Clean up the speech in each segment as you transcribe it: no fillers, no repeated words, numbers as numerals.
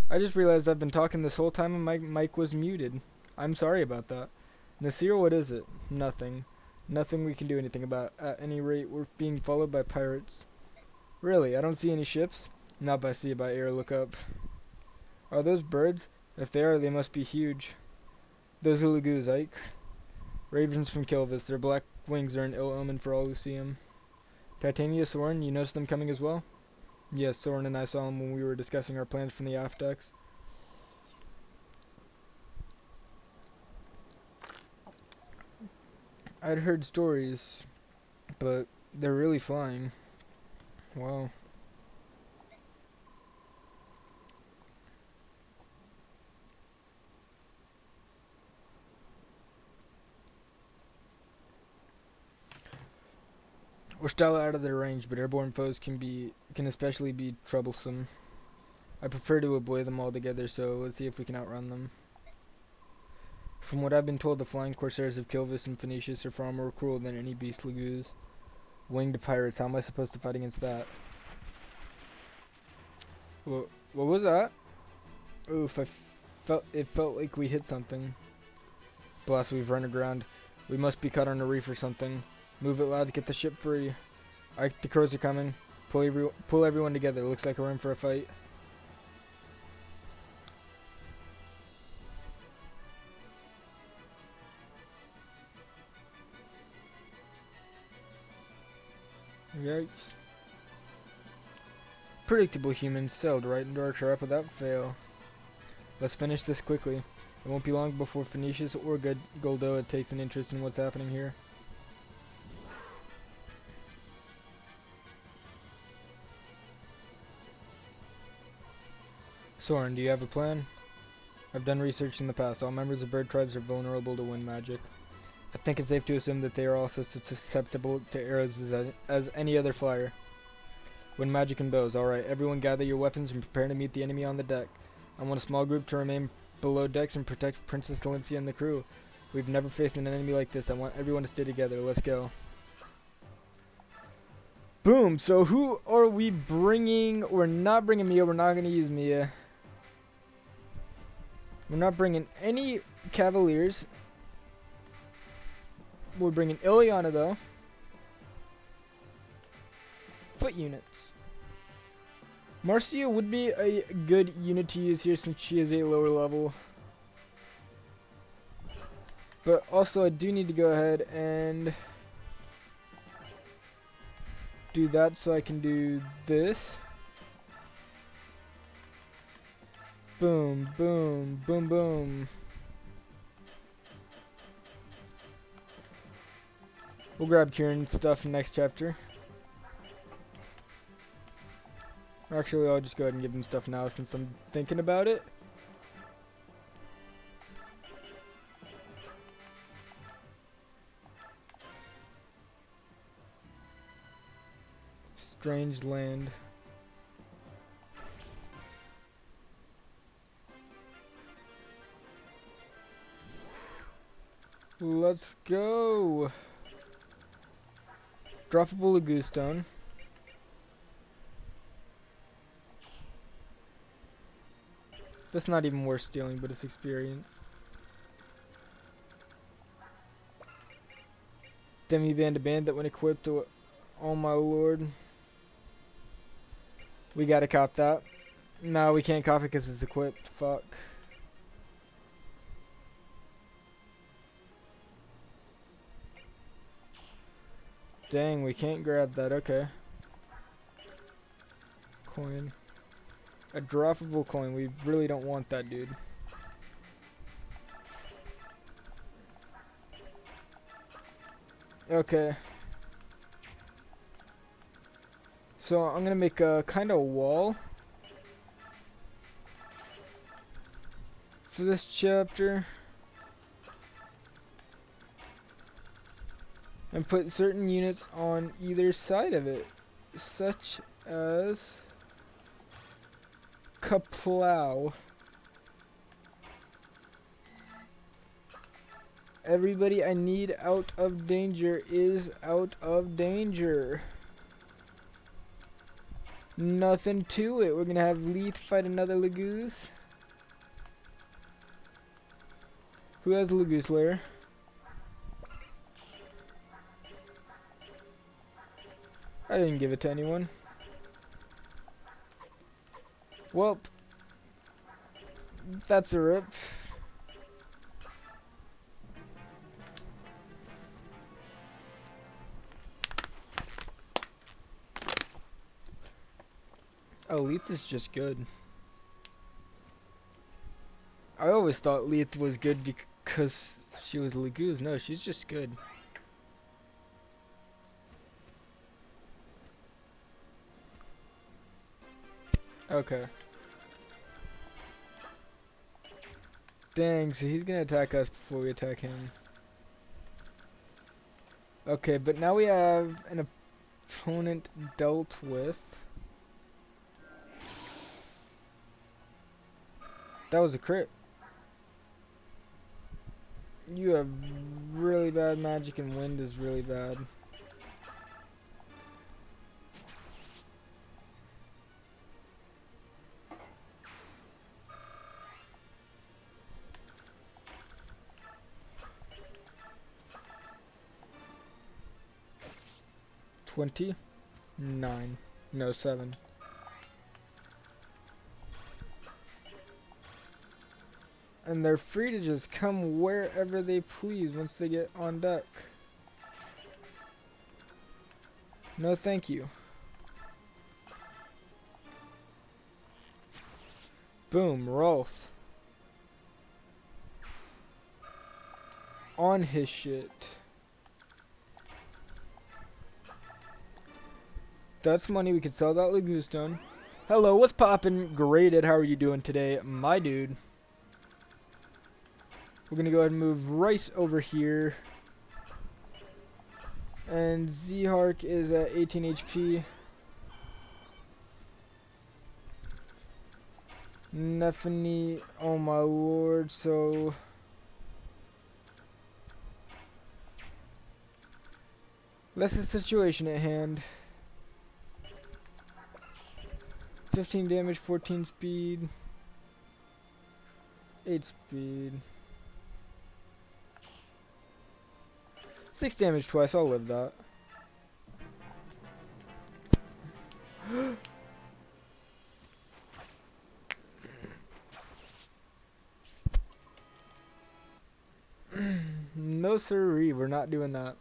I just realized I've been talking this whole time and my mic was muted. I'm sorry about that. Nasir, what is it? Nothing. Nothing we can do anything about. At any rate, we're being followed by pirates. Really? I don't see any ships? Not by sea, by air. Look up. Are those birds? If they are, they must be huge. Those are lagoos, Ike. Ravens from Kilvis. Their black wings are an ill omen for all who see them. Titania, Soren, you noticed them coming as well? Yes, Soren and I saw them when we were discussing our plans from the aft decks. I'd heard stories, but they're really flying. Wow. We're still out of their range, but airborne foes can especially be troublesome. I prefer to avoid them altogether, so let's see if we can outrun them. From what I've been told, the flying corsairs of Kilvis and Phoenicius are far more cruel than any beast lagoos. Winged pirates, how am I supposed to fight against that? What was that? Oof, it felt like we hit something. Blast, we've run aground. We must be caught on a reef or something. Move it, lad, get the ship free. The crows are coming. Pull everyone together. Looks like we're in for a fight. Yikes. Predictable humans sailed right into our trap without fail. Let's finish this quickly. It won't be long before Phoenicius or Goldoa takes an interest in what's happening here. Soren, do you have a plan? I've done research in the past. All members of bird tribes are vulnerable to wind magic. I think it's safe to assume that they are also susceptible to arrows as any other flyer. Wind magic and bows. Alright, everyone gather your weapons and prepare to meet the enemy on the deck. I want a small group to remain below decks and protect Princess Valencia and the crew. We've never faced an enemy like this. I want everyone to stay together. Let's go. Boom. So who are we bringing? We're not bringing Mia. We're not going to use Mia. We're not bringing any Cavaliers. We're bringing Ileana, though. Foot units. Marcia would be a good unit to use here since she is a lower level. But also I do need to go ahead and do that so I can do this. Boom, boom, boom, boom. We'll grab Kieran's stuff next chapter. Actually, I'll just go ahead and give him stuff now since I'm thinking about it. Strange land. Let's go. Droppable Lagoo Stone. That's not even worth stealing, but it's experience. Demi Band that when equipped to... Oh my lord. We gotta cop that. No, we can't cop it because it's equipped. Fuck. Dang, we can't grab that. Okay. Coin. A droppable coin. We really don't want that, dude. Okay. So I'm gonna make a kind of wall for this chapter. And put certain units on either side of it. Such as... Kaplow. Everybody I need out of danger is out of danger. Nothing to it. We're gonna have Leith fight another Lagoos. Who has Lugus Lair? I didn't give it to anyone. Well, that's a rip. Oh, Leith is just good. I always thought Leith was good because she was Lugus. No, she's just good. Okay. Dang, so he's gonna attack us before we attack him. Okay, but now we have an opponent dealt with. That was a crit. You have really bad magic and wind is really bad. $29. No, 7. And they're free to just come wherever they please once they get on deck. No thank you. Boom, Rolf. On his shit. That's money. We could sell that Lagoon Stone. Hello, what's poppin'? Graded. How are you doing today, my dude? We're gonna go ahead and move Rice over here. And Z-Hark is at 18 HP. Nephany, oh my lord, so... That's the situation at hand. 15 damage, 14 speed. 8 speed. 6 damage twice, I'll live that. No siree, we're not doing that.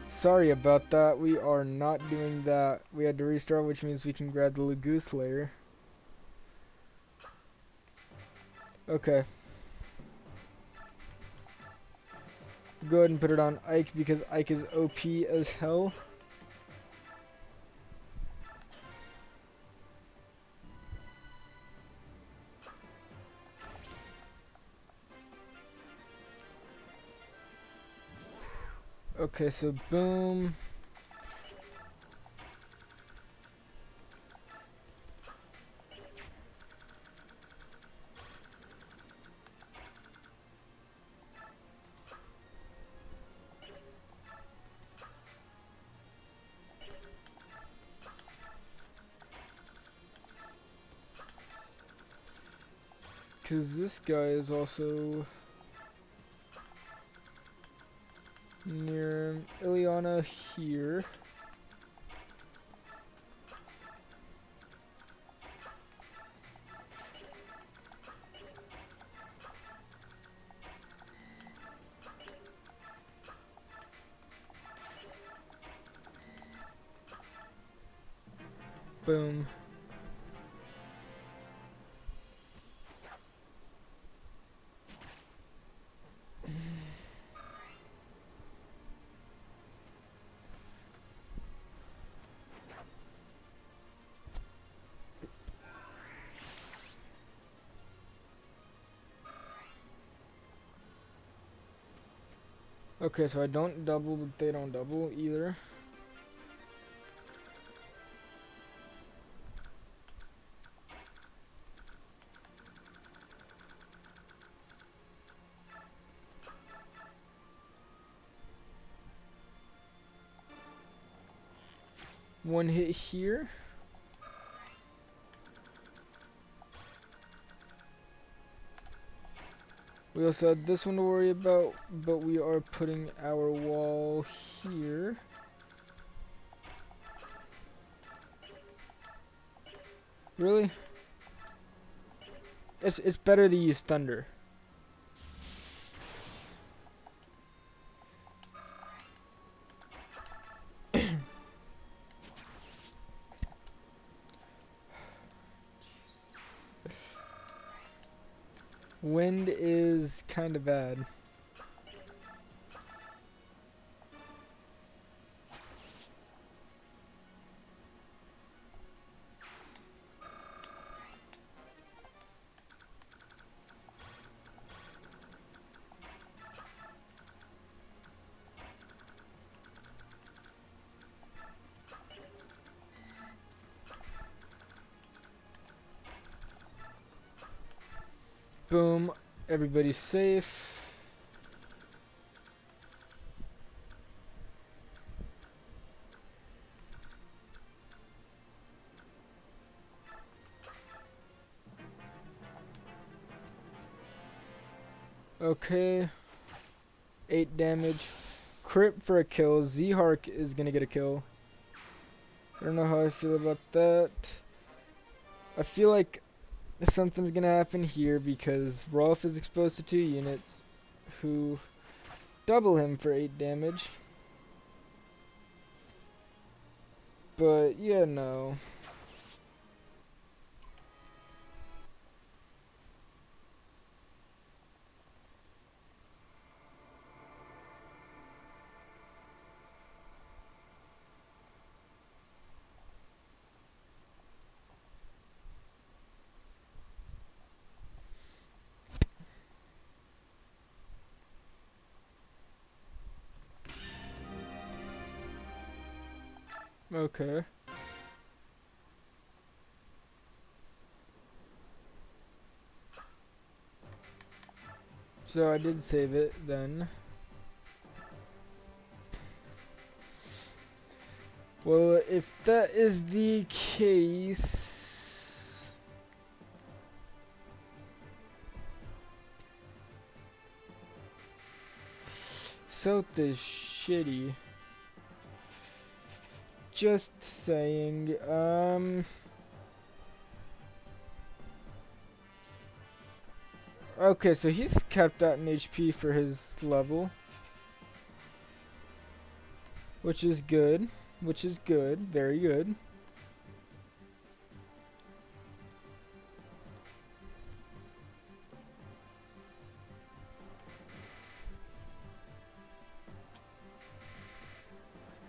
Sorry about that, we are not doing that. We had to restart, which means we can grab the Lagoon Slayer. Okay. Go ahead and put it on Ike because Ike is OP as hell. Okay, so boom. Because this guy is also near Ileana here. Boom. Okay, so I don't double, but they don't double either. One hit here. We also had this one to worry about, but we are putting our wall here. Really? It's better to use thunder. Wind is kind of bad. Boom. Everybody's safe. Okay. 8 damage. Crit for a kill. Z-Hark is gonna get a kill. I don't know how I feel about that. I feel like something's gonna happen here because Rolf is exposed to 2 units who double him for 8 damage. But yeah, no. Okay. So I did save it then. Well, if that is the case, South is shitty. Just saying. Okay, so he's capped out in HP for his level, which is good. Which is good. Very good.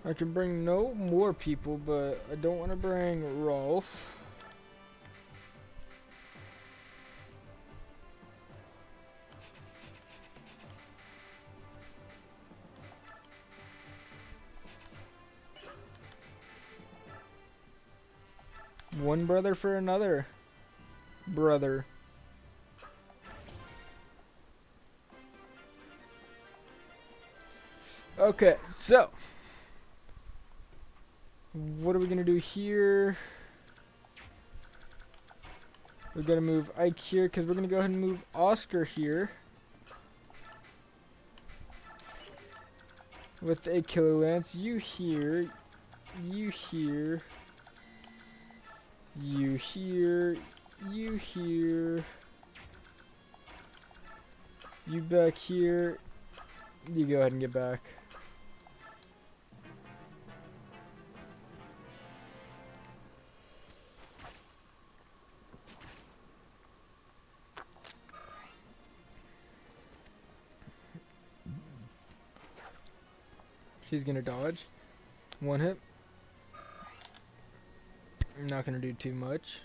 I can bring no more people, but I don't want to bring Rolf. One brother for another brother. Okay, so what are we gonna do here? We're gonna move Ike here because we're gonna go ahead and move Oscar here with a killer lance. You here, you here, you here, you here, you back here. You go ahead and get back. He's gonna dodge. One hit. I'm not gonna do too much.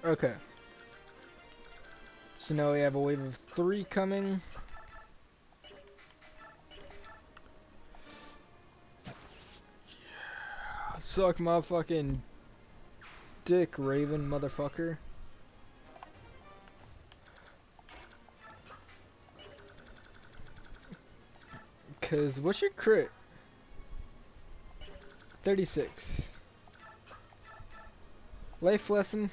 Okay. So now we have a wave of 3 coming. Yeah. Suck my fucking dick, Raven, motherfucker. Cause what's your crit? 36. Life lesson.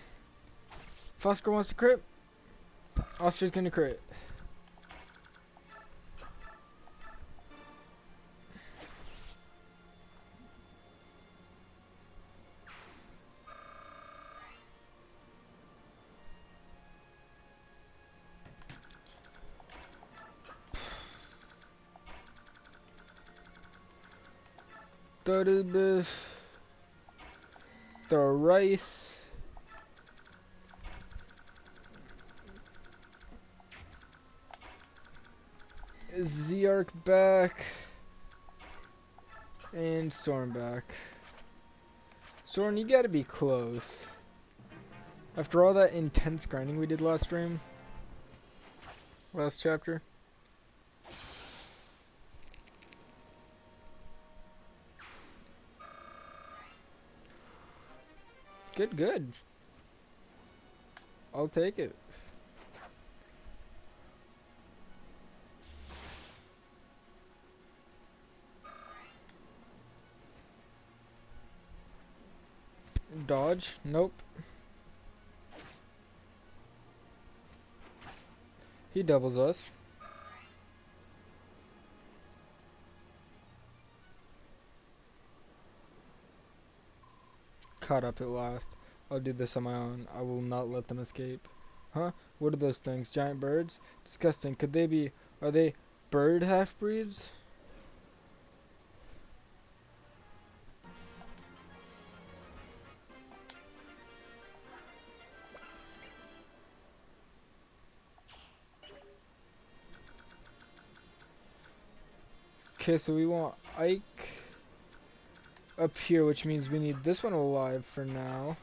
Fosker wants to crit. Oscar's gonna crit. The rice. Zerk back. And Soren back. Soren, you gotta be close. After all that intense grinding we did last stream. Last chapter. Good. I'll take it. Dodge? Nope. He doubles us. Caught up at last. I'll do this on my own. I will not let them escape. Huh? What are those things? Giant birds? Disgusting. Could they be... Are they bird half-breeds? Okay, so we want Ike up here, which means we need this one alive for now.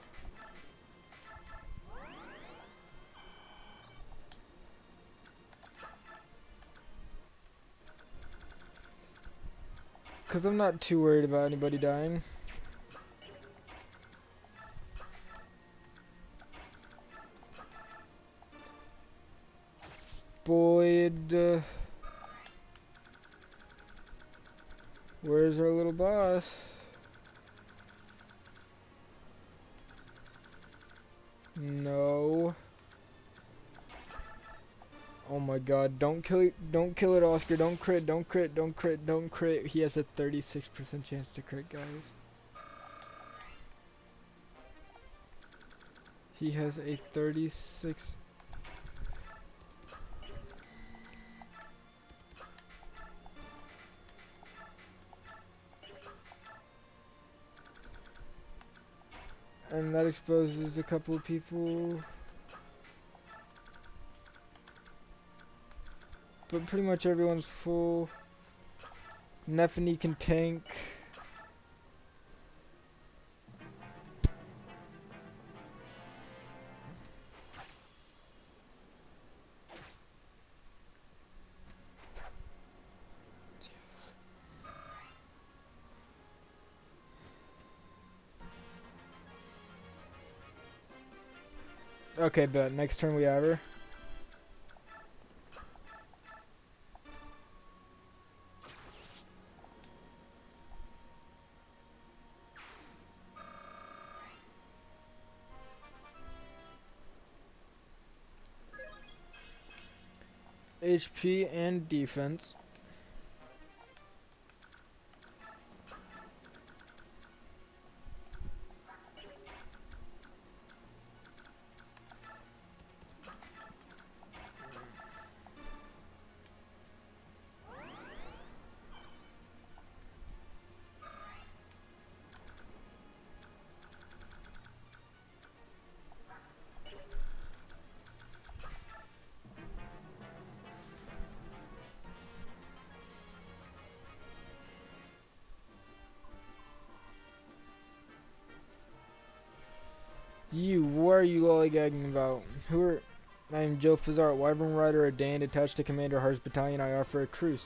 Because I'm not too worried about anybody dying. Boyd. Where's our little boss? No. Oh my god, don't kill it, Oscar. Don't crit. He has a 36% chance to crit, guys. He has a 36. And that exposes a couple of people. But pretty much everyone's full. Neffany can tank. Okay, but next turn we have her. HP and defense. What are you lollygagging about? I am Joe Fazart, Wyvern Rider, a Dane attached to Commander Hart's battalion. I offer a truce.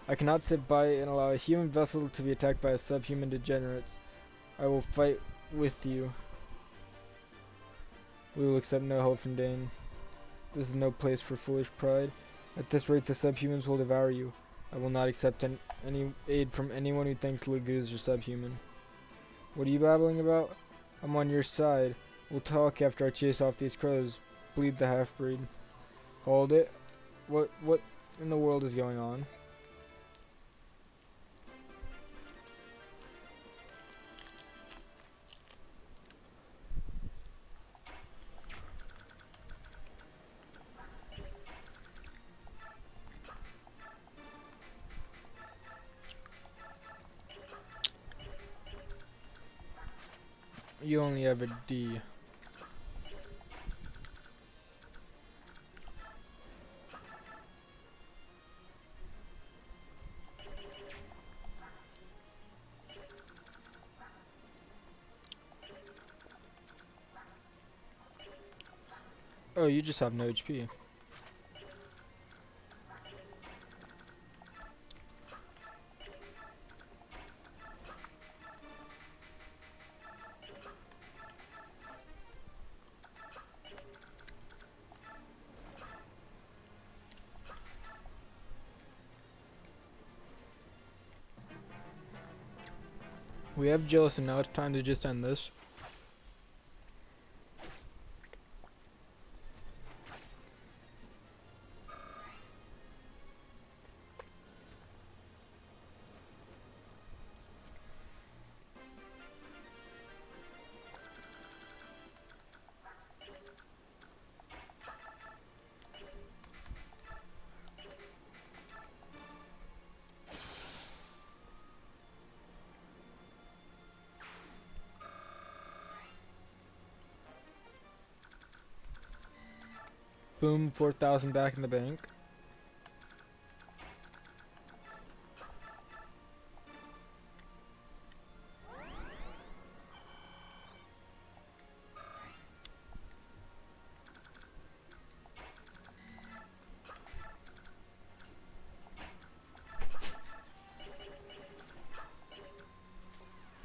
I cannot sit by and allow a human vessel to be attacked by a subhuman degenerate. I will fight with you. We will accept no help from Dane. This is no place for foolish pride. At this rate, the subhumans will devour you. I will not accept any aid from anyone who thinks Laguz are subhuman. What are you babbling about? I'm on your side. We'll talk after I chase off these crows. Bleed the half-breed. Hold it. What in the world is going on? You only have a D. Oh, you just have no HP. We have jealous and now it's time to just end this. Boom, 4,000 back in the bank.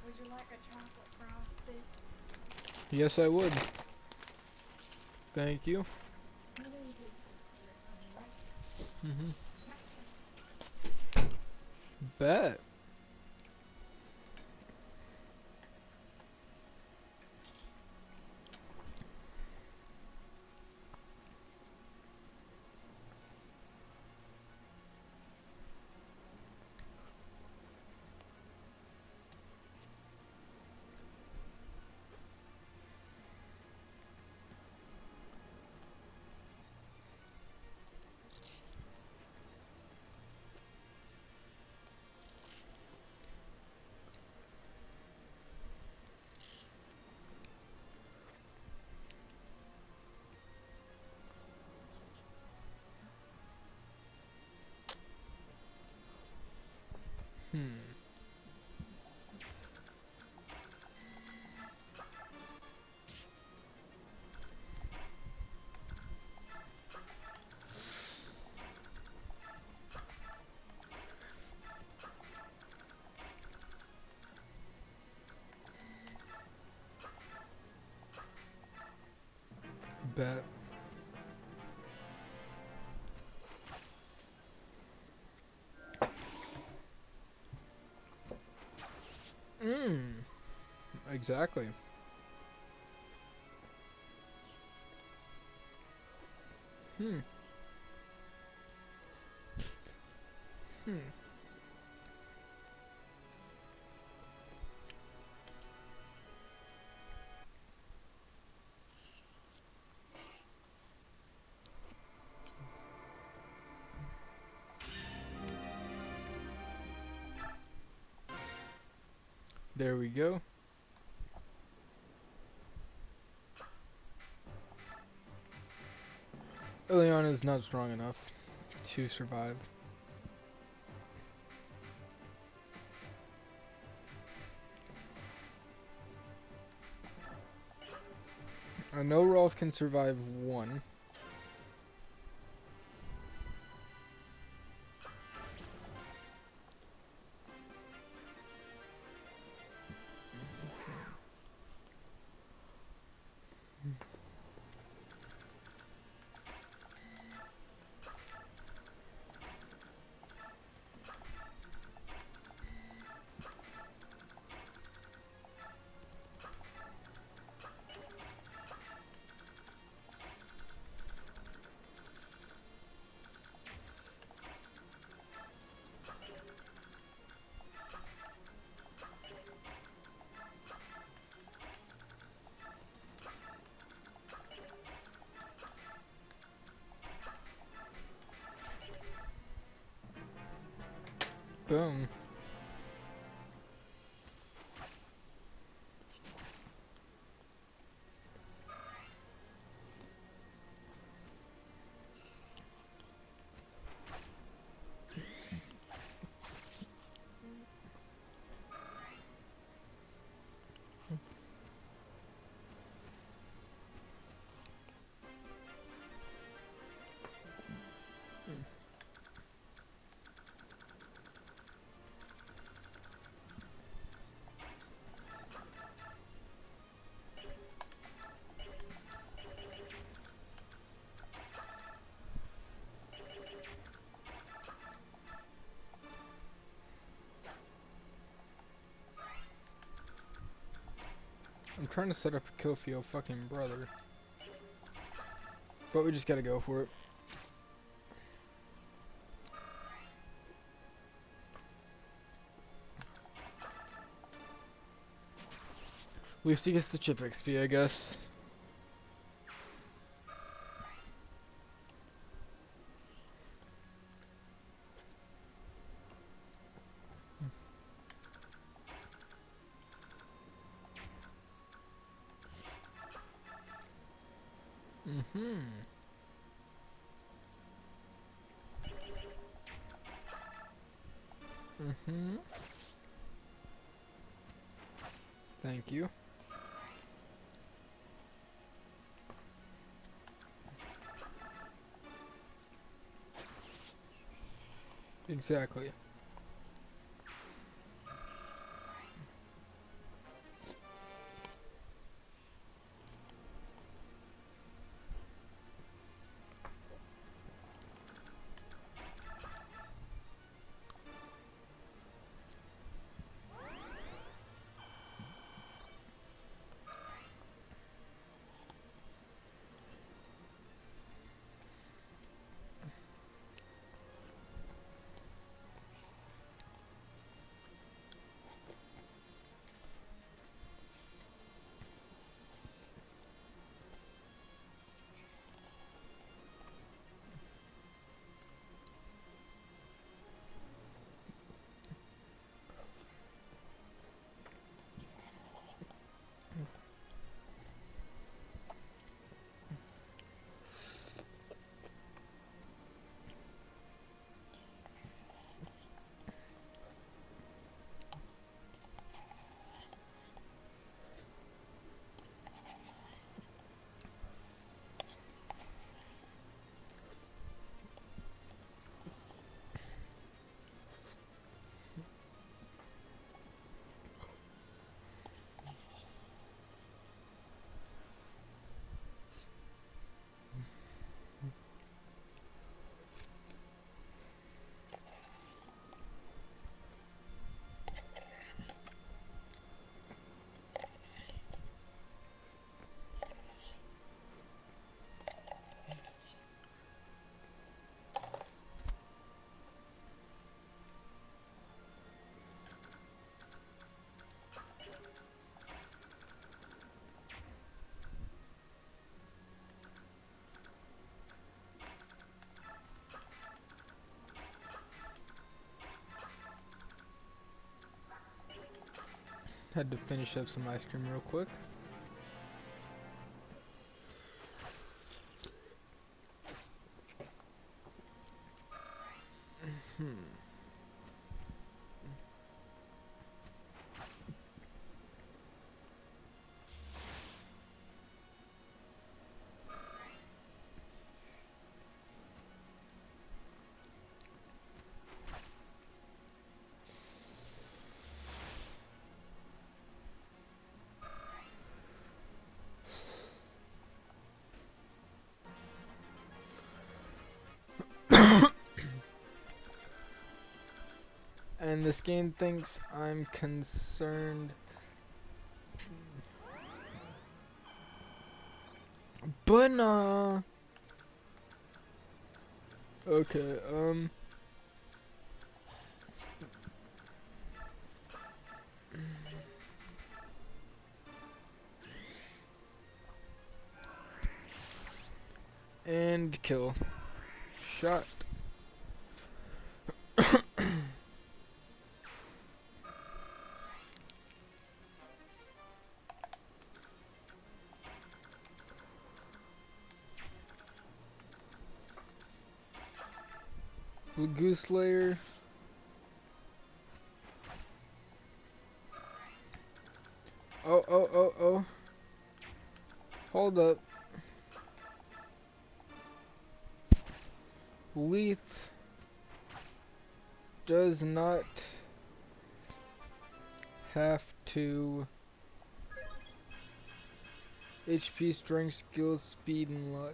Would you like a chocolate frosty? Yes, I would. Thank you. Bet. Bet. Exactly. Hmm. There we go. Ileana is not strong enough to survive. I know Rolf can survive one. Boom. I'm trying to set up a kill for your fucking brother. But we just gotta go for it. At least he gets the chip XP, I guess. Mm-hmm. Mm-hmm. Thank you. Exactly. Had to finish up some ice cream real quick. And this game thinks I'm concerned. But nah. Okay, and kill. Shot. Goose Layer. Oh. Hold up. Leaf does not have to HP, strength, skill, speed, and luck.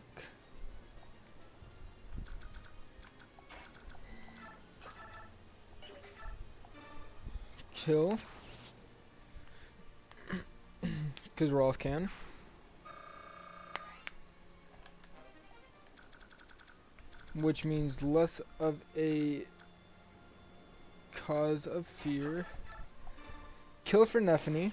Kill. Because Rolf can. Which means less of a cause of fear. Kill for Nephany.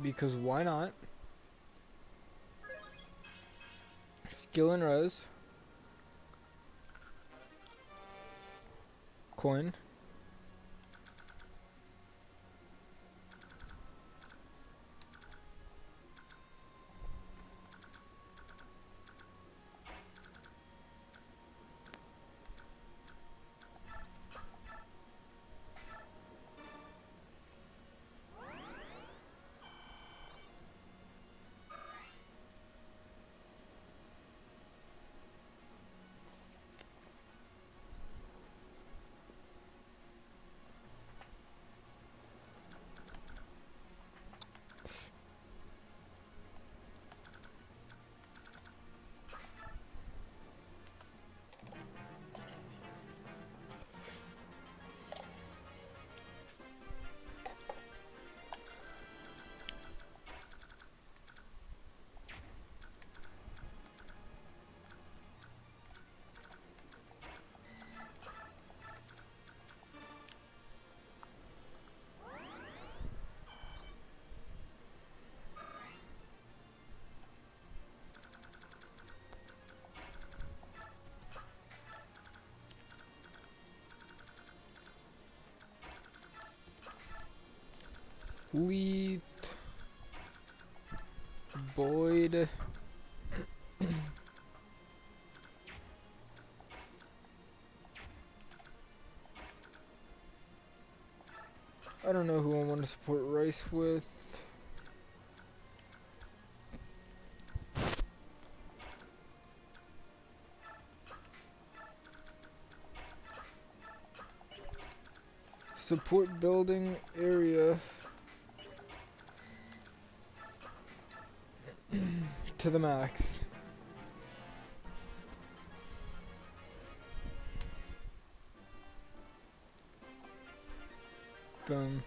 Because why not? Skill and res. Coin. Leith. Boyd. I don't know who I want to support Rice with. Support building area to the max. Boom.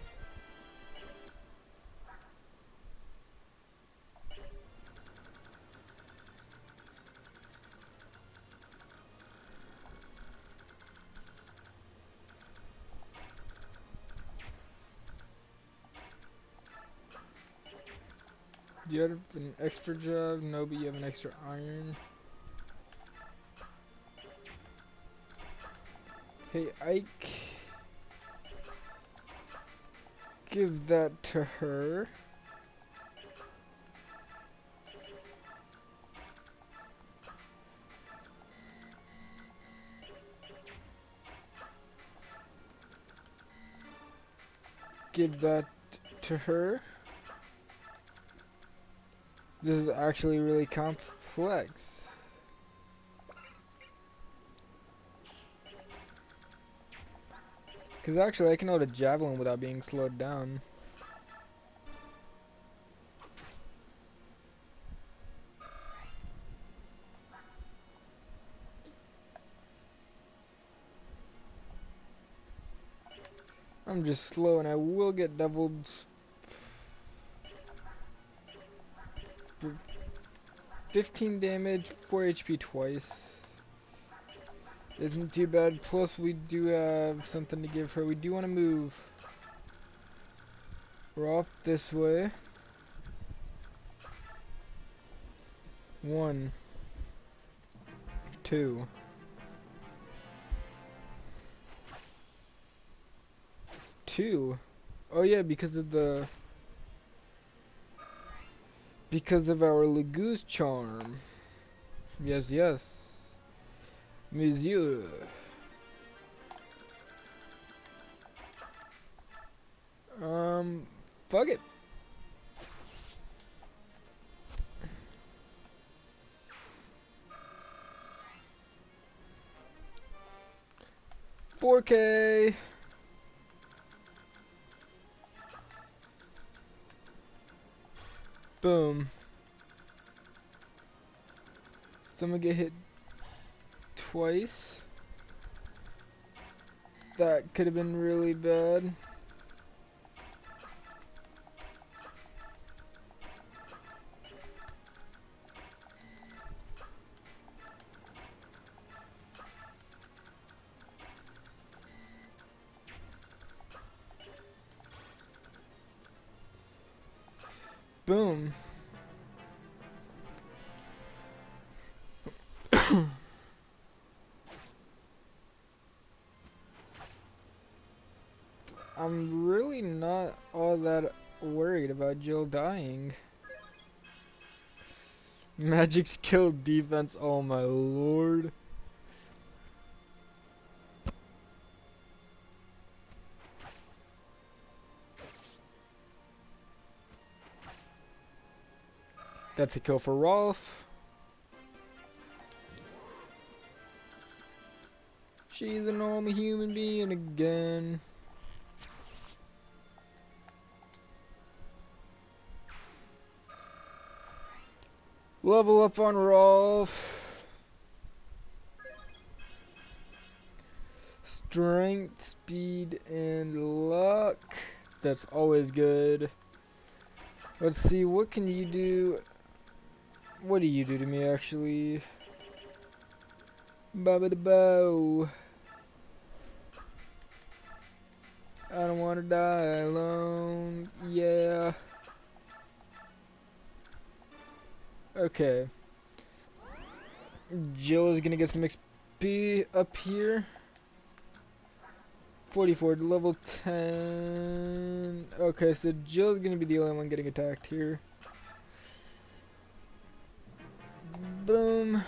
Do you have an extra job? No, but you have an extra iron. Hey, Ike. Give that to her. Give that to her. This is actually really complex. Because actually I can hold a javelin without being slowed down. I'm just slow and I will get doubled. 15 damage, 4 HP twice. Isn't too bad. Plus we do have something to give her. We do want to move. We're off this way. 1, 2. Oh yeah, because of the Because of our Legoose charm. Yes, yes. Monsieur. Fuck it. $4K. Boom. Someone get hit twice. That could have been really bad. Boom. I'm really not all that worried about Jill dying. Magic skill defense, oh my lord. That's a kill for Rolf. She's a normal human being again. Level up on Rolf. Strength, speed, and luck. That's always good. Let's see, what can you do? What do you do to me, actually? Baba da bow. I don't want to die alone. Yeah. Okay. Jill is gonna get some XP up here. 44 to level 10. Okay, so Jill's gonna be the only one getting attacked here. Boom.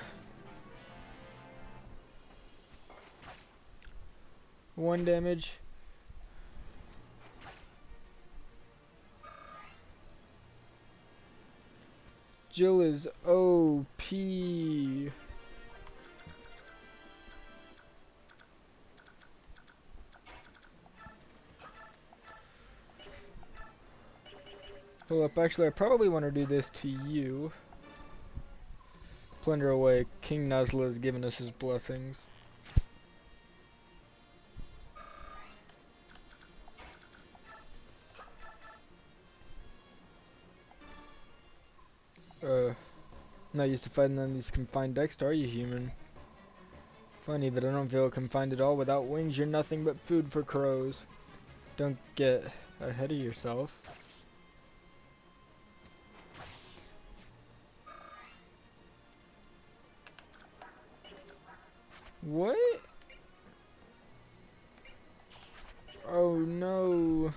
1 damage. Jill is OP. Hold up, actually I probably want to do this to you. Plunder away. King Nazla has given us his blessings. Not used to fighting on these confined decks, are you, human? Funny, but I don't feel confined at all. Without wings, you're nothing but food for crows. Don't get ahead of yourself. What? Oh no.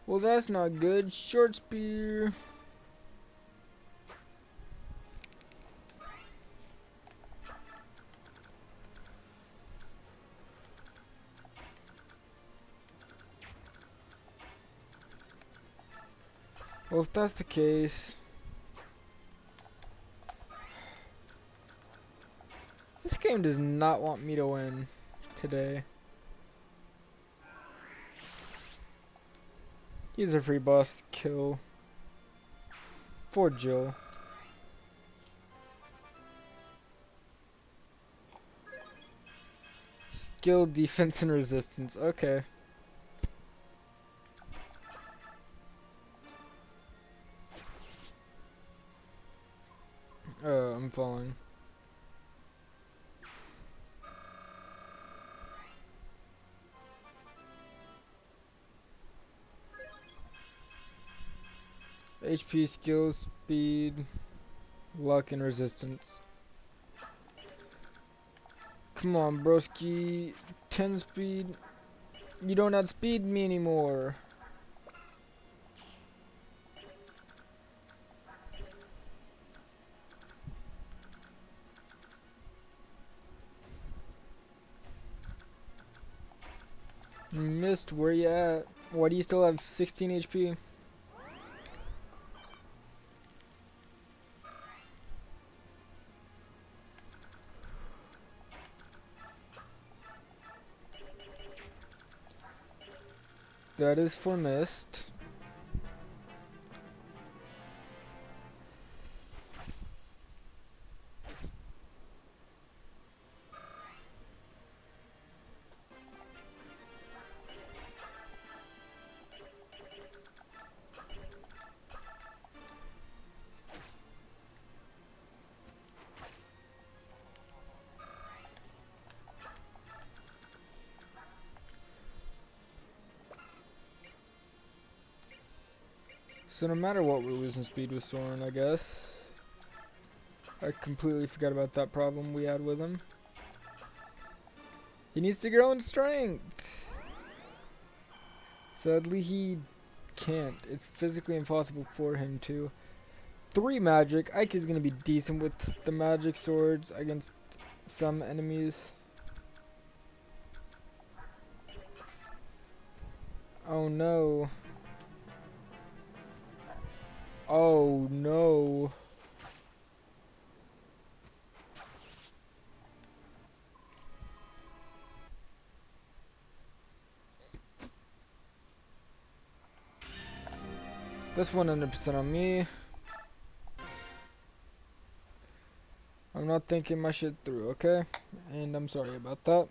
Well, that's not good. Short spear. Well, if that's the case, this game does not want me to win today. He's a free boss kill for Jill. Skill, defense, and resistance. Okay. I'm falling. HP, skill, speed, luck, and resistance. Come on, broski. 10 speed. You don't outspeed me anymore. Missed, where you at? Why do you still have 16 HP? That is for missed. So no matter what, we're losing speed with Soren, I guess. I completely forgot about that problem we had with him. He needs to grow in strength. Sadly, he can't. It's physically impossible for him to. 3 magic. Ike is going to be decent with the magic swords against some enemies. Oh no. Oh no. That's 100% on me. I'm not thinking my shit through, okay? And I'm sorry about that.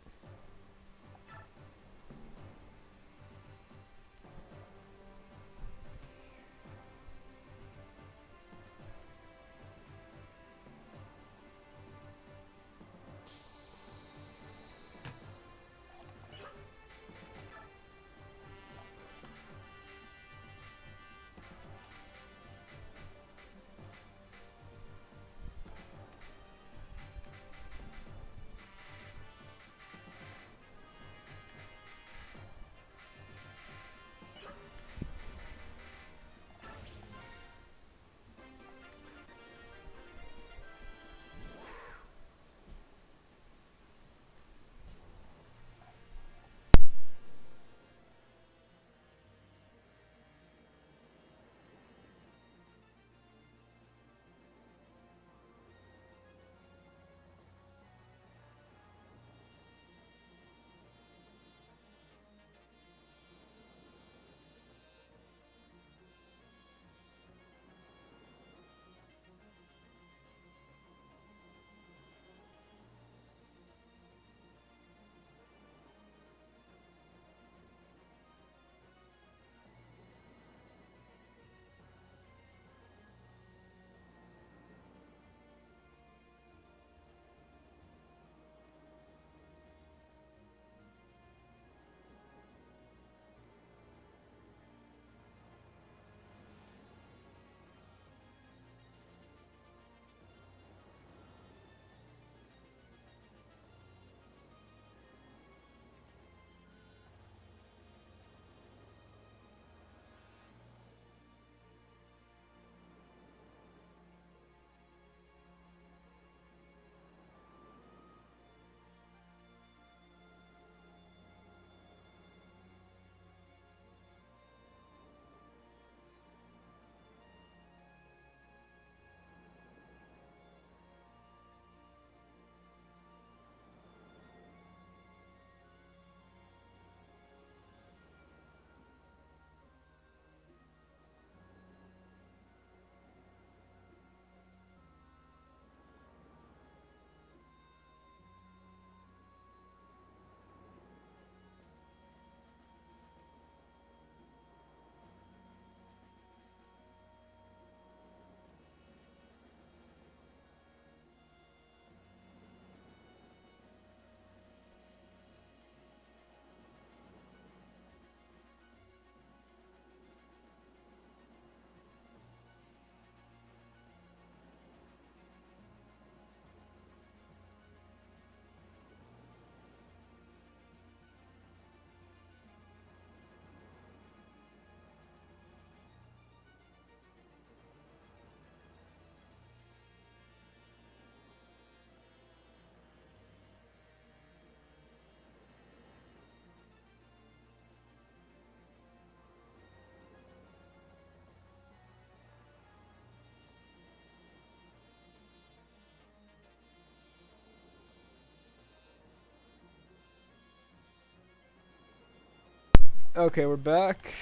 Okay, we're back.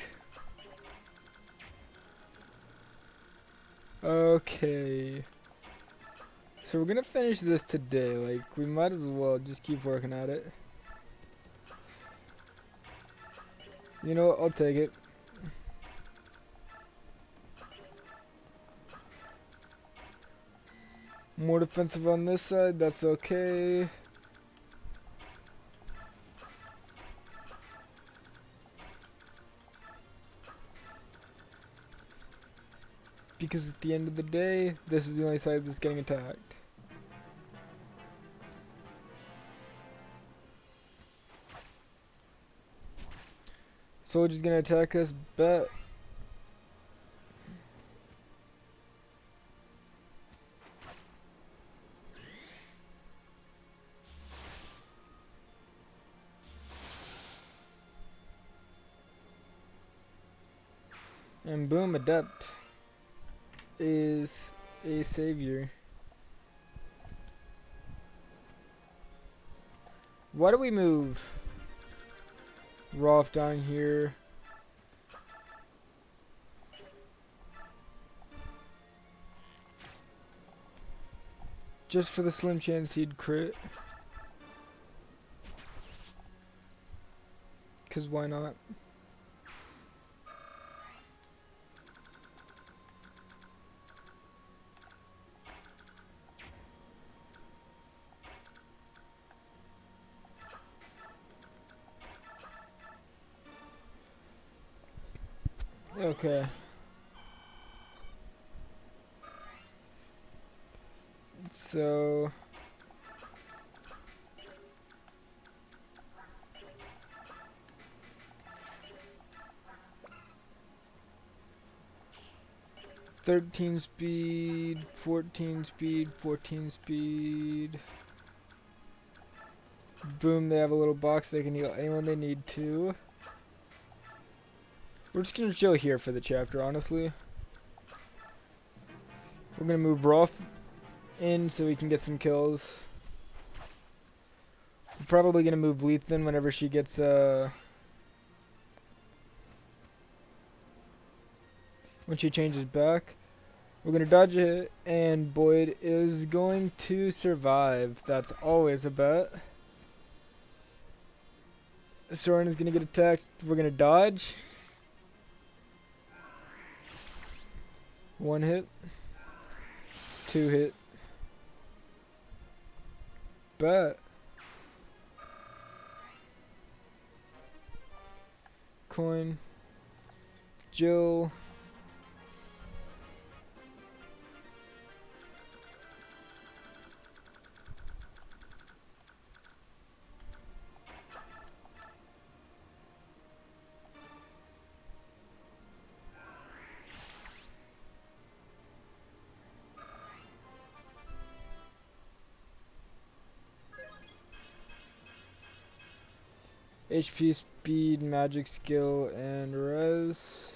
Okay. So we're gonna finish this today. Like, we might as well just keep working at it. You know what? I'll take it. More defensive on this side. That's okay. Because at the end of the day, this is the only side that's getting attacked. Soldier's gonna attack us, bet. And boom, Adept is a savior. Why do we move Rolf down here? Just for the slim chance he'd crit. 'Cause why not? Okay. So... "13 speed, 14 speed, 14 speed." Boom, they have a little box they can heal anyone they need to. We're just gonna chill here for the chapter, honestly. We're gonna move Rolf in so we can get some kills. We're probably gonna move Lethan whenever she gets when she changes back. We're gonna dodge a hit, and Boyd is going to survive. That's always a bet. Soren is gonna get attacked. We're gonna dodge. One hit. Two hit. Bet. Coin. Jill. HP, speed, magic skill, and res.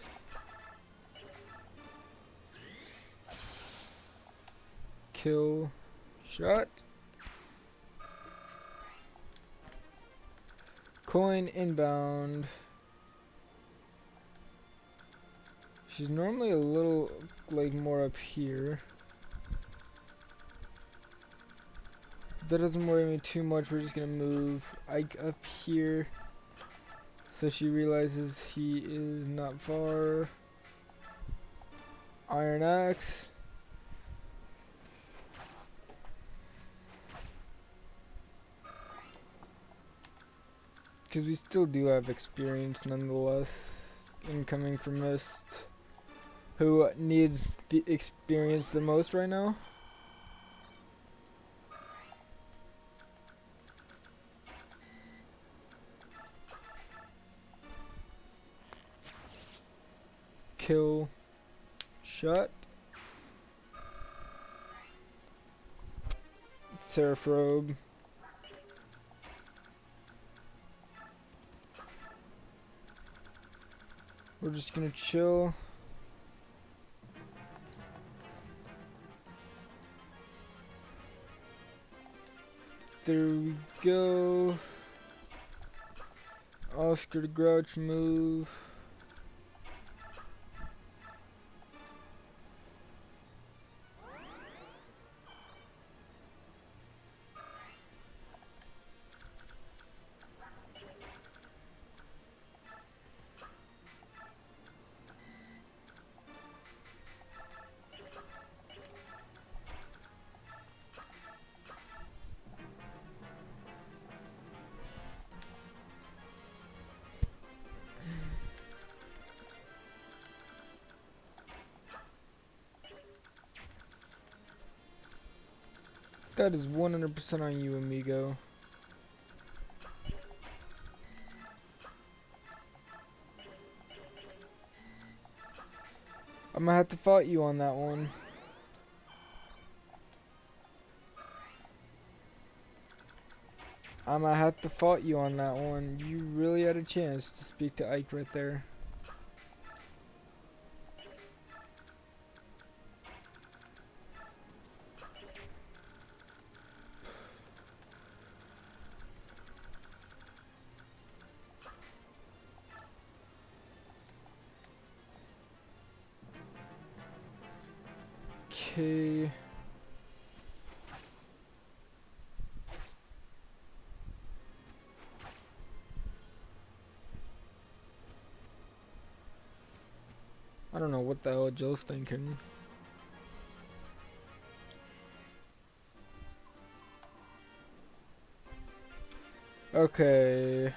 Kill. Shot. Coin inbound. She's normally a little like more up here. That doesn't worry me too much. We're just gonna move Ike up here so she realizes he is not far. Iron Axe. Because we still do have experience nonetheless. Incoming from Mist. Who needs the experience the most right now? Kill. Shot. Seraph. We're just gonna chill. There we go. Oscar the Grouch move. That is 100% on you, amigo. I'm gonna have to fight you on that one. I'm gonna have to fight you on that one. You really had a chance to speak to Ike right there. Okay. I don't know what the hell Jill's thinking. Okay.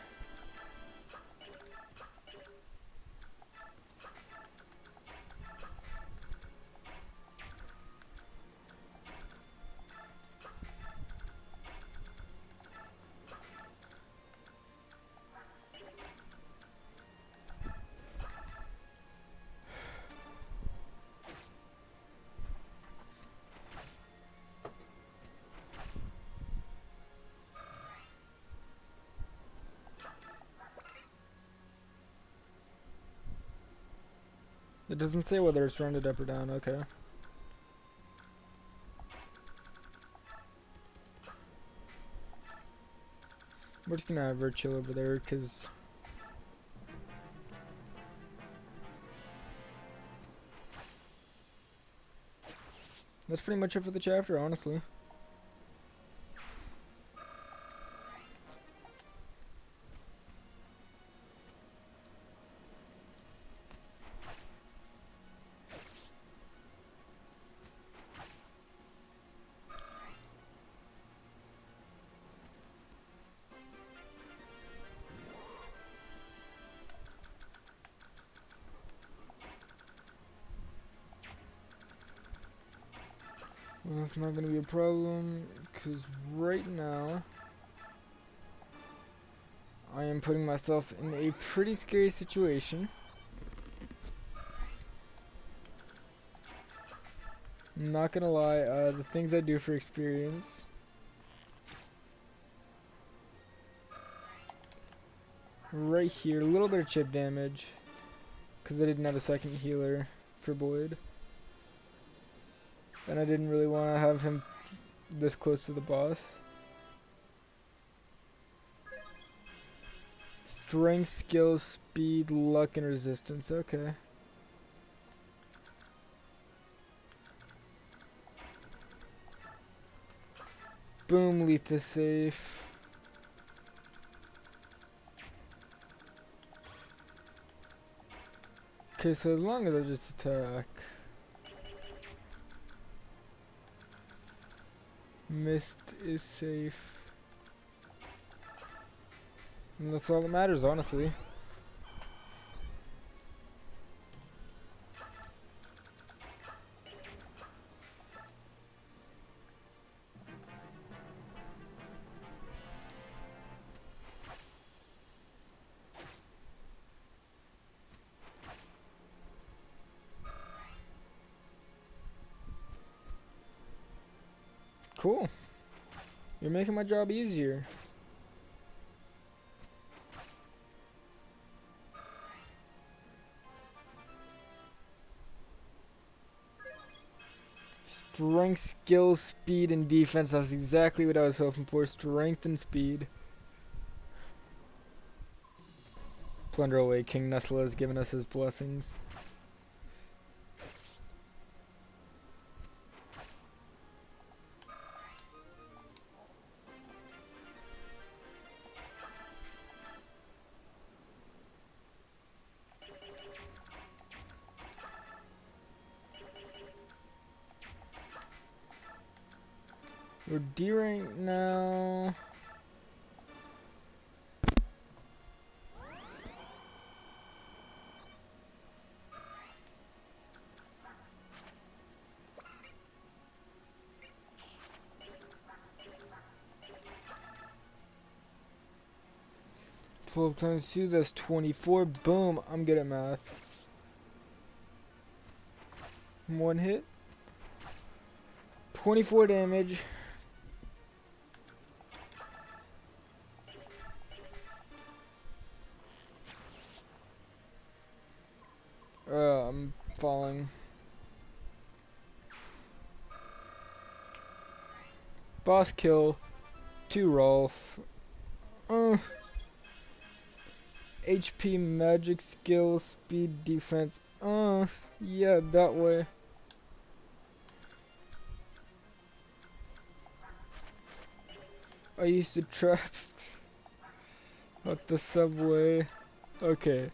It doesn't say whether it's rounded up or down, okay. We're just gonna have her chill over there, cause that's pretty much it for the chapter, honestly. Well, that's not gonna be a problem, cause right now I am putting myself in a pretty scary situation. I'm not gonna lie, the things I do for experience. Right here, a little bit of chip damage, cause I didn't have a second healer for Boyd. And I didn't really want to have him this close to the boss. Strength, skill, speed, luck, and resistance. Okay. Boom, Letha safe. Okay, so as long as I just attack. Mist is safe. And that's all that matters, honestly. Cool. You're making my job easier. Strength, skill, speed, and defense. That's exactly what I was hoping for. Strength and speed. Plunder away. King Nestle has given us his blessings. We're D rank now. Twelve times 2, that's 24. Boom, I'm good at math. One hit. 24 damage. I'm falling. Boss kill. 2 Rolf. HP, magic, skill, speed, defense. Yeah, that way. I used to trap at the subway. Okay.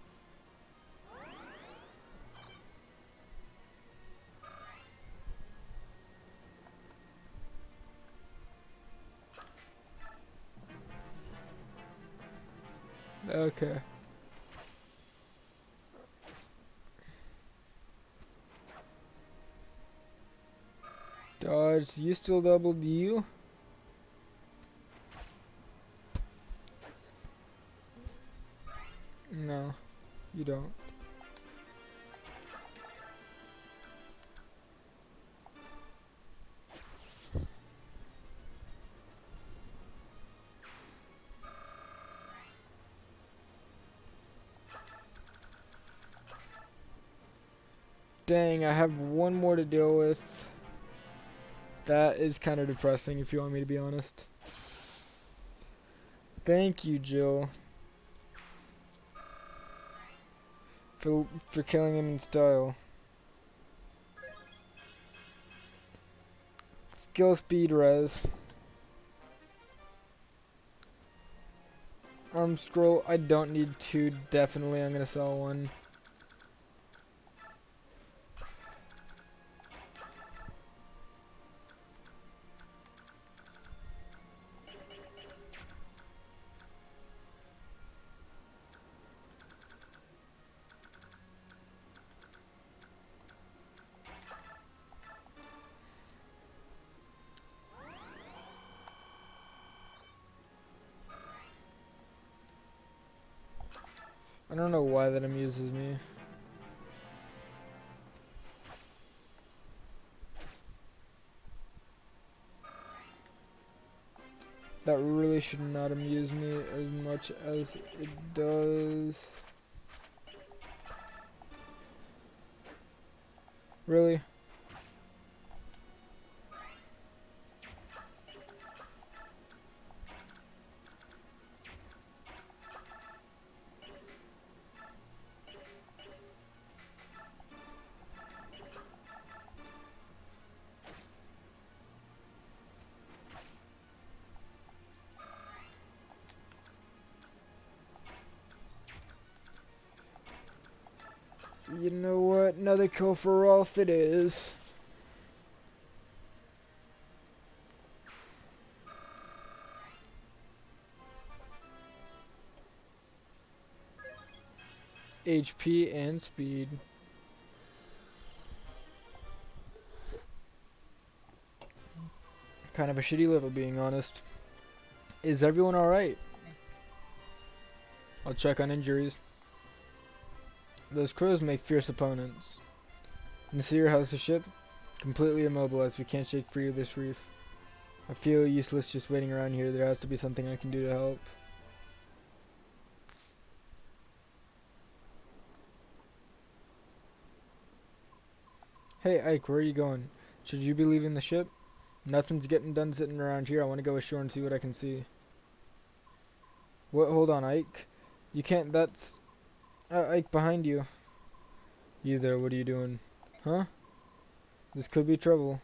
Okay. Dodge. You still doubled you? No, you don't. Dang, I have one more to deal with. That is kind of depressing, if you want me to be honest. Thank you, Jill, for killing him in style. Skill, speed, res. Arm scroll, I don't need 2. Definitely, I'm gonna sell 1. I don't know why that amuses me. That really should not amuse me as much as it does. Really? You know what? Another kill for Rolf it is. HP and speed. Kind of a shitty level, being honest. Is everyone alright? I'll check on injuries. Those crows make fierce opponents. Nasir has the ship completely immobilized. We can't shake free of this reef. I feel useless just waiting around here. There has to be something I can do to help. Hey Ike, where are you going? Should you be leaving the ship? Nothing's getting done sitting around here. I want to go ashore and see what I can see. What? Hold on, Ike. You can't. That's Ike, behind you. You there, what are you doing? Huh? This could be trouble.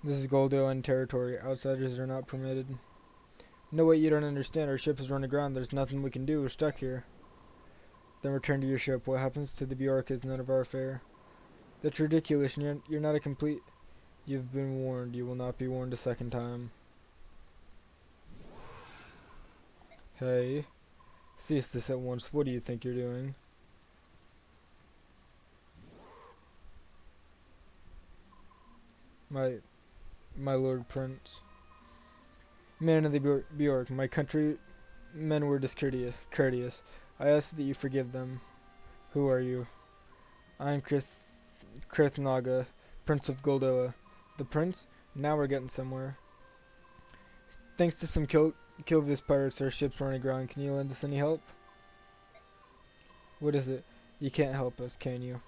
This is Goldoan territory. Outsiders are not permitted. No, wait, you don't understand. Our ship is run aground. There's nothing we can do. We're stuck here. Then return to your ship. What happens to the Bjork is none of our affair. That's ridiculous, and you're not a complete... You've been warned. You will not be warned a second time. Hey. Cease this at once. What do you think you're doing? My Lord Prince. Man of the Bjork, my countrymen were courteous. I ask that you forgive them. Who are you? I am Krithnaga, Prince of Goldoa. The Prince? Now we're getting somewhere. Thanks to some Kilvis pirates, our ship's running aground. Can you lend us any help? What is it? You can't help us, can you?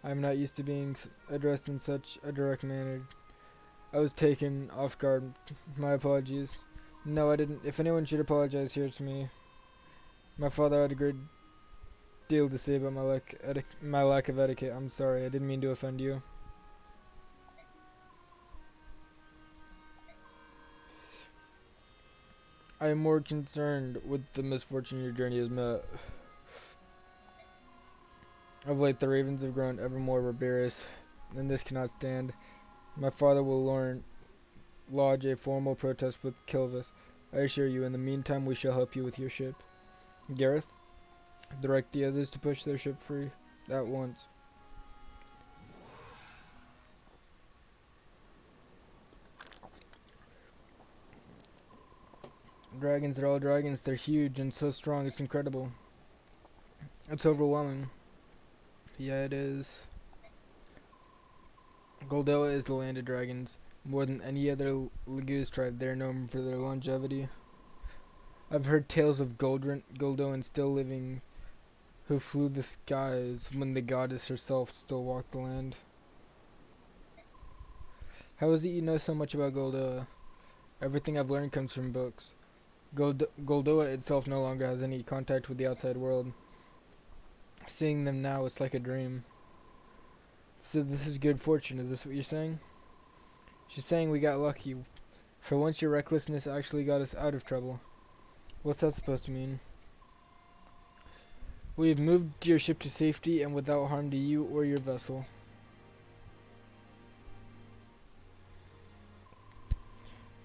I'm not used to being addressed in such a direct manner. I was taken off guard. My apologies. No, I didn't. If anyone should apologize, here it's me. My father had a great deal to say about my lack of etiquette. I'm sorry. I didn't mean to offend you. I am more concerned with the misfortune your journey has met. Of late, the ravens have grown ever more barbarous, and this cannot stand. My father will lodge a formal protest with Kilvis. I assure you, in the meantime, we shall help you with your ship. Gareth, direct the others to push their ship free at once. Dragons are all dragons. They're huge and so strong. It's incredible. It's overwhelming. Yeah, it is. Goldoa is the land of dragons. More than any other Laguz tribe, they're known for their longevity. I've heard tales of Goldoan still living who flew the skies when the goddess herself still walked the land. How is it you know so much about Goldoa? Everything I've learned comes from books. Goldoa itself no longer has any contact with the outside world. Seeing them now, it's like a dream. So this is good fortune, is this what you're saying? She's saying we got lucky. For once your recklessness actually got us out of trouble. What's that supposed to mean? We have moved your ship to safety and without harm to you or your vessel.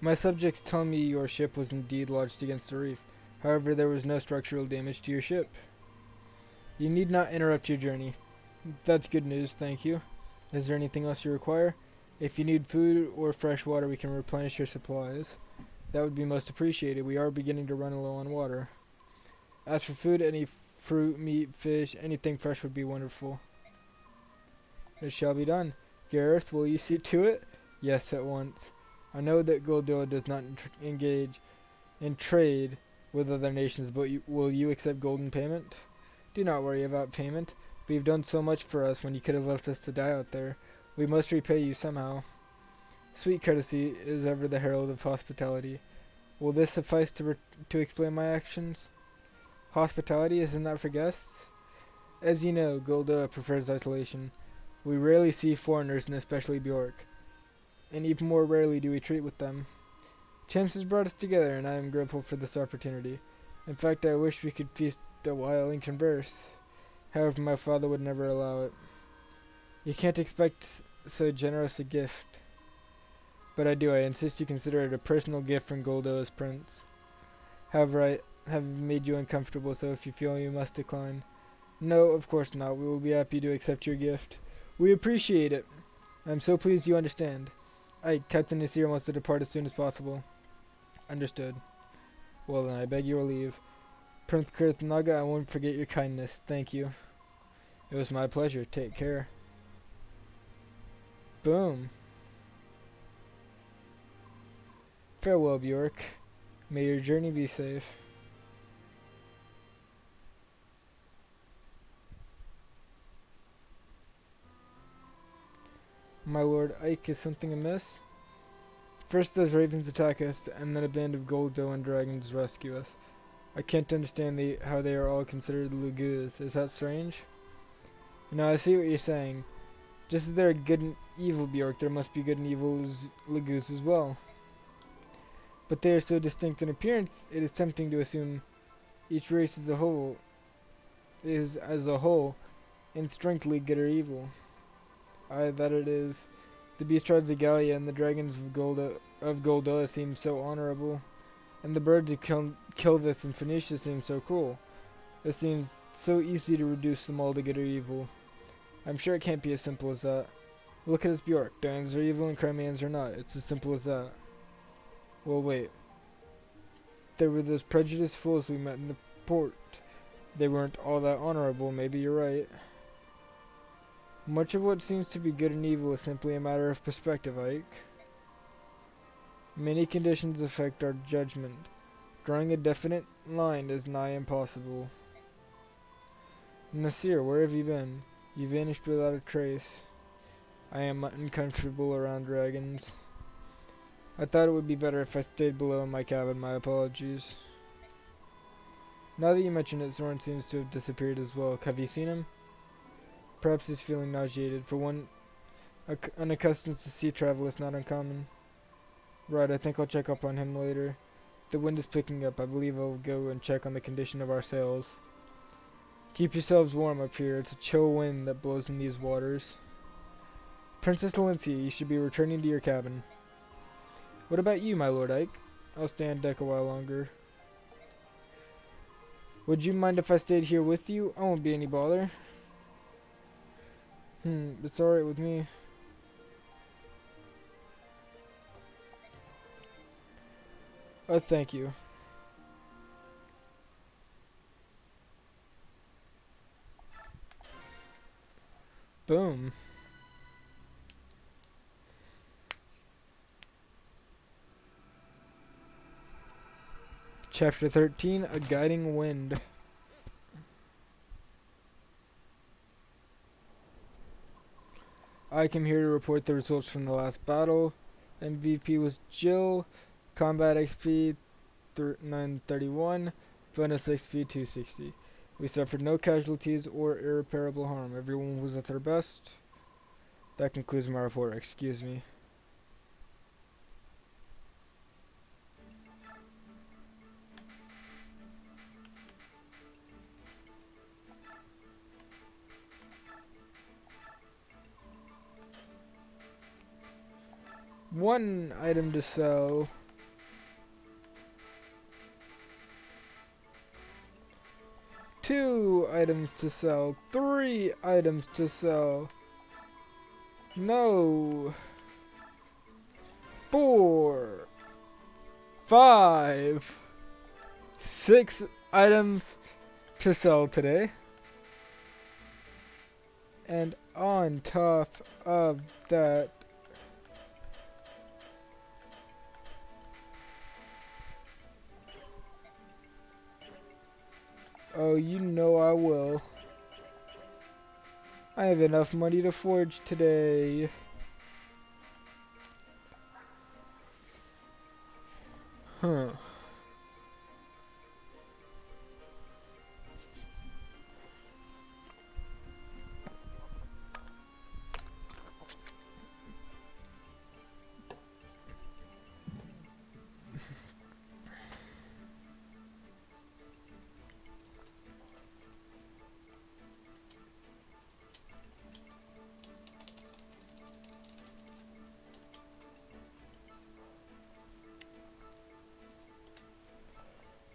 My subjects tell me your ship was indeed lodged against the reef. However, there was no structural damage to your ship. You need not interrupt your journey. That's good news, thank you. Is there anything else you require? If you need food or fresh water, we can replenish your supplies. That would be most appreciated. We are beginning to run low on water. As for food, any fruit, meat, fish, anything fresh would be wonderful. It shall be done. Gareth, will you see to it? Yes, at once. I know that Goldoa does not engage in trade with other nations, but will you accept golden payment? Do not worry about payment. But you've done so much for us when you could have left us to die out there. We must repay you somehow. Sweet courtesy is ever the herald of hospitality. Will this suffice to explain my actions? Hospitality, isn't that for guests? As you know, Goldoa prefers isolation. We rarely see foreigners, and especially Bjork. And even more rarely do we treat with them. Chance has brought us together, and I am grateful for this opportunity. In fact, I wish we could feast a while and converse. However, my father would never allow it. You can't expect so generous a gift. But I do. I insist you consider it a personal gift from Goldoa's prince. However, I have made you uncomfortable, so if you feel you must decline. No, of course not. We will be happy to accept your gift. We appreciate it. I'm so pleased you understand. Captain Nasir wants to depart as soon as possible. Understood. Well then, I beg your leave. Prince Kurthnaga, I won't forget your kindness. Thank you. It was my pleasure. Take care. Boom. Farewell, Bjork. May your journey be safe. My lord Ike, is something amiss? First those ravens attack us, and then a band of Goldo and dragons rescue us. I can't understand how they are all considered Lugus. Is that strange? No, I see what you're saying. Just as there are good and evil Bjork, there must be good and evil Lugus as well. But they are so distinct in appearance, it is tempting to assume each race as a whole in strictly good or evil. Aye, that it is. The beasts of Gallia and the dragons of Golda seem so honorable, and the birds of Kilvis and Phoenicia seem so cruel. It seems so easy to reduce them all to good or evil. I'm sure it can't be as simple as that. Look at us Bjork. Danes are evil and Crimeans are not. It's as simple as that. Well, wait. There were those prejudiced fools we met in the port. They weren't all that honorable, maybe you're right. Much of what seems to be good and evil is simply a matter of perspective, Ike. Many conditions affect our judgment. Drawing a definite line is nigh impossible. Nasir, where have you been? You vanished without a trace. I am uncomfortable around dragons. I thought it would be better if I stayed below in my cabin. My apologies. Now that you mention it, Zoran seems to have disappeared as well. Have you seen him? Perhaps he's feeling nauseated. For one unaccustomed to sea travel is not uncommon. Right, I think I'll check up on him later. The wind is picking up. I believe I'll go and check on the condition of our sails. Keep yourselves warm up here. It's a chill wind that blows in these waters. Princess Valencia, you should be returning to your cabin. What about you, my lord Ike? I'll stay on deck a while longer. Would you mind if I stayed here with you? I won't be any bother. It's alright with me. Oh, thank you. Boom. Chapter 13, A Guiding Wind. I came here to report the results from the last battle. MVP was Jill. Combat XP 931. Bonus XP 260. We suffered no casualties or irreparable harm. Everyone was at their best. That concludes my report. Excuse me. One item to sell. Two items to sell. 3 items to sell. No. 4. 5. 6 items to sell today. And on top of that, oh, you know I will. I have enough money to forge today. Huh.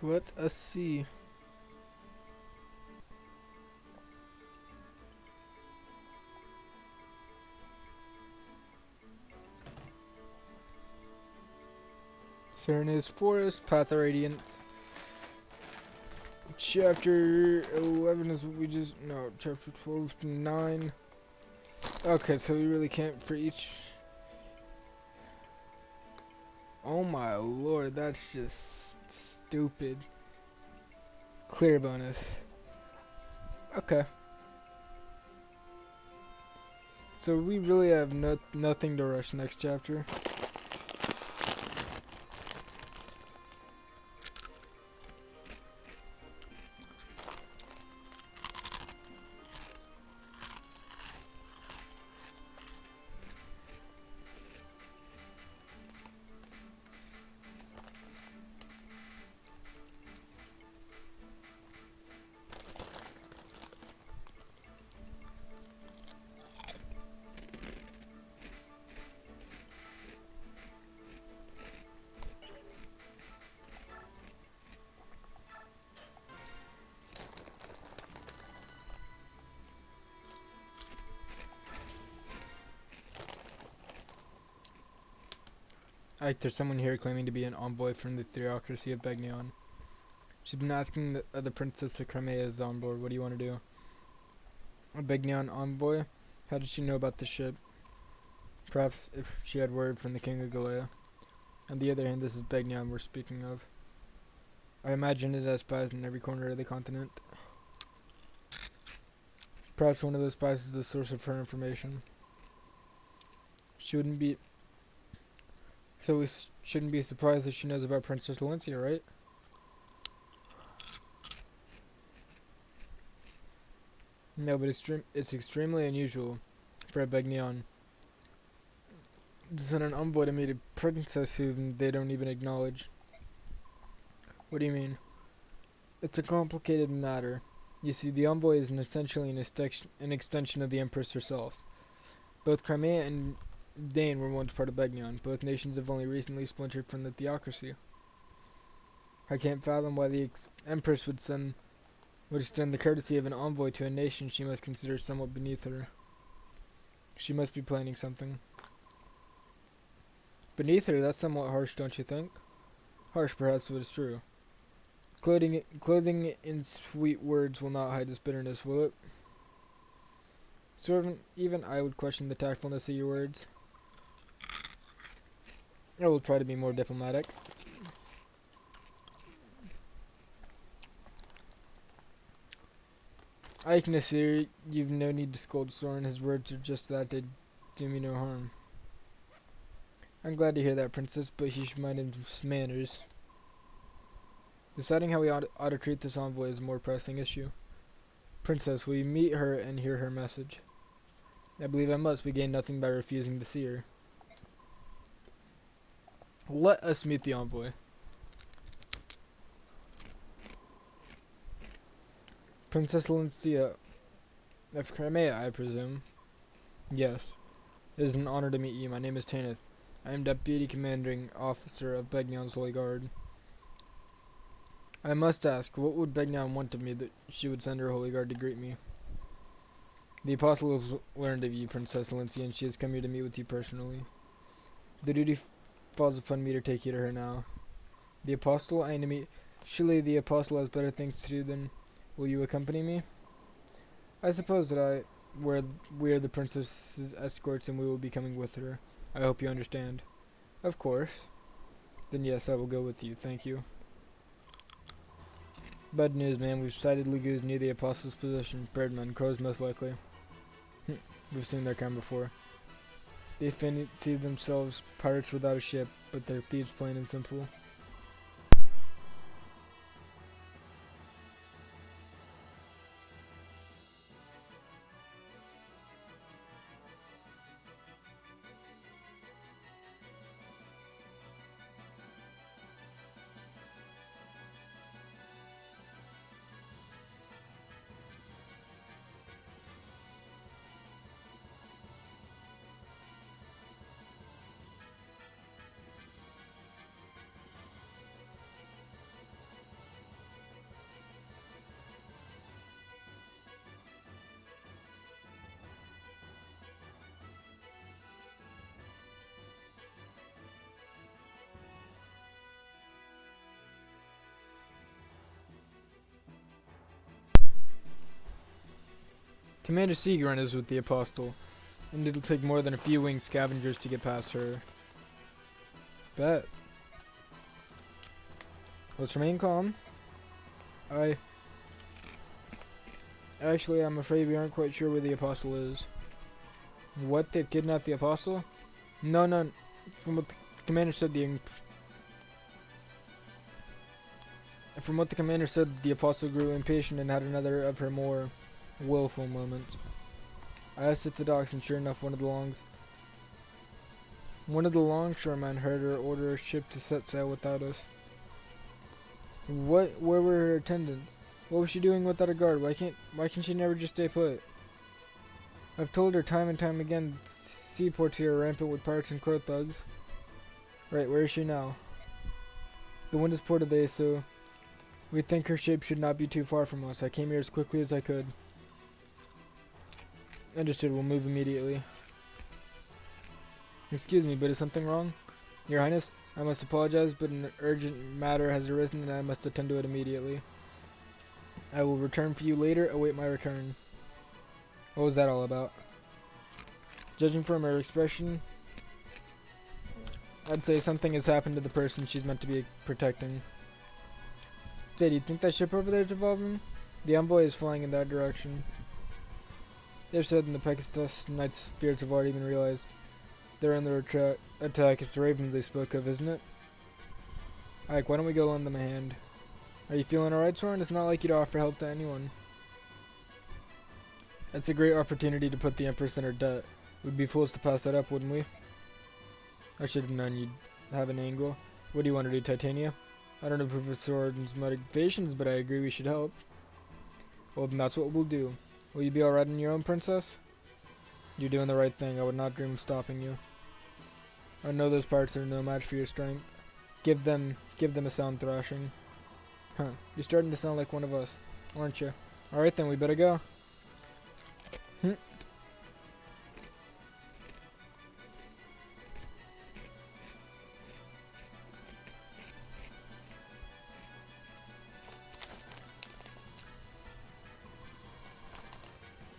Let us see. Serena's Forest, Path of Radiance. Chapter 11 is what we just... No, chapter 12 to 9. Okay, so we really can't for each... Oh my lord, that's just stupid. Clear bonus. Okay. So we really have nothing to rush next chapter. There's someone here claiming to be an envoy from the theocracy of Begnion. She's been asking the Princess of Crimea is on board. What do you want to do? A Begnion envoy? How did she know about the ship? Perhaps if she had word from the King of Galea. On the other hand, this is Begnion we're speaking of. I imagine it has spies in every corner of the continent. Perhaps one of those spies is the source of her information. Shouldn't be. So we shouldn't be surprised that she knows about Princess Valencia, right? No, but it's extremely unusual for a Begnion to send an envoy to meet a princess whom they don't even acknowledge. What do you mean? It's a complicated matter. You see, the envoy is essentially an extension of the Empress herself. Both Crimea and Dane were once part of Begnion. Both nations have only recently splintered from the theocracy. I can't fathom why the Empress would extend the courtesy of an envoy to a nation she must consider somewhat beneath her. She must be planning something. Beneath her? That's somewhat harsh, don't you think? Harsh, perhaps, but it's true. Clothing in sweet words will not hide its bitterness, will it? Even I would question the tactfulness of your words. I will try to be more diplomatic. Ike Nasir, you've no need to scold Soren. His words are just that, they do me no harm. I'm glad to hear that, Princess, but he should mind his manners. Deciding how we ought to treat this envoy is a more pressing issue. Princess, will you meet her and hear her message? I believe I must. We gain nothing by refusing to see her. Let us meet the envoy. Princess Valencia of Crimea, I presume. Yes. It is an honor to meet you. My name is Tanith. I am Deputy Commanding Officer of Begnion's Holy Guard. I must ask, what would Begnion want of me that she would send her Holy Guard to greet me? The Apostle has learned of you, Princess Valencia, and she has come here to meet with you personally. The duty falls upon me to take you to her now. The Apostle, I meet. Surely the Apostle has better things to do than. Will you accompany me? I suppose that we are the princess's escorts and we will be coming with her. I hope you understand. Of course. Then yes, I will go with you. Thank you. Bad news, man. We've sighted Legoos near the Apostle's position. Birdmen, crows most likely. We've seen their kind before. They fancy themselves pirates without a ship, but they're thieves plain and simple. Commander Seagrin is with the Apostle, and it'll take more than a few winged scavengers to get past her. Bet. Let's remain calm. Actually, I'm afraid we aren't quite sure where the Apostle is. What? They've kidnapped the apostle? No, no. From what the commander said, the apostle grew impatient and had another of her more willful moments. I asked at the docks, and sure enough, one of the longshoremen heard her order a ship to set sail without us. What? Where were her attendants? What was she doing without a guard? Why can't she never just stay put? I've told her time and time again, seaports here are rampant with pirates and crow thugs. Right, where is she now? The wind is port today, so we think her ship should not be too far from us. I came here as quickly as I could. Understood, we'll move immediately. Excuse me, but is something wrong? Your Highness, I must apologize, but an urgent matter has arisen and I must attend to it immediately. I will return for you later. Await my return. What was that all about? Judging from her expression, I'd say something has happened to the person she's meant to be protecting. Say, do you think that ship over there is revolving? The envoy is flying in that direction. They've said in the Pegasus Knight's spirits have already been realized. They're under attack. It's the ravens they spoke of, isn't it? Ike, why don't we go lend them a hand? Are you feeling alright, Soren? It's not like you to offer help to anyone. It's a great opportunity to put the Empress in her debt. We'd be fools to pass that up, wouldn't we? I should have known you'd have an angle. What do you want to do, Titania? I don't approve of Soren's motivations, but I agree we should help. Well, then that's what we'll do. Will you be alright on your own, Princess? You're doing the right thing. I would not dream of stopping you. I know those pirates are no match for your strength. Give them a sound thrashing. Huh, you're starting to sound like one of us, aren't you? Alright then, we better go.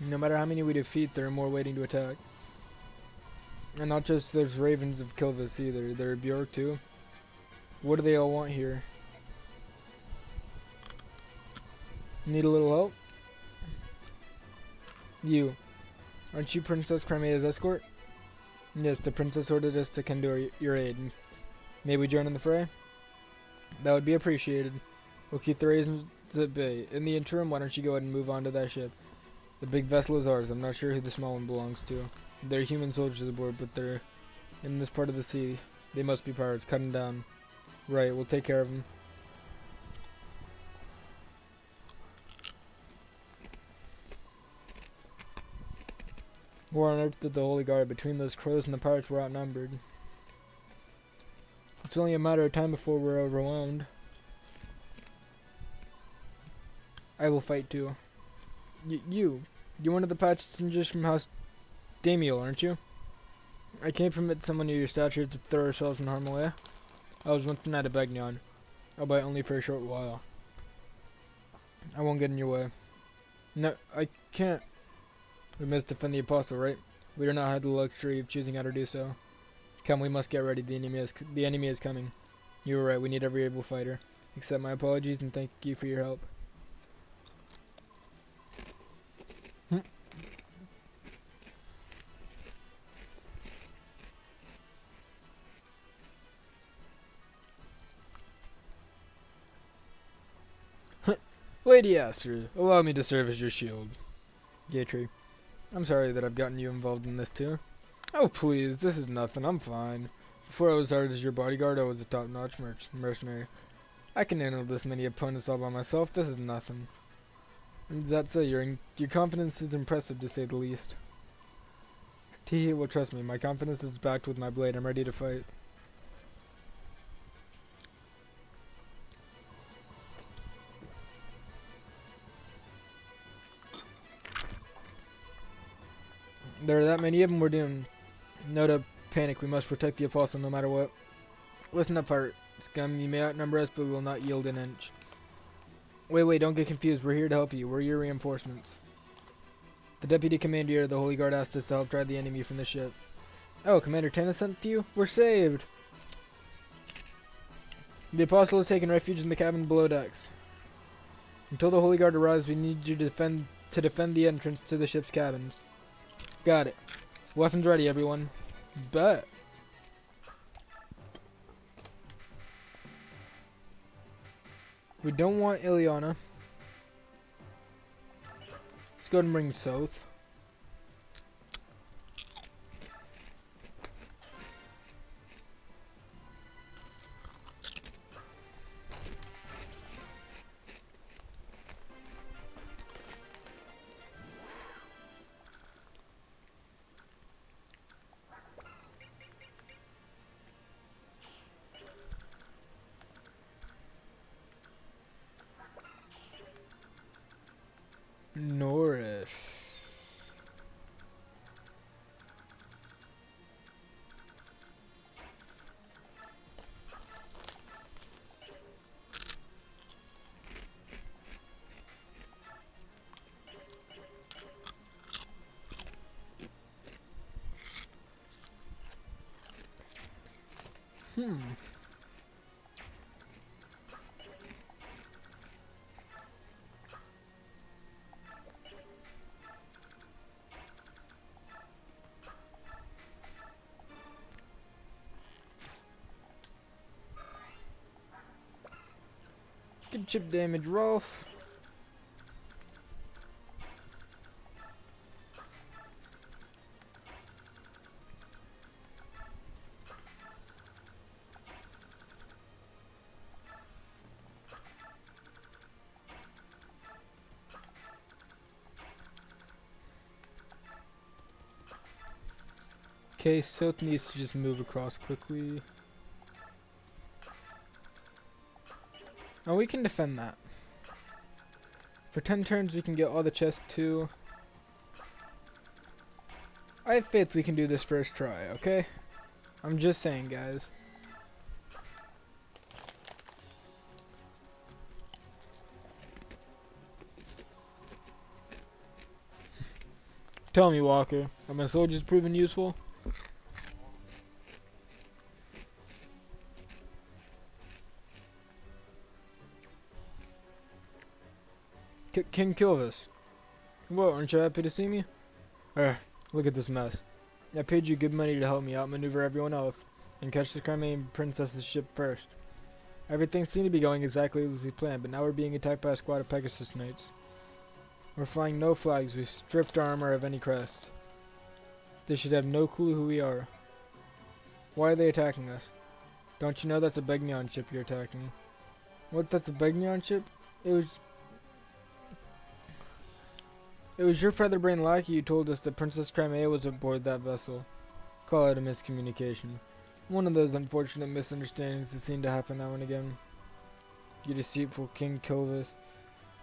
No matter how many we defeat, there are more waiting to attack. And not just there's ravens of Kilvis either, there are Bjork too. What do they all want here? Need a little help? You. Aren't you Princess Crimea's escort? Yes, the princess ordered us to come to your aid. May we join in the fray? That would be appreciated. We'll keep the ravens at bay. In the interim, why don't you go ahead and move on to that ship? The big vessel is ours. I'm not sure who the small one belongs to. They're human soldiers aboard, but they're in this part of the sea. They must be pirates. Cut them down. Right, we'll take care of them. War on earth did the Holy Guard. Between those crows and the pirates, we're outnumbered. It's only a matter of time before we're overwhelmed. I will fight too. You're one of the passengers from House Damiel, aren't you? I came from it someone near your stature to throw ourselves in harm's way. I was once a knight of Bagnon, albeit only for a short while. I won't get in your way. No, I can't. We must defend the apostle, right? We do not have the luxury of choosing how to do so. Come, we must get ready. The enemy is coming. You were right. We need every able fighter. Accept my apologies and thank you for your help. Lady Aster, allow me to serve as your shield. Gatry, I'm sorry that I've gotten you involved in this too. Oh please, this is nothing, I'm fine. Before I was hired as your bodyguard, I was a top-notch mercenary. I can handle this many opponents all by myself, this is nothing. And does that say your confidence is impressive to say the least. Teehee, well trust me, my confidence is backed with my blade, I'm ready to fight. There are that many of them, we're doomed. No to panic, we must protect the apostle no matter what. Listen up, pirate scum, you may outnumber us, but we will not yield an inch. Wait, don't get confused, we're here to help you, we're your reinforcements. The deputy commander of the Holy Guard asked us to help drive the enemy from the ship. Oh, Commander Tannis sent to you? We're saved! The apostle has taken refuge in the cabin below decks. Until the Holy Guard arrives, we need you to defend the entrance to the ship's cabins. Got it. Weapons ready, everyone. Bet. We don't want Ileana. Let's go ahead and bring South. Norris. Hmm. Good chip damage, Rolf. Okay, South needs to just move across quickly. And we can defend that. For 10 turns, we can get all the chests too. I have faith we can do this first try, okay? I'm just saying, guys. Tell me, Walker, are my soldiers proven useful? King Kilvis. What, aren't you happy to see me? Look at this mess. I paid you good money to help me outmaneuver everyone else and catch the Crimean princess's ship first. Everything seemed to be going exactly as we planned, but now we're being attacked by a squad of Pegasus Knights. We're flying no flags, we've stripped our armor of any crest. They should have no clue who we are. Why are they attacking us? Don't you know that's a Begnion ship you're attacking? What, that's a Begnion ship? It was your featherbrain lackey who told us that Princess Crimea was aboard that vessel. Call it a miscommunication. One of those unfortunate misunderstandings that seem to happen now and again. You deceitful King Kilvis.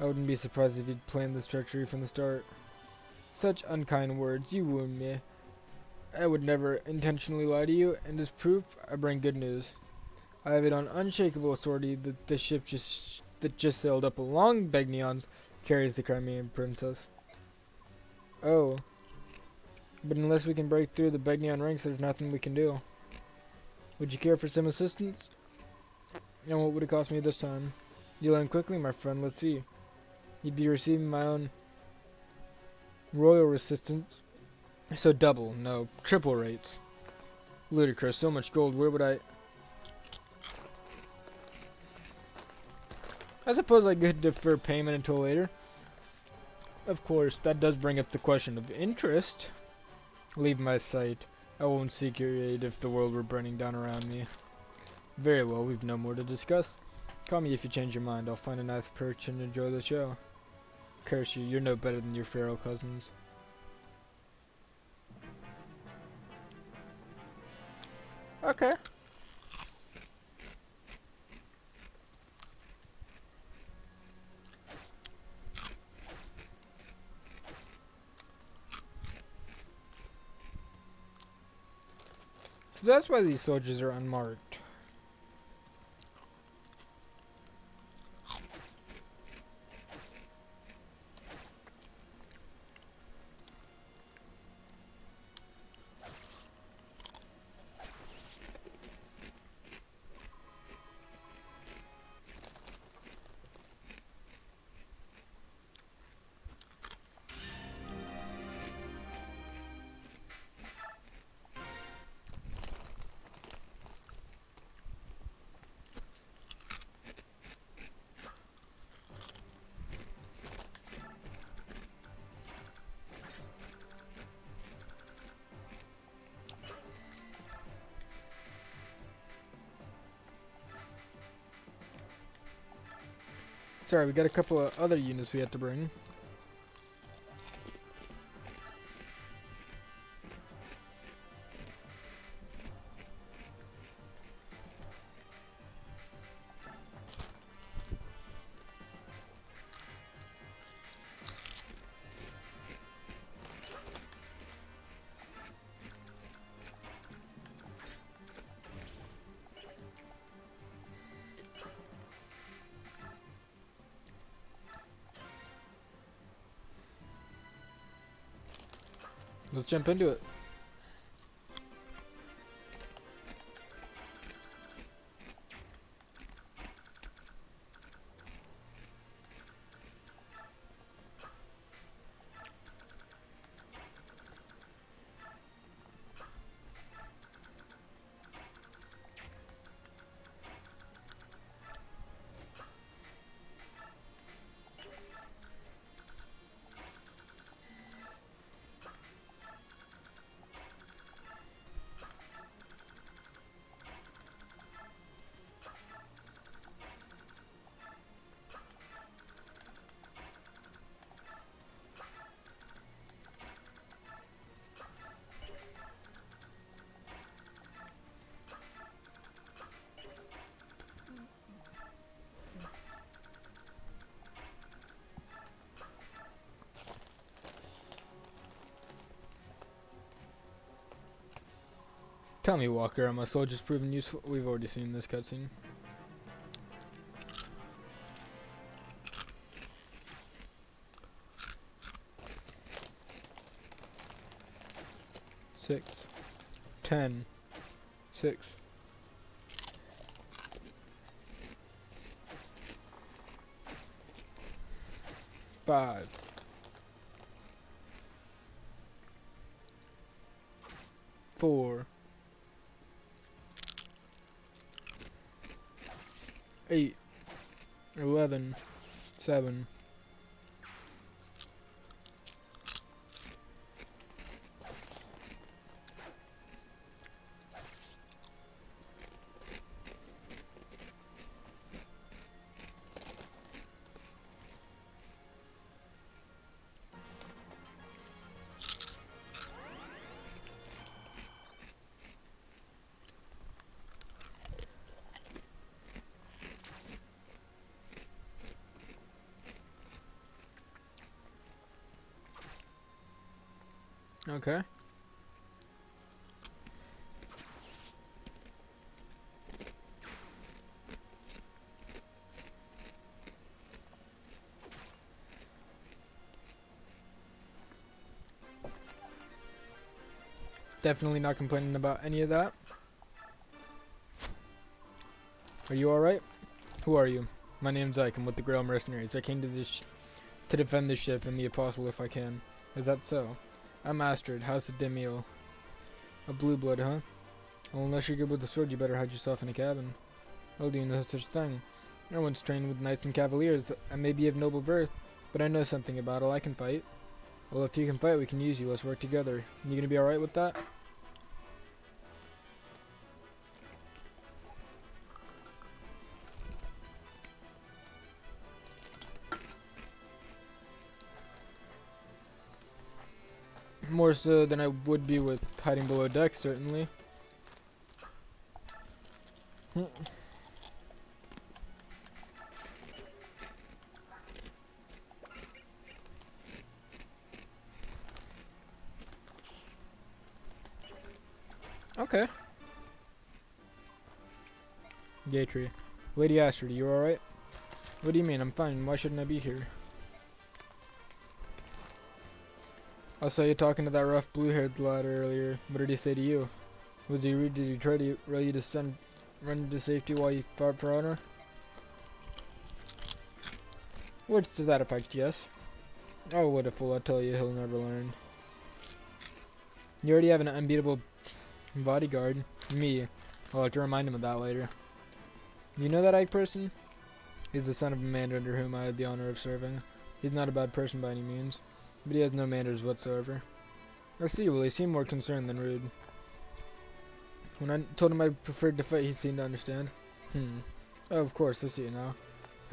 I wouldn't be surprised if you'd planned this treachery from the start. Such unkind words, you wound me. I would never intentionally lie to you, and as proof, I bring good news. I have it on unshakable authority that the ship that just sailed up along Begnion's carries the Crimean princess. Oh. But unless we can break through the Begnion ranks, there's nothing we can do. Would you care for some assistance? And what would it cost me this time? You learn quickly, my friend. Let's see. You'd be receiving my own royal resistance. So double, no, triple rates. Ludicrous, so much gold, where would I suppose I could defer payment until later. Of course, that does bring up the question of interest. Leave my sight. I won't seek your aid if the world were burning down around me. Very well, we've no more to discuss. Call me if you change your mind. I'll find a nice perch and enjoy the show. Curse you, you're no better than your feral cousins. Okay. So that's why these soldiers are unmarked. Sorry, we got a couple of other units we had to bring. Let's jump into it. Tell me, Walker, are my soldiers proven useful? We've already seen this cutscene. Six. 10. 6. 5. 4. 8. 11. 7. 'Okay. Definitely not complaining about any of that. Are you alright? Who are you? My name's Ike. I'm with the Grail Mercenaries. I came to this to defend this ship and the Apostle if I can. Is that so? I'm Astrid, House of Demille. A blue blood, huh? Well, unless you're good with the sword, you better hide yourself in a cabin. Oh, do you know such thing? I once trained with knights and cavaliers. I may be of noble birth, but I know something about it. I can fight. Well, if you can fight, we can use you. Let's work together. You gonna be alright with that? More so than I would be with hiding below deck, certainly. Okay. Gatry. Lady Astrid, you alright? What do you mean? I'm fine. Why shouldn't I be here? I saw you talking to that rough blue-haired lad earlier. What did he say to you? Was he rude? Did he try to run you to run to safety while you fought for honor? Words to that effect, yes. Oh, what a fool. I tell you, he'll never learn. You already have an unbeatable bodyguard. Me. I'll have to remind him of that later. You know that Ike person? He's the son of a man under whom I had the honor of serving. He's not a bad person by any means, but he has no manners whatsoever. I see, well, he seemed more concerned than rude. When I told him I preferred to fight, he seemed to understand. Oh, of course, I see it now.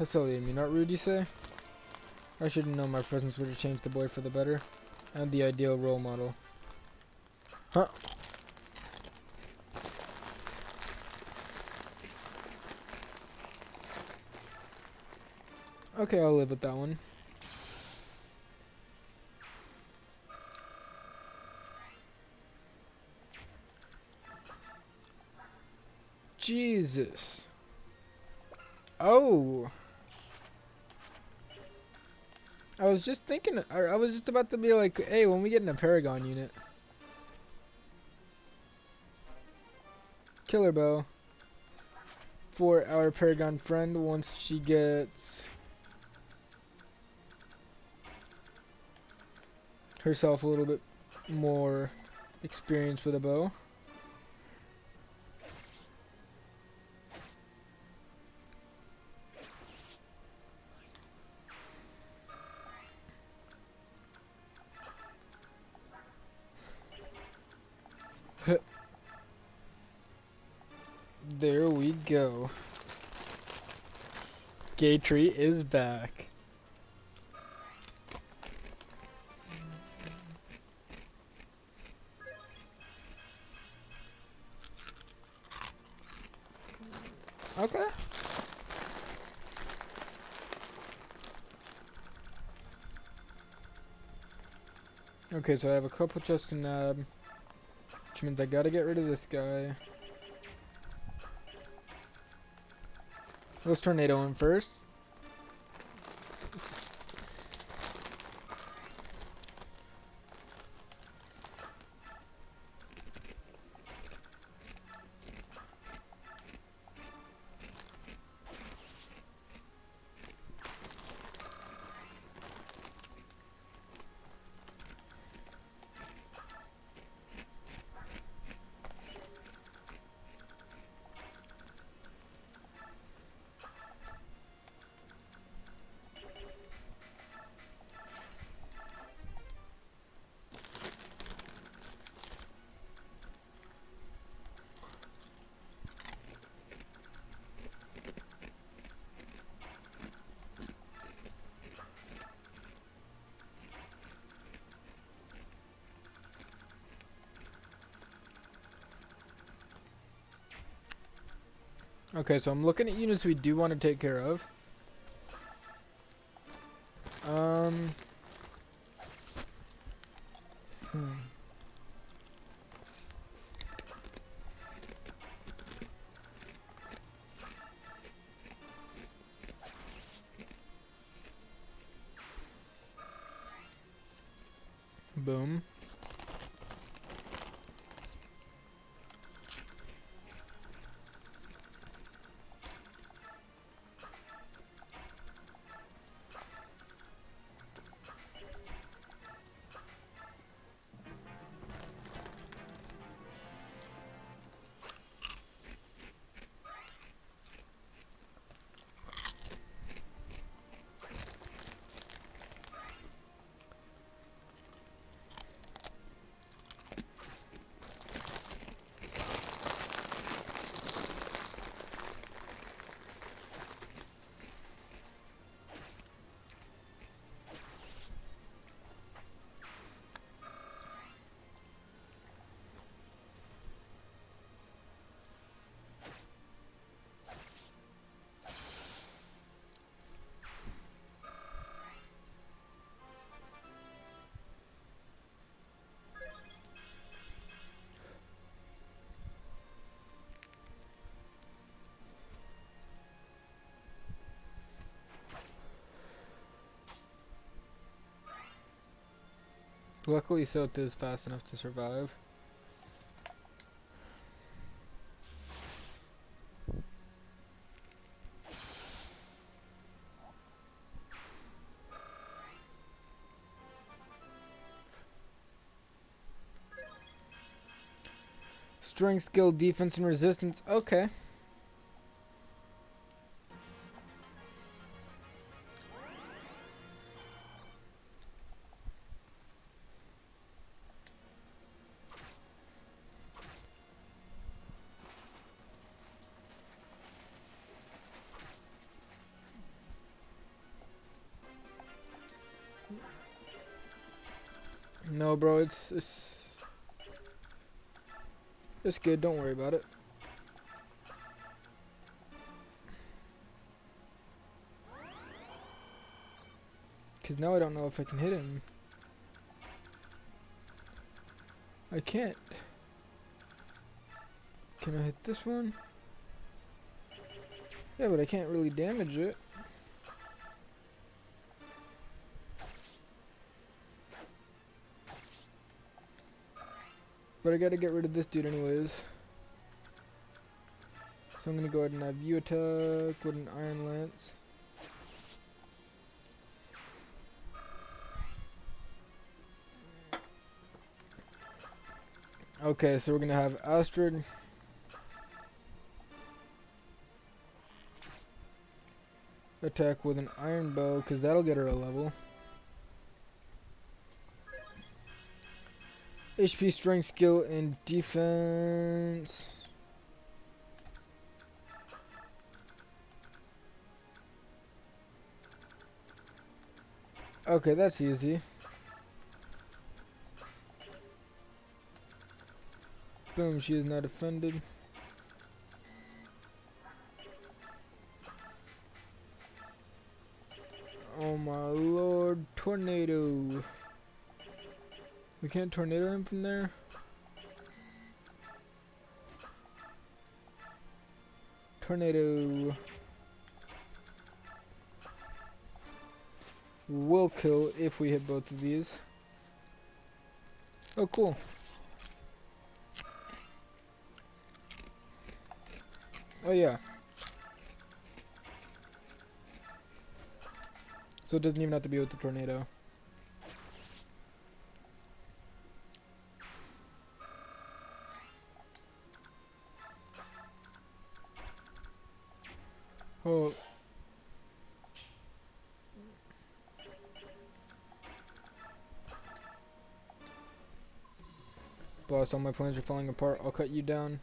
Hesolium, not rude, you say? I should have known my presence would have changed the boy for the better. And the ideal role model. Huh? Okay, I'll live with that one. Jesus. Oh. I was just thinking, I was just about to be like, hey, when we get in a Paragon unit. Killer bow. For our Paragon friend once she gets herself a little bit more experience with a bow. There we go. Gay tree is back. Okay. Okay, so I have a couple chests in nab, which means I gotta get rid of this guy. Let's tornado him first. Okay, so I'm looking at units we do want to take care of. Um. Hmm. Boom. Luckily, Sota is fast enough to survive. Strength, skill, defense, and resistance. Okay. No, bro, it's good. Don't worry about it. Cause now I don't know if I can hit him. I can't. Can I hit this one? Yeah, but I can't really damage it. But I gotta get rid of this dude anyways. So I'm gonna go ahead and have you attack with an Iron Lance. Okay, so we're gonna have Astrid attack with an Iron Bow, because that'll get her a level. HP, strength, skill, and defense. Okay, that's easy. Boom, she is not offended. Oh my lord, tornado. We can't tornado him from there? Tornado. Will kill if we hit both of these. Oh, cool. Oh, yeah. So it doesn't even have to be with the tornado. Oh. Boss, all my plans are falling apart. I'll cut you down.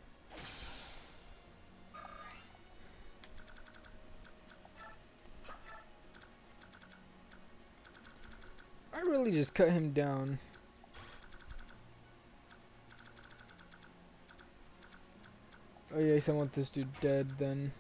I really just cut him down. Oh yeah, I want this dude dead then.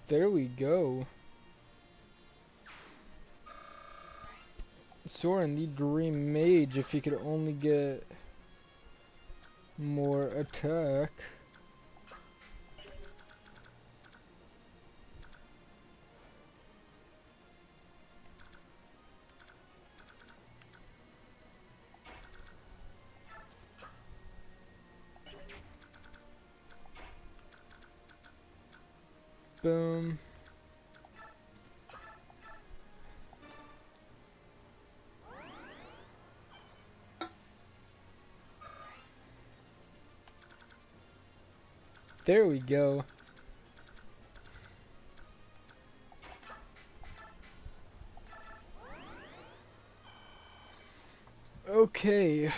There we go. Soren, the Dream Mage, if he could only get more attack. Boom. There we go. Okay.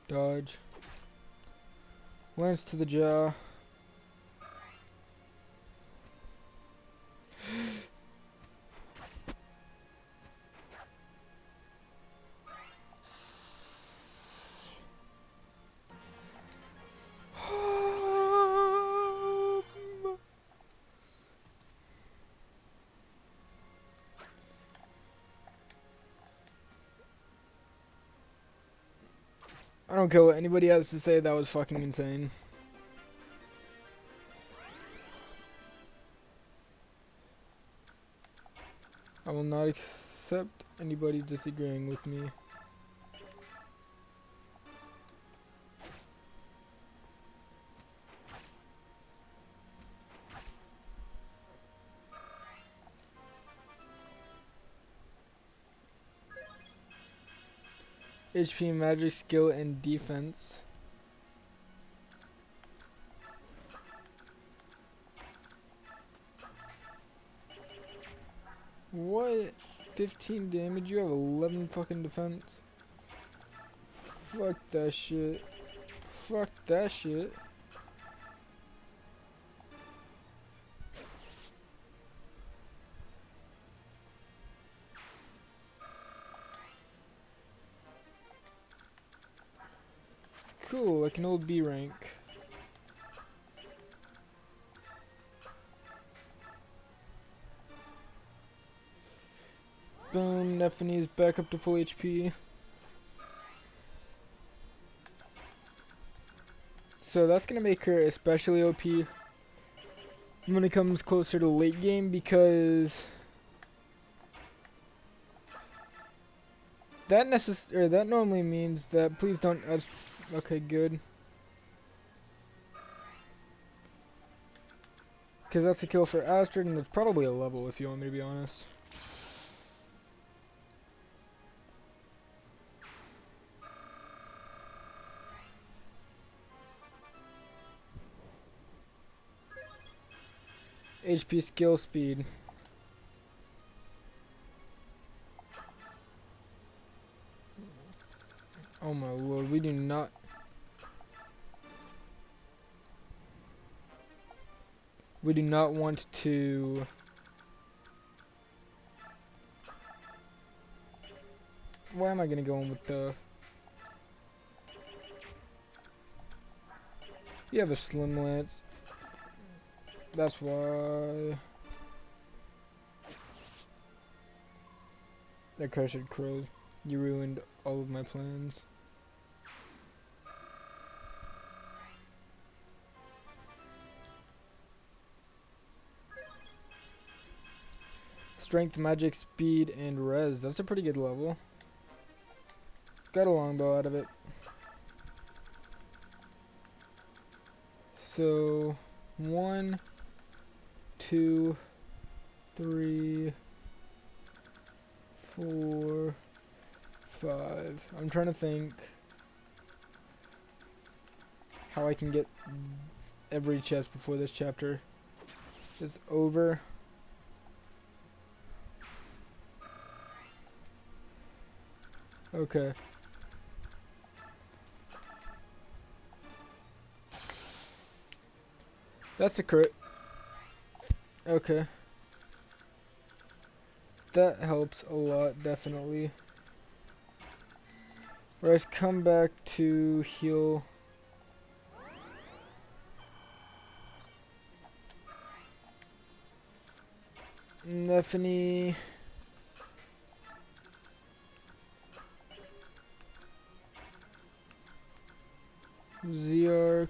Dodge. Lance to the jaw. I don't care what anybody has to say, that was fucking insane. I will not accept anybody disagreeing with me. HP, magic, skill, and defense. What? 15 damage? You have 11 fucking defense? Fuck that shit. Fuck that shit. Cool, like an old B rank. Boom, Nephine's back up to full HP. So that's gonna make her especially OP when it comes closer to late game, because that normally means that please don't okay, good. Because that's a kill for Astrid, and that's probably a level if you want me to be honest. HP, skill, speed. Oh my lord, we do not. We do not want to. Why am I gonna go in with the. You have a slim lance. That's why. That cursed crow. You ruined all of my plans. Strength, magic, speed, and res. That's a pretty good level. Got a longbow out of it. So, 1, 2, 3, 4, 5. I'm trying to think how I can get every chest before this chapter is over. Okay. That's a crit. Okay. That helps a lot, definitely. Whereas come back to heal. Nephany. Zeark.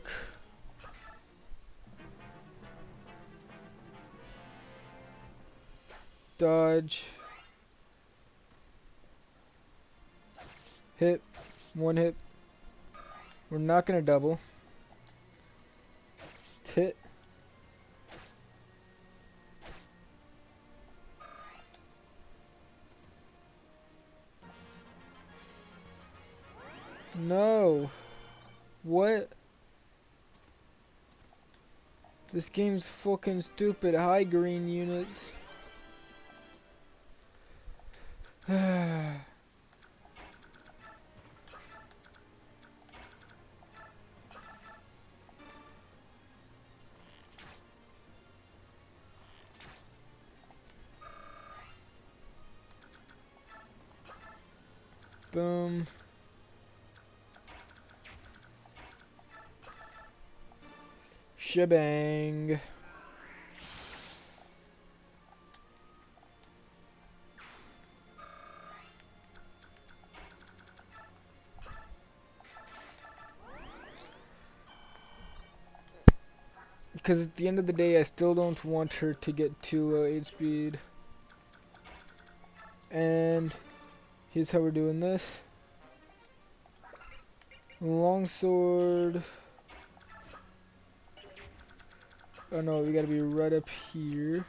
Dodge. Hit. One hit. We're not gonna double. Hit. No. What? This game's fucking stupid. High green units. Boom. Shebang. Because at the end of the day, I still don't want her to get too low 8 speed. And here's how we're doing this. Longsword. Oh no, we gotta be right up here.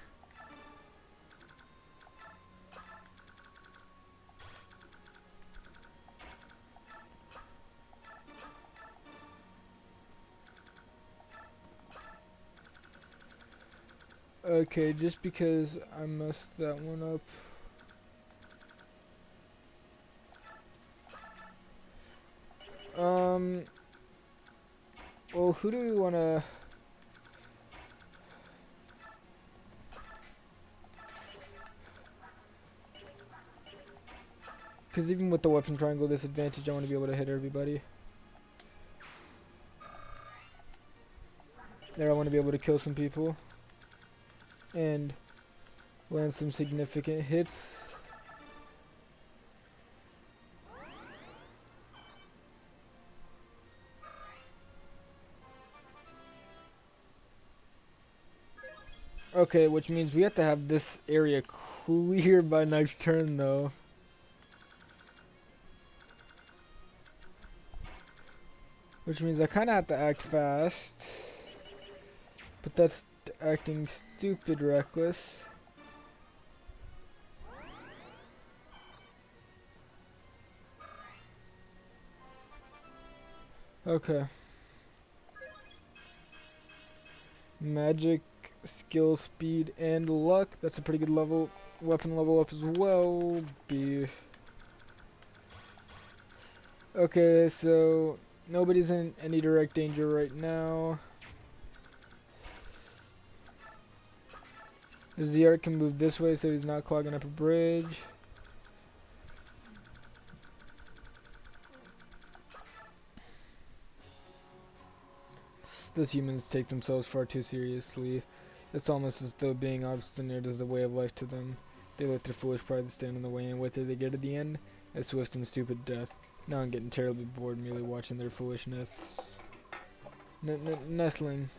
Okay, just because I messed that one up. Well, who do we want to... Because even with the weapon triangle disadvantage, I want to be able to hit everybody. There, I want to be able to kill some people. And land some significant hits. Okay, which means we have to have this area clear by next turn, though. Which means I kind of have to act fast. But that's acting stupid reckless. Okay. Magic, skill, speed, and luck. That's a pretty good level. Weapon level up as well. B. Okay, so nobody's in any direct danger right now. The Zr can move this way so he's not clogging up a bridge. Those humans take themselves far too seriously. It's almost as though being obstinate is a way of life to them. They let their foolish pride stand in the way, and what did they get at the end? A swift and stupid death. Now I'm getting terribly bored merely watching their foolishness. Nestling.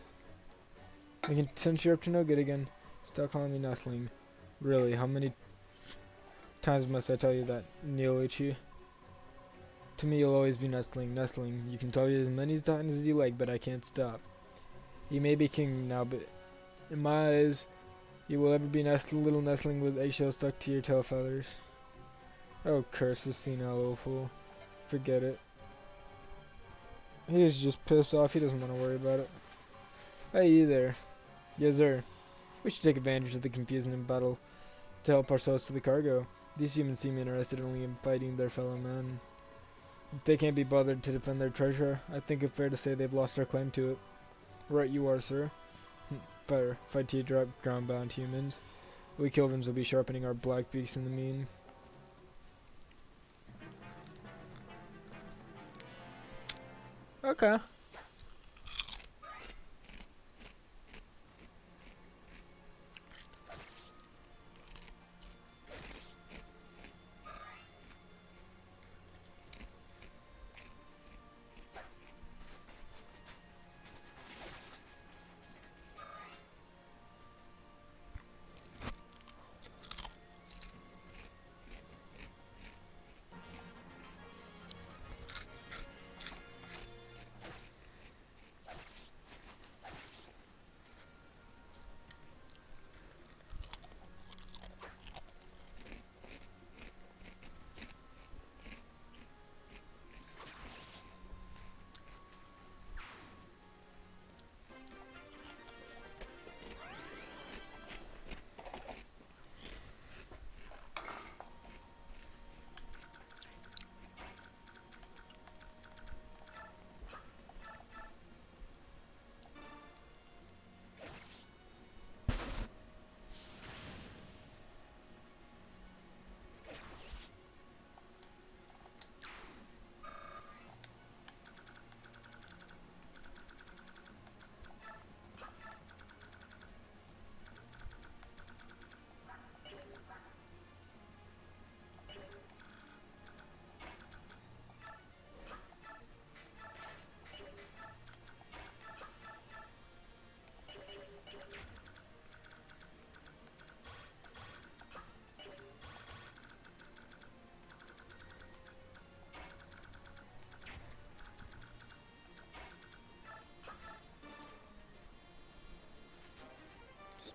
Since you're up to no good again, stop calling me Nestling. Really, how many times must I tell you that, Neolucci? To me, you'll always be Nestling. Nestling. You can tell me as many times as you like, but I can't stop. You may be king now, but in my eyes, you will ever be little nestling with eggshells stuck to your tail feathers. Oh, curse this senile old fool. Forget it. He's just pissed off. He doesn't want to worry about it. Hey, you there. Yes, sir. We should take advantage of the confusion in battle to help ourselves to the cargo. These humans seem interested only in fighting their fellow men. If they can't be bothered to defend their treasure, I think it's fair to say they've lost their claim to it. Right you are, sir. Fire. Fight to drop ground-bound humans. We Kilvins will be sharpening our black beaks in the mean. Okay.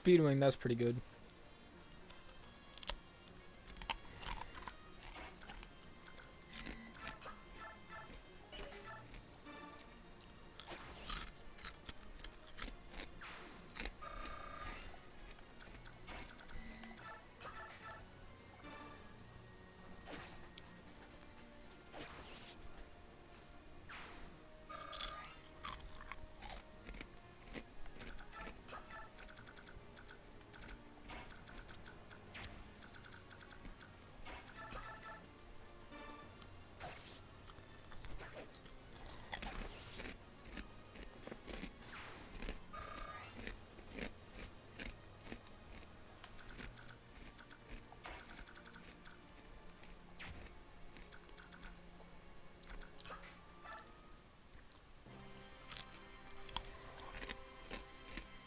Speedwing, that's pretty good.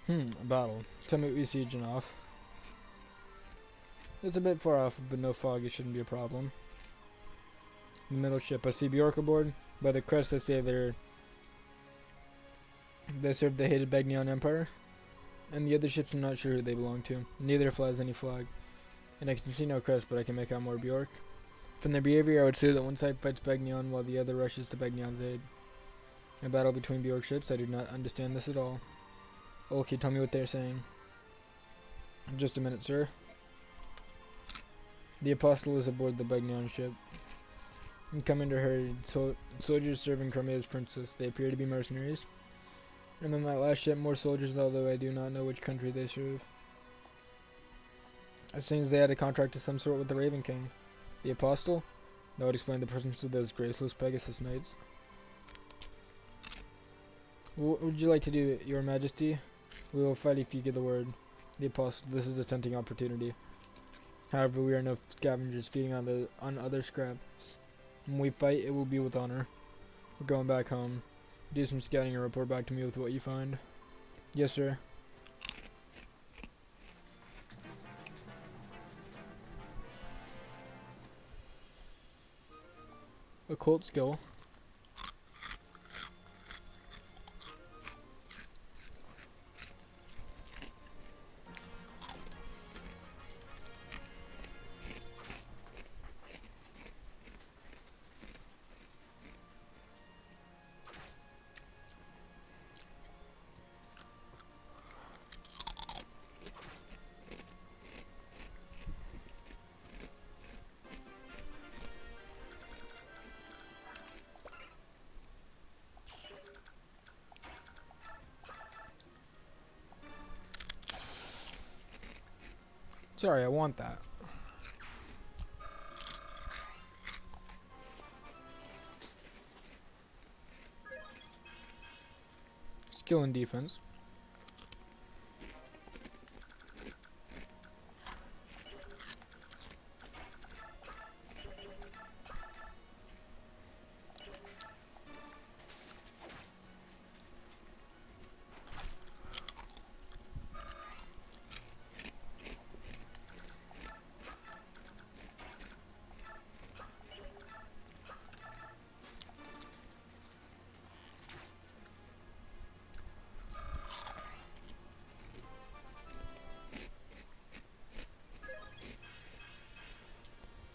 A battle. Tell me what we sieging off. It's a bit far off, but no fog, it shouldn't be a problem. The middle ship, I see Bjork aboard. By the crest, they say they serve the hated Bagneon Empire. And the other ships, I'm not sure who they belong to. Neither flies any flag. And I can see no crest, but I can make out more Bjork. From their behavior, I would say that one side fights Bagneon while the other rushes to Bagneon's aid. A battle between Bjork ships, I do not understand this at all. Okay, tell me what they're saying. Just a minute, sir. The Apostle is aboard the Bagneon ship. And come into her soldiers serving Crimea's princess. They appear to be mercenaries. And then that last ship, more soldiers, although I do not know which country they serve. It seems they had a contract of some sort with the Raven King. The Apostle? That would explain the presence of those graceless Pegasus Knights. What would you like to do, Your Majesty? We will fight if you give the word. The Apostle, this is a tempting opportunity. However, we are no scavengers feeding on other scraps. When we fight, it will be with honor. We're going back home. Do some scouting and report back to me with what you find. Yes, sir. Occult skill. Sorry, I want that. Skill and defense.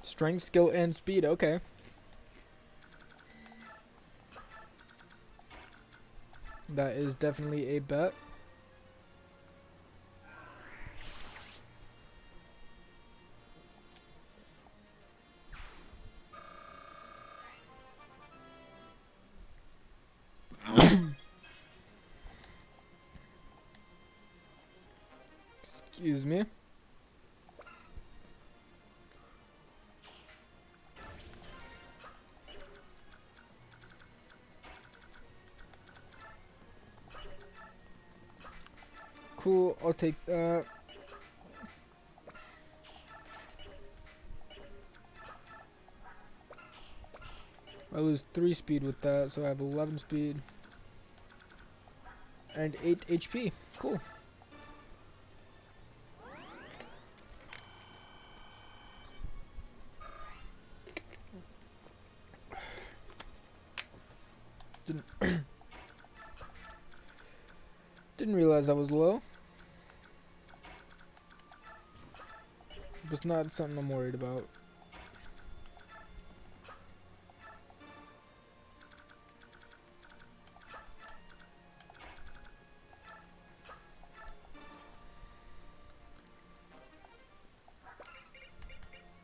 Strength, skill, and speed. Okay. That is definitely a bet. Excuse me. Cool, I'll take that. I lose 3 speed with that, so I have 11 speed. And 8 HP. Cool. Didn't realize I was low. It's not something I'm worried about.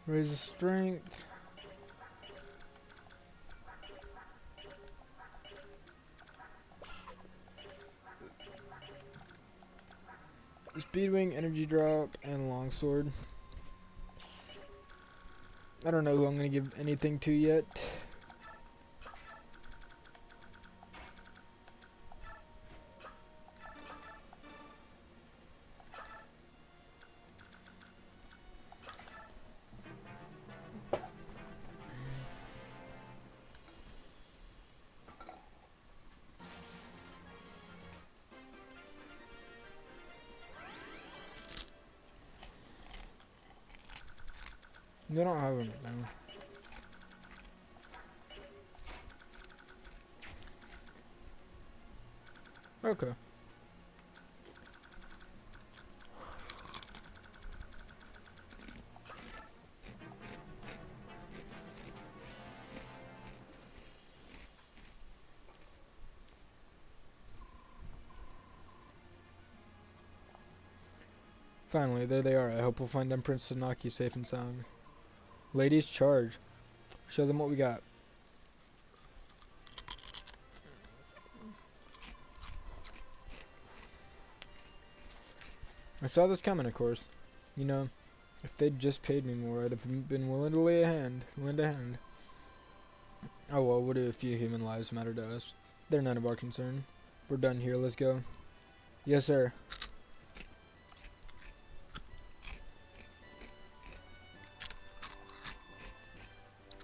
Raise the strength. Speedwing, energy drop, and longsword. I don't know who I'm gonna give anything to yet. They don't have anything. Okay. Finally, there they are. I hope we'll find Empress Sanaki safe and sound. Ladies, charge. Show them what we got. I saw this coming, of course. You know, if they'd just paid me more, I'd have been willing to lend a hand. Oh well, what do a few human lives matter to us? They're none of our concern. We're done here, let's go. Yes, sir.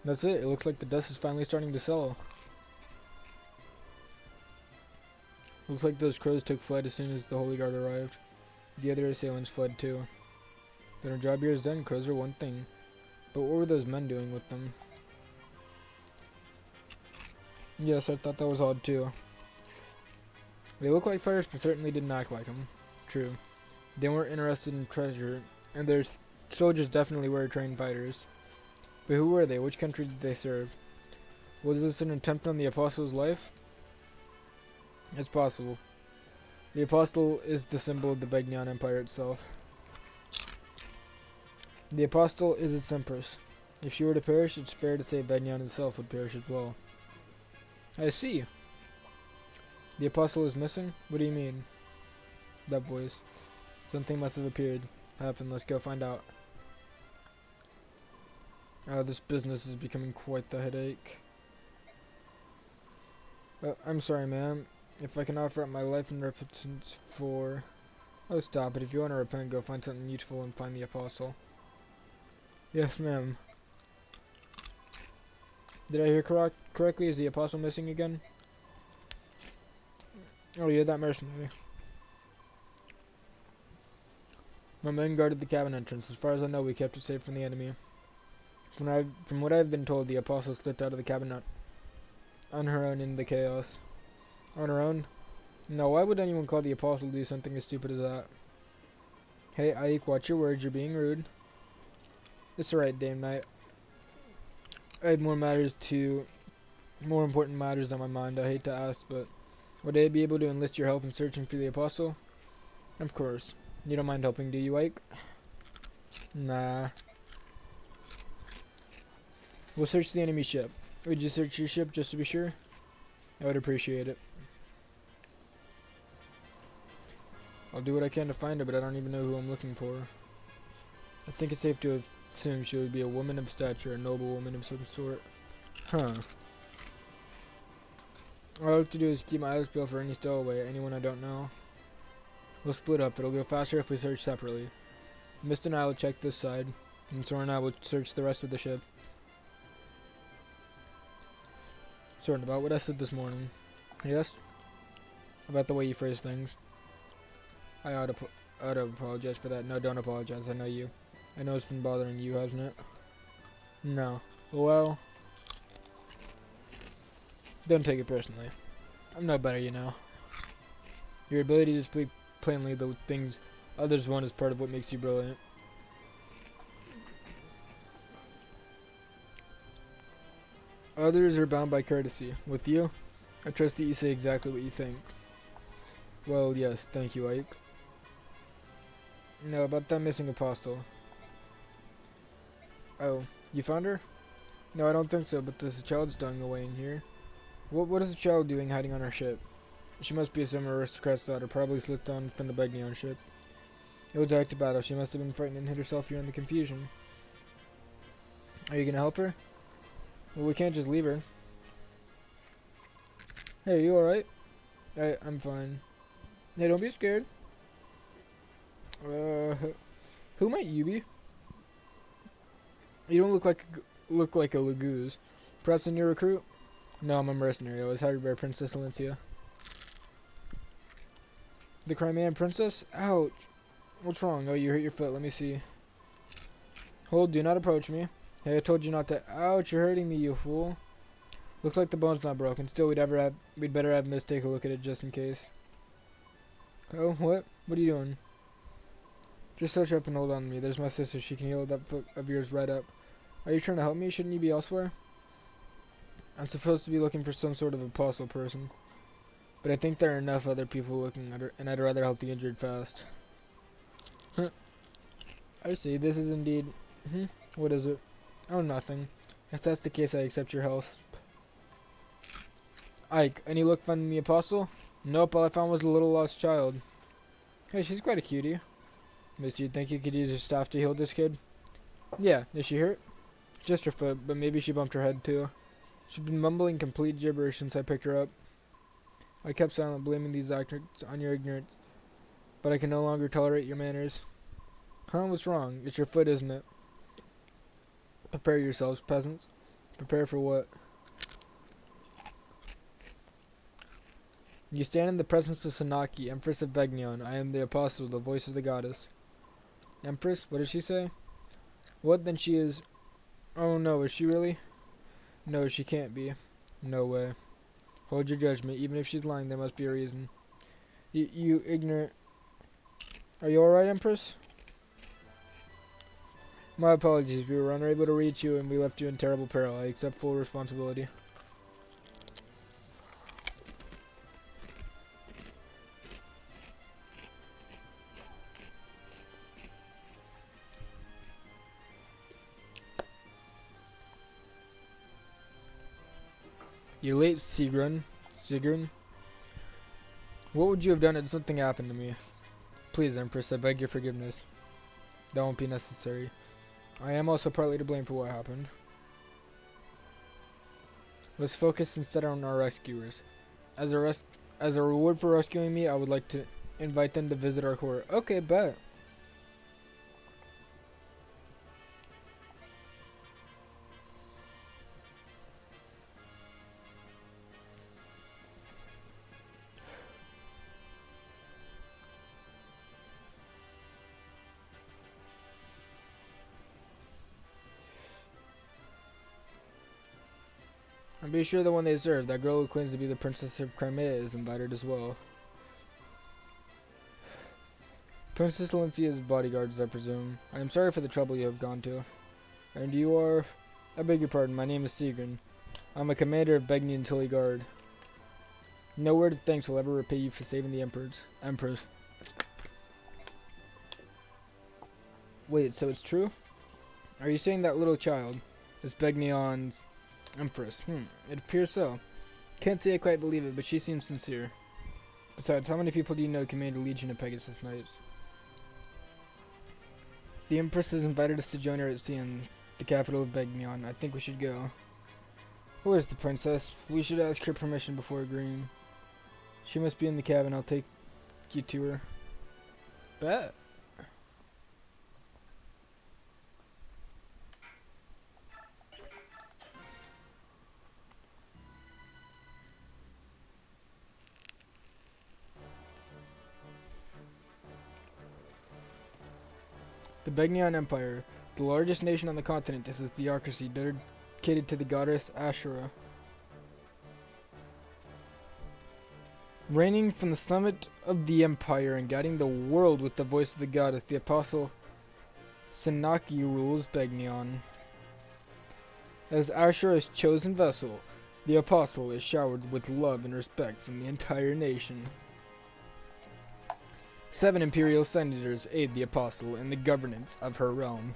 That's it, it looks like the dust is finally starting to settle. Looks like those crows took flight as soon as the Holy Guard arrived. The other assailants fled too. Then our job here is done, crows are one thing. But what were those men doing with them? Yes, I thought that was odd too. They look like pirates, but certainly didn't act like them. True. They weren't interested in treasure, and their soldiers definitely were trained fighters. But who were they? Which country did they serve? Was this an attempt on the Apostle's life? It's possible. The Apostle is the symbol of the Begnion Empire itself. The Apostle is its empress. If she were to perish, it's fair to say Begnion itself would perish as well. I see. The Apostle is missing? What do you mean? That voice. Something must have happened. Let's go find out. This business is becoming quite the headache. I'm sorry, ma'am. If I can offer up my life in repentance for... Oh, stop it. If you want to repent, go find something useful and find the Apostle. Yes, ma'am. Did I hear correctly? Is the Apostle missing again? Oh, you're that mercenary. My men guarded the cabin entrance. As far as I know, we kept it safe from the enemy. From what I've been told, the Apostle slipped out of the cabin on her own in the chaos. On her own? No, why would anyone call the Apostle to do something as stupid as that? Hey, Ike, watch your words. You're being rude. It's alright, Dame Knight. I had more important matters on my mind. I hate to ask, but would I be able to enlist your help in searching for the Apostle? Of course. You don't mind helping, do you, Ike? Nah. We'll search the enemy ship. Would you search your ship just to be sure? I would appreciate it. I'll do what I can to find her, but I don't even know who I'm looking for. I think it's safe to assume she would be a woman of stature, a noble woman of some sort. Huh. All I have to do is keep my eyes peeled for any stowaway, anyone I don't know. We'll split up. It'll go faster if we search separately. Mist and I will check this side, and Soren and I will search the rest of the ship. Soren, about what I said this morning. Yes? About the way you phrase things. I ought to apologize for that. No, don't apologize. I know you. I know it's been bothering you, hasn't it? No. Well, don't take it personally. I'm no better, you know. Your ability to speak plainly the things others want is part of what makes you brilliant. Others are bound by courtesy. With you, I trust that you say exactly what you think. Well, yes, thank you, Ike. No, about that missing apostle. Oh, you found her? No, I don't think so, but there's a child stowing away in here. What is the child doing hiding on our ship? She must be some aristocrat's daughter, probably slipped on from the Begnion ship. It was direct to battle. She must have been frightened and hid herself here in the confusion. Are you gonna help her? Well, we can't just leave her. Hey, are you alright? I'm fine. Hey, don't be scared. Who might you be? You don't look like a Laguz. Perhaps a new recruit? No, I'm a mercenary. I was hired by Princess Valencia. The Crimean princess? Ouch. What's wrong? Oh, you hurt your foot. Let me see. Hold, do not approach me. Hey, I told you not to. Ouch, you're hurting me, you fool. Looks like the bone's not broken. Still, we'd better have Miss take a look at it just in case. Oh, what? What are you doing? Just touch up and hold on to me. There's my sister. She can heal that foot of yours right up. Are you trying to help me? Shouldn't you be elsewhere? I'm supposed to be looking for some sort of apostle person. But I think there are enough other people looking at her, and I'd rather help the injured fast. Huh. I see. This is indeed... What is it? Oh, nothing. If that's the case, I accept your help. Ike, any luck finding the apostle? Nope, all I found was a little lost child. Hey, she's quite a cutie. Miss, do you think you could use your staff to heal this kid? Yeah, is she hurt? Just her foot, but maybe she bumped her head too. She's been mumbling complete gibberish since I picked her up. I kept silent, blaming these actors on your ignorance. But I can no longer tolerate your manners. Huh, what's wrong? It's your foot, isn't it? Prepare yourselves, peasants. Prepare for what? You stand in the presence of Sanaki, Empress of Begnion. I am the apostle, the voice of the goddess. Empress? What did she say? What, then she is... Oh no, is she really? No, she can't be. No way. Hold your judgment. Even if she's lying, there must be a reason. You ignorant... Are you alright, Empress? My apologies. We were unable to reach you and we left you in terrible peril. I accept full responsibility. You're late, Sigrun. Sigrun? What would you have done if something happened to me? Please, Empress, I beg your forgiveness. That won't be necessary. I am also partly to blame for what happened. Let's focus instead on our rescuers. As a reward for rescuing me, I would like to invite them to visit our court. Okay, bet. And be sure the one they serve, that girl who claims to be the Princess of Crimea, is invited as well. Princess Lencia's bodyguards, I presume. I am sorry for the trouble you have gone to. And you are... I beg your pardon, my name is Sigrun. I'm a commander of Begnian Tilly Guard. No word of thanks will ever repay you for saving the Empress. Wait, so it's true? Are you saying that little child is Begnion's Empress? It appears so. Can't say I quite believe it, but she seems sincere. Besides, how many people do you know command a legion of Pegasus Knights? The Empress has invited us to join her at Sian, the capital of Begnion. I think we should go. Where's the princess? We should ask her permission before agreeing. She must be in the cabin. I'll take you to her. Bet. The Begnion Empire, the largest nation on the continent, is a theocracy dedicated to the goddess Ashura. Reigning from the summit of the empire and guiding the world with the voice of the goddess, the apostle Sanaki rules Begnion. As Ashura's chosen vessel, the apostle is showered with love and respect from the entire nation. 7 imperial senators aid the apostle in the governance of her realm.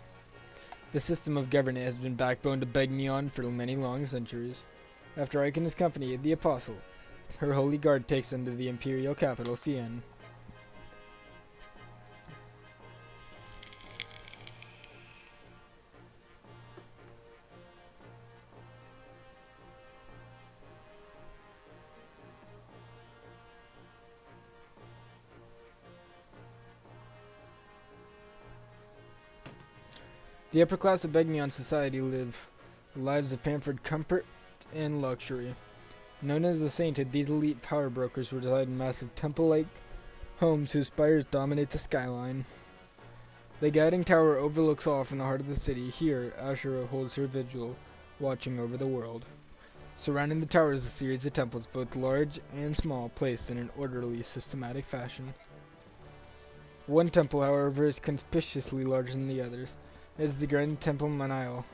The system of governance has been backbone to Begnion for many long centuries. After Ike and his company aid the apostle, her holy guard takes them to the imperial capital, Sian. The upper class of Begnion society live lives of pampered comfort and luxury. Known as the Sainted, these elite power brokers reside in massive temple-like homes whose spires dominate the skyline. The guiding tower overlooks all from the heart of the city. Here, Ashura holds her vigil, watching over the world. Surrounding the tower is a series of temples, both large and small, placed in an orderly, systematic fashion. One temple, however, is conspicuously larger than the others. It is the Grand Temple Manial,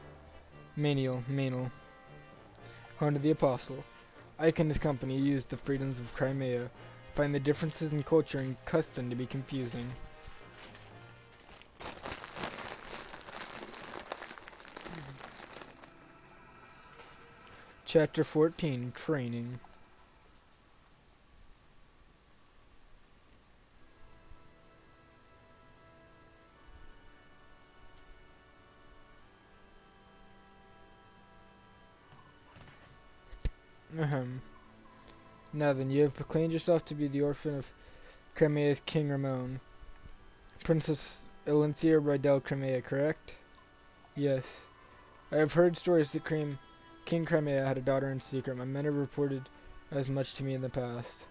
home to the Apostle. Ike and his company used the freedoms of Crimea, find the differences in culture and custom to be confusing. Chapter 14, Training. Ahem. Now then, you have proclaimed yourself to be the orphan of Crimea's King Ramon. Princess Elincia Rydell Crimea, correct? Yes. I have heard stories that King Crimea had a daughter in secret. My men have reported as much to me in the past.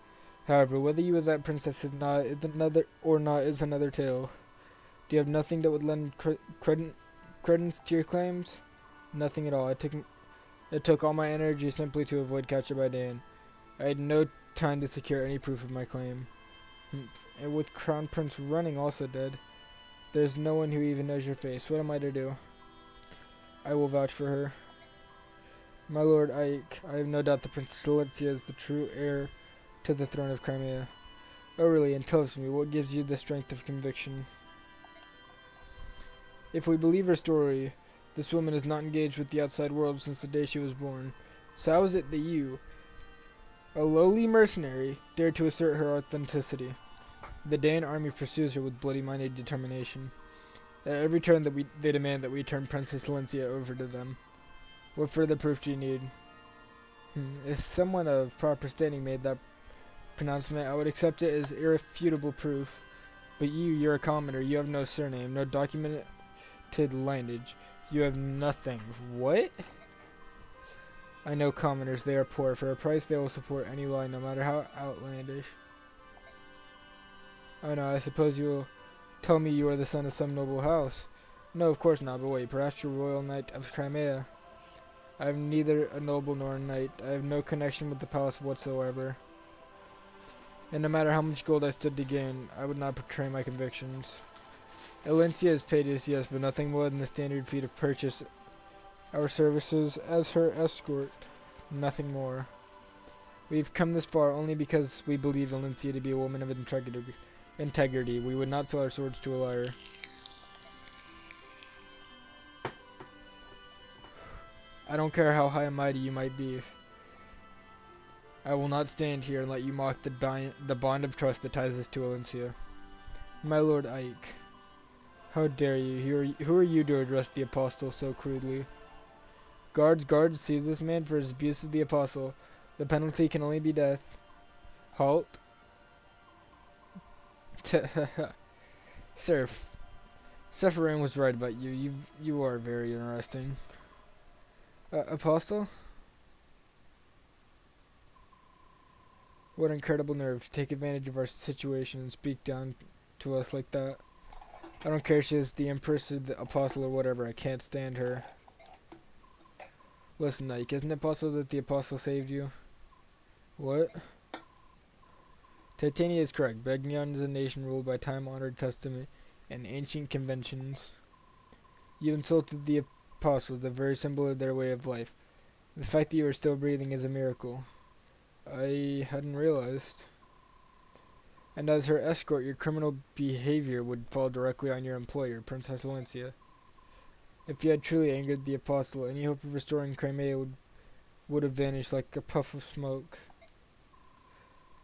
However, whether you are that princess is another tale. Do you have nothing that would lend credence to your claims? Nothing at all. It took all my energy simply to avoid capture by Dan. I had no time to secure any proof of my claim. And with Crown Prince running also dead, there's no one who even knows your face. What am I to do? I will vouch for her. My lord Ike, I have no doubt the Princess Elincia is the true heir to the throne of Crimea. Oh really, and tell us me, what gives you the strength of conviction? If we believe her story, this woman is not engaged with the outside world since the day she was born. So how is it that you, a lowly mercenary, dare to assert her authenticity? The Dan army pursues her with bloody-minded determination. At every turn they demand that we turn Princess Elincia over to them. What further proof do you need? If someone of proper standing made that pronouncement, I would accept it as irrefutable proof. But you're a commoner. You have no surname, no documented lineage. You have nothing. What? I know commoners. They are poor. For a price, they will support any lie, no matter how outlandish. Oh no, I suppose you will tell me you are the son of some noble house. No, of course not. But wait, perhaps you're royal knight of Crimea. I am neither a noble nor a knight. I have no connection with the palace whatsoever. And no matter how much gold I stood to gain, I would not betray my convictions. Elincia is paid us, yes, but nothing more than the standard fee to purchase our services as her escort. Nothing more. We've come this far only because we believe Elincia to be a woman of integrity. We would not sell our swords to a liar. I don't care how high and mighty you might be. I will not stand here and let you mock the bond of trust that ties us to Elincia. My lord Ike, how dare you? Who are you to address the apostle so crudely? Guards, seize this man for his abuse of the apostle. The penalty can only be death. Halt. Sir, Sephiroth was right about you. You are very interesting. Apostle? What incredible nerve to take advantage of our situation and speak down to us like that. I don't care if she is the Empress or the Apostle or whatever. I can't stand her. Listen, Ike, isn't it possible that the Apostle saved you? What? Titania is correct. Begnion is a nation ruled by time-honored custom and ancient conventions. You insulted the Apostle, the very symbol of their way of life. The fact that you are still breathing is a miracle. I hadn't realized. And as her escort, your criminal behavior would fall directly on your employer, Princess Elincia. If you had truly angered the Apostle, any hope of restoring Crimea would have vanished like a puff of smoke.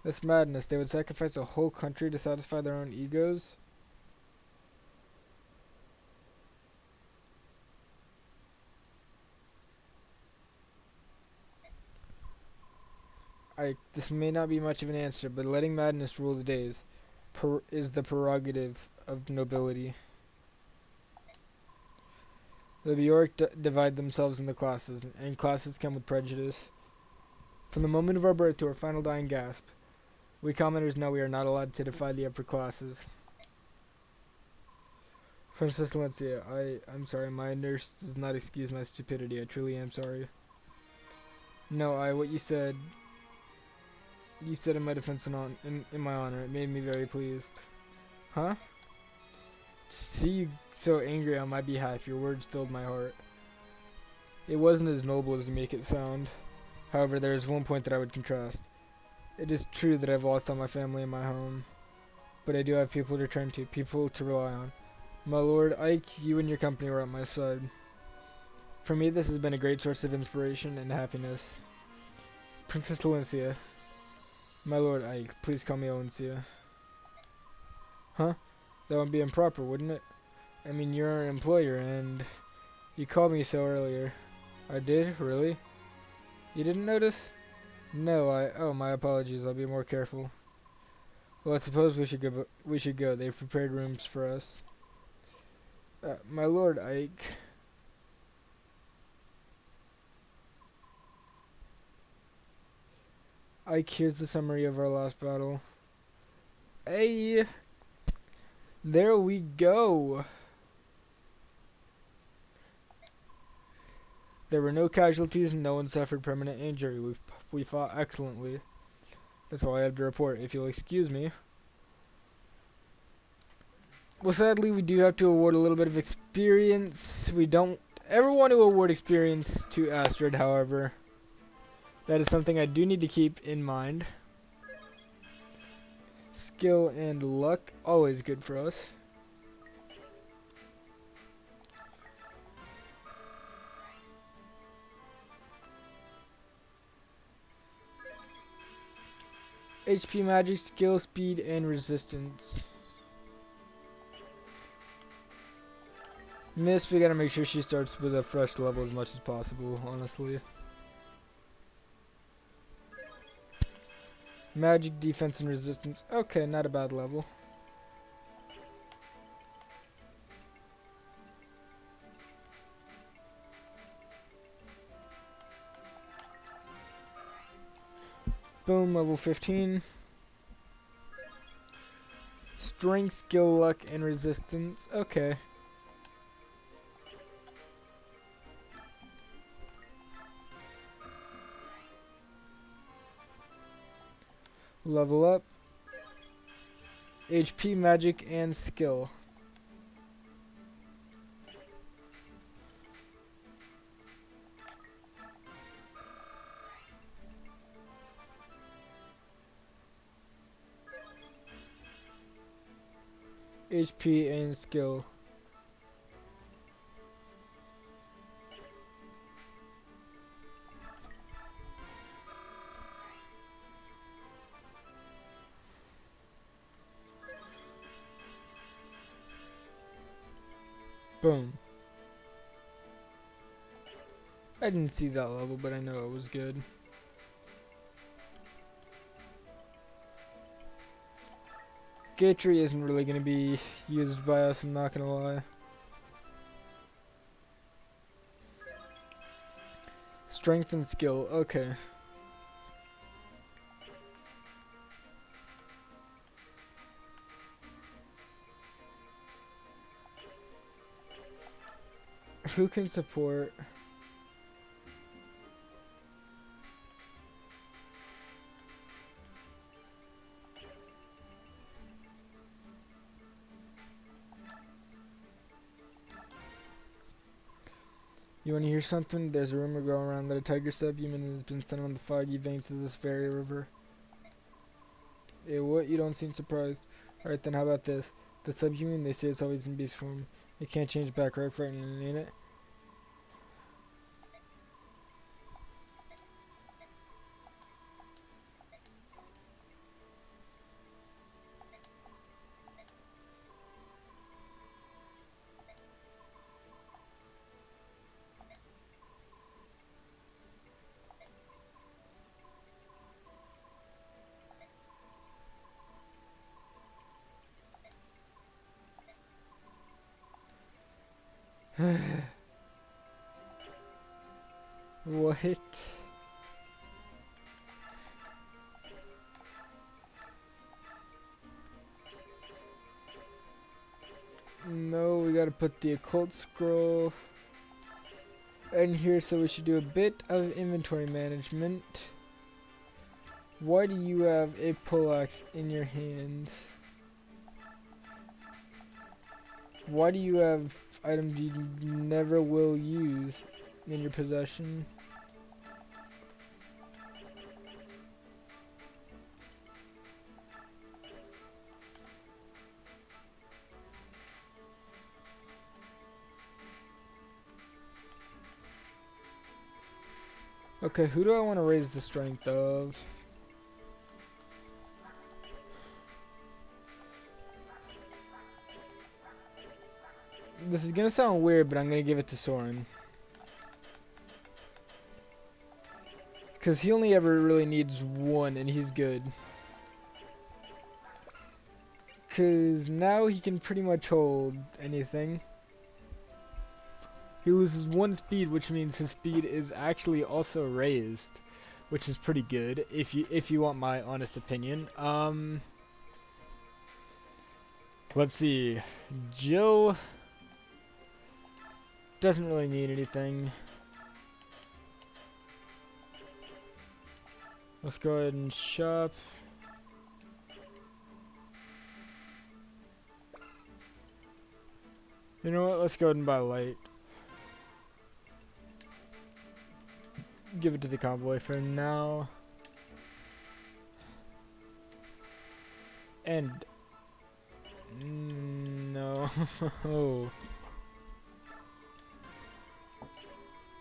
That's madness. They would sacrifice a whole country to satisfy their own egos? This may not be much of an answer, but letting madness rule the days is the prerogative of nobility. The Bjork divide themselves into classes, and classes come with prejudice. From the moment of our birth to our final dying gasp, we commoners know we are not allowed to defy the upper classes. Princess Valencia, I'm sorry, my nurse does not excuse my stupidity. I truly am sorry. No, what you said in my defense and in my honor. It made me very pleased. Huh? To see you so angry on my behalf, your words filled my heart. It wasn't as noble as you make it sound. However, there is one point that I would contrast. It is true that I've lost all my family and my home, but I do have people to turn to, people to rely on. My lord, Ike, you and your company were at my side. For me, this has been a great source of inspiration and happiness. Princess Valencia, my lord Ike, please call me Valencia. Huh? That would be improper, wouldn't it? I mean, you're an employer, and you called me so earlier. I did? Really? You didn't notice? No, oh, my apologies. I'll be more careful. Well, I suppose we should go. We should go. They've prepared rooms for us. My lord Ike. Ike, here's the summary of our last battle. Hey, there we go. There were no casualties and no one suffered permanent injury. We fought excellently. That's all I have to report, if you'll excuse me. Well, sadly, we do have to award a little bit of experience. We don't ever want to award experience to Astrid, however. That is something I do need to keep in mind. Skill and luck, always good for us. HP, magic, skill, speed, and resistance. Miss, we gotta make sure she starts with a fresh level as much as possible, honestly. Magic, defense, and resistance. Okay, not a bad level. Boom, level 15. Strength, skill, luck, and resistance. Okay. Level up. HP, magic, and skill. HP and skill. Boom. I didn't see that level, but I know it was good. Gatry isn't really going to be used by us, I'm not going to lie. Strength and skill, okay. Who can support? You want to hear something? There's a rumor going around that a tiger subhuman has been sent on the foggy banks of this very river. What? You don't seem surprised. Alright then, how about this? The subhuman, they say it's always in beast form. It can't change back, right? Frightening, ain't it? What? No, we gotta put the occult scroll in here, so we should do a bit of inventory management. Why do you have a poleaxe in your hand? Why do you have items you never will use in your possession? Okay, who do I want to raise the strength of? This is gonna sound weird, but I'm gonna give it to Soren. Because he only ever really needs one, and he's good. Because now he can pretty much hold anything. He loses one speed, which means his speed is actually also raised, which is pretty good, if you want my honest opinion. Let's see. Jill doesn't really need anything. Let's go ahead and shop. You know what? Let's go ahead and buy light. Give it to the convoy for now. And no.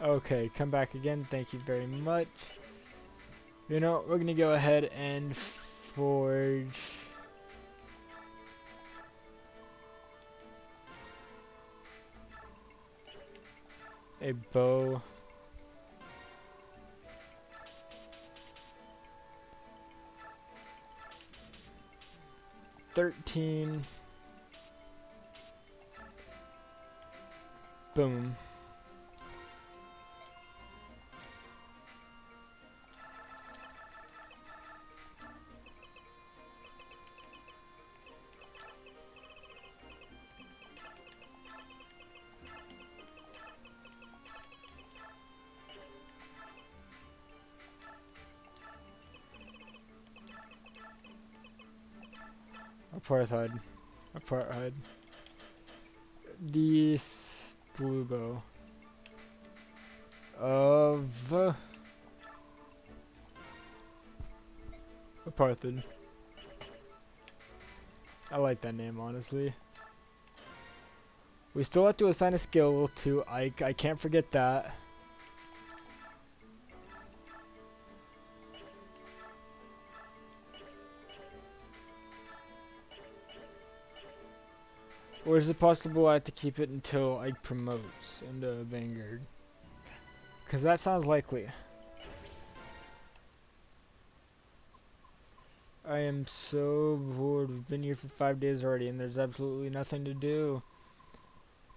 Okay, come back again. Thank you very much. You know, we're gonna go ahead and forge a bow. $13. Boom. Apartheid. Apartheid. The blue bow of Apartheid. I like that name, honestly. We still have to assign a skill to Ike. I can't forget that. Or is it possible I have to keep it until Ike promotes into Vanguard? Because that sounds likely. I am so bored. We've been here for 5 days already and there's absolutely nothing to do.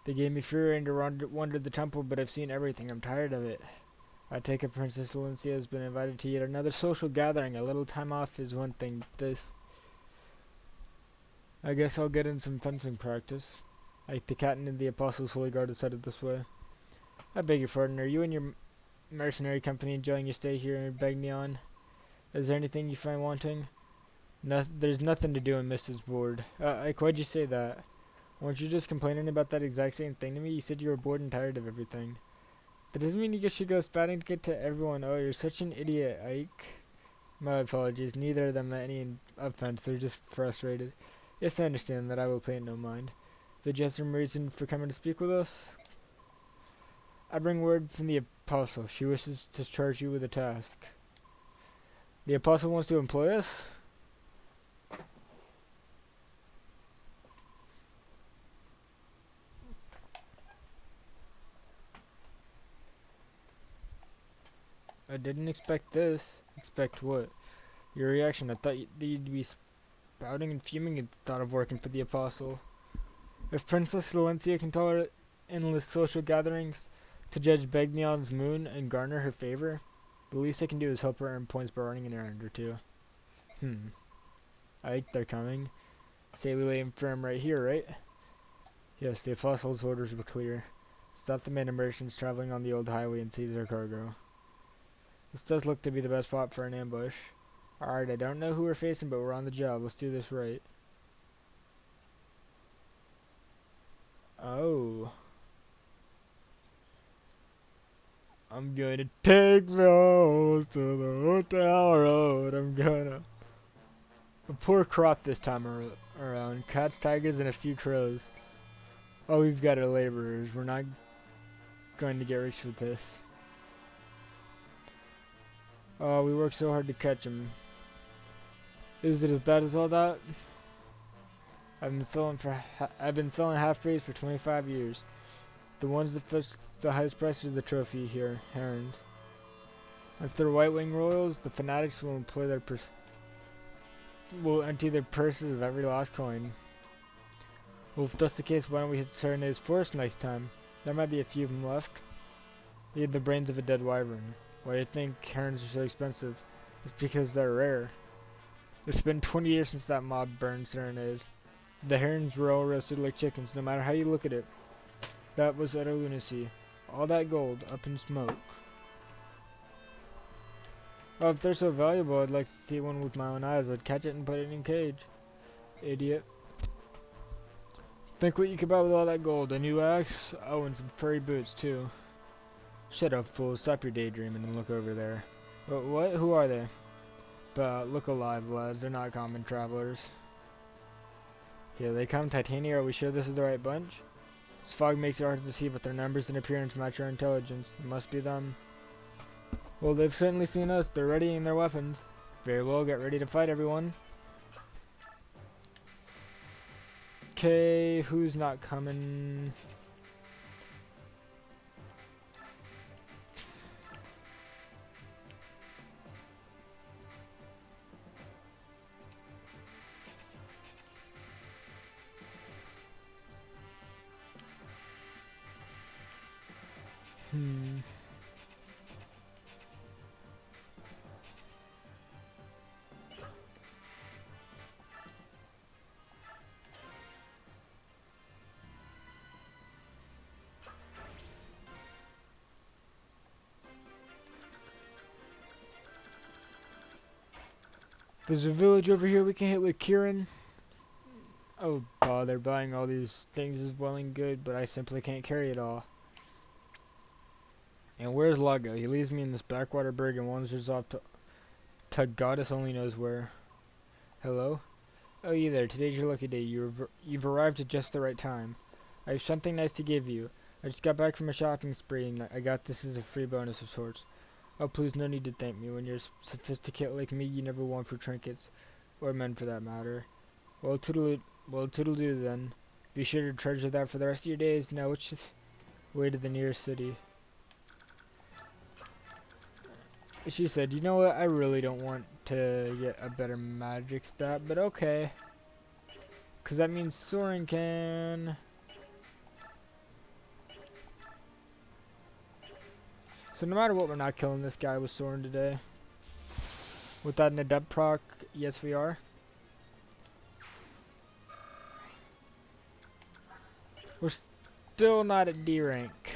They gave me free reign to wander the temple, but I've seen everything. I'm tired of it. I take it Princess Valencia has been invited to yet another social gathering. A little time off is one thing. I guess I'll get in some fencing practice. Like the captain and the Apostles' Holy Guard is headed this way. I beg your pardon. Are you and your mercenary company enjoying your stay here in Bagnion? Is there anything you find wanting? There's nothing to do in Mrs. Board. Ike, why'd you say that? Weren't you just complaining about that exact same thing to me? You said you were bored and tired of everything. That doesn't mean you should go spouting to get to everyone. Oh, you're such an idiot, Ike. My apologies. Neither of them meant any offense. They're just frustrated. Yes, I understand that. I will pay it no mind. Did you have some reason for coming to speak with us? I bring word from the Apostle. She wishes to charge you with a task. The Apostle wants to employ us? I didn't expect this. Expect what? Your reaction. I thought you'd be spouting and fuming at the thought of working for the Apostle. If Princess Valencia can tolerate endless social gatherings to judge Begnion's moon and garner her favor, the least I can do is help her earn points by running an errand or two. Ike, they're coming. Say we lay him firm right here, right? Yes, the Apostles' orders were clear. Stop the men and merchants traveling on the old highway and seize their cargo. This does look to be the best spot for an ambush. Alright, I don't know who we're facing, but we're on the job. Let's do this right. Oh. I'm gonna take the horse to the hotel road. I'm gonna... A poor crop this time around. Cats, tigers, and a few crows. Oh, we've got our laborers. We're not going to get rich with this. Oh, we worked so hard to catch them. Is it as bad as all that? I've been selling half rays for 25 years. The ones that fetch the highest price are the trophy here, herons. If they're white-winged royals, the fanatics will employ will empty their purses of every lost coin. Well, if that's the case, why don't we hit Serenade's forest next time? There might be a few of them left. They have the brains of a dead wyvern. Why do you think herons are so expensive? It's because they're rare. It's been 20 years since that mob burned Serenades. The herons were all roasted like chickens, no matter how you look at it. That was utter lunacy. All that gold up in smoke. Oh, if they're so valuable, I'd like to see one with my own eyes. I'd catch it and put it in a cage. Idiot. Think what you could buy with all that gold. A new axe? Oh, and some furry boots, too. Shut up, fool. Stop your daydreaming and look over there. What? Who are they? But look alive, lads. They're not common travelers. Here they come. Titania, are we sure this is the right bunch? This fog makes it hard to see, but their numbers and appearance match our intelligence. It must be them. Well, they've certainly seen us. They're readying their weapons. Very well, get ready to fight, everyone. Okay, who's not coming? There's a village over here we can hit with Kieran. Oh, bother, buying all these things is well and good, but I simply can't carry it all. And where's Lago? He leaves me in this backwater brig and wanders off to goddess only knows where. Hello? Oh, you there. Today's your lucky day. You've arrived at just the right time. I have something nice to give you. I just got back from a shopping spree and I got this as a free bonus of sorts. Oh, please, no need to thank me. When you're sophisticated like me, you never want for trinkets. Or men, for that matter. Well, toodle-doo then. Be sure to treasure that for the rest of your days. Now, which way to the nearest city? She said, you know what? I really don't want to get a better magic stat, but okay. Because that means Soren can... So no matter what, we're not killing this guy with Soren today. With that Nadept proc, yes we are. We're still not at D rank.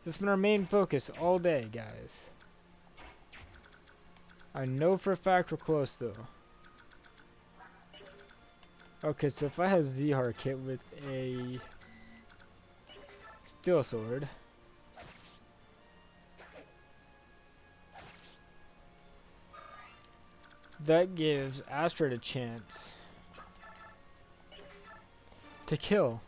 This has been our main focus all day, guys. I know for a fact we're close though. Okay, so if I have Zihar kit with a steel sword, that gives Astrid a chance to kill.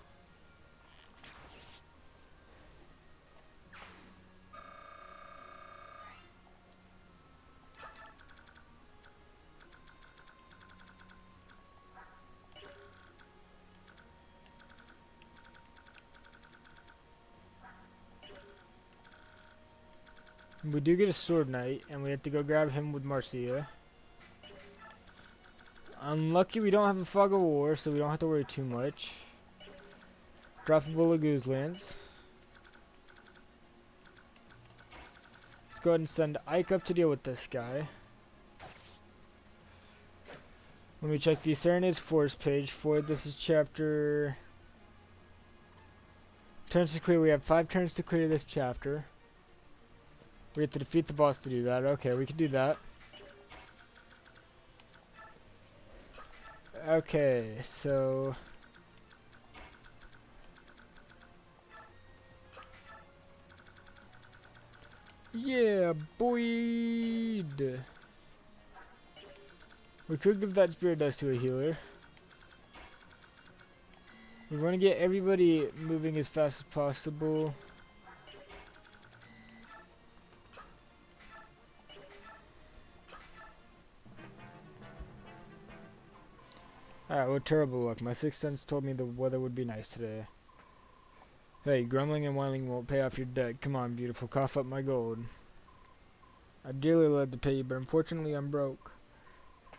We do get a sword knight, and we have to go grab him with Marcia. Unlucky we don't have a fog of war, so we don't have to worry too much. Drop a bowl of goose lance. Let's go ahead and send Ike up to deal with this guy. Let me check the Serenades Force page for this is chapter Turns to clear. We have 5 turns to clear this chapter. We have to defeat the boss to do that. Okay, we can do that. Okay, so... yeah, boy! We could give that spirit dust to a healer. We want to get everybody moving as fast as possible. Alright, well, terrible luck. My sixth sense told me the weather would be nice today. Hey, grumbling and whining won't pay off your debt. Come on, beautiful, cough up my gold. I'd dearly love to pay you, but unfortunately I'm broke.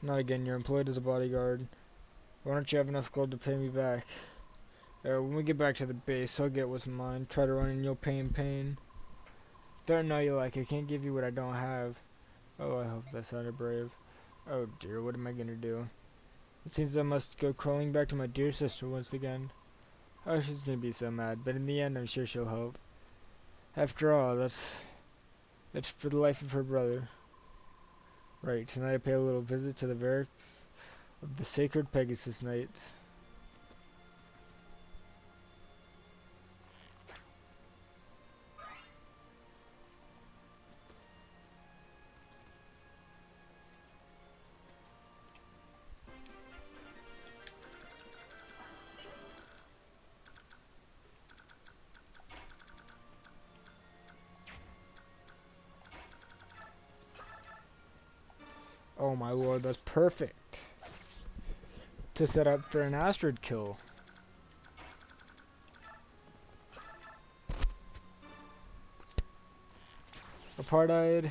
Not again, you're employed as a bodyguard. Why don't you have enough gold to pay me back? When we get back to the base, I'll get what's mine. Try to run and you'll pay in pain. Don't know you like I can't give you what I don't have. Oh, I hope that sounded brave. Oh dear, what am I gonna do? It seems I must go crawling back to my dear sister once again. Oh, she's gonna be so mad, but in the end I'm sure she'll help. After all, that's for the life of her brother. Right, tonight I pay a little visit to the barracks of the Sacred Pegasus Knights. Oh my lord, that's perfect to set up for an Astrid kill. Apartheid.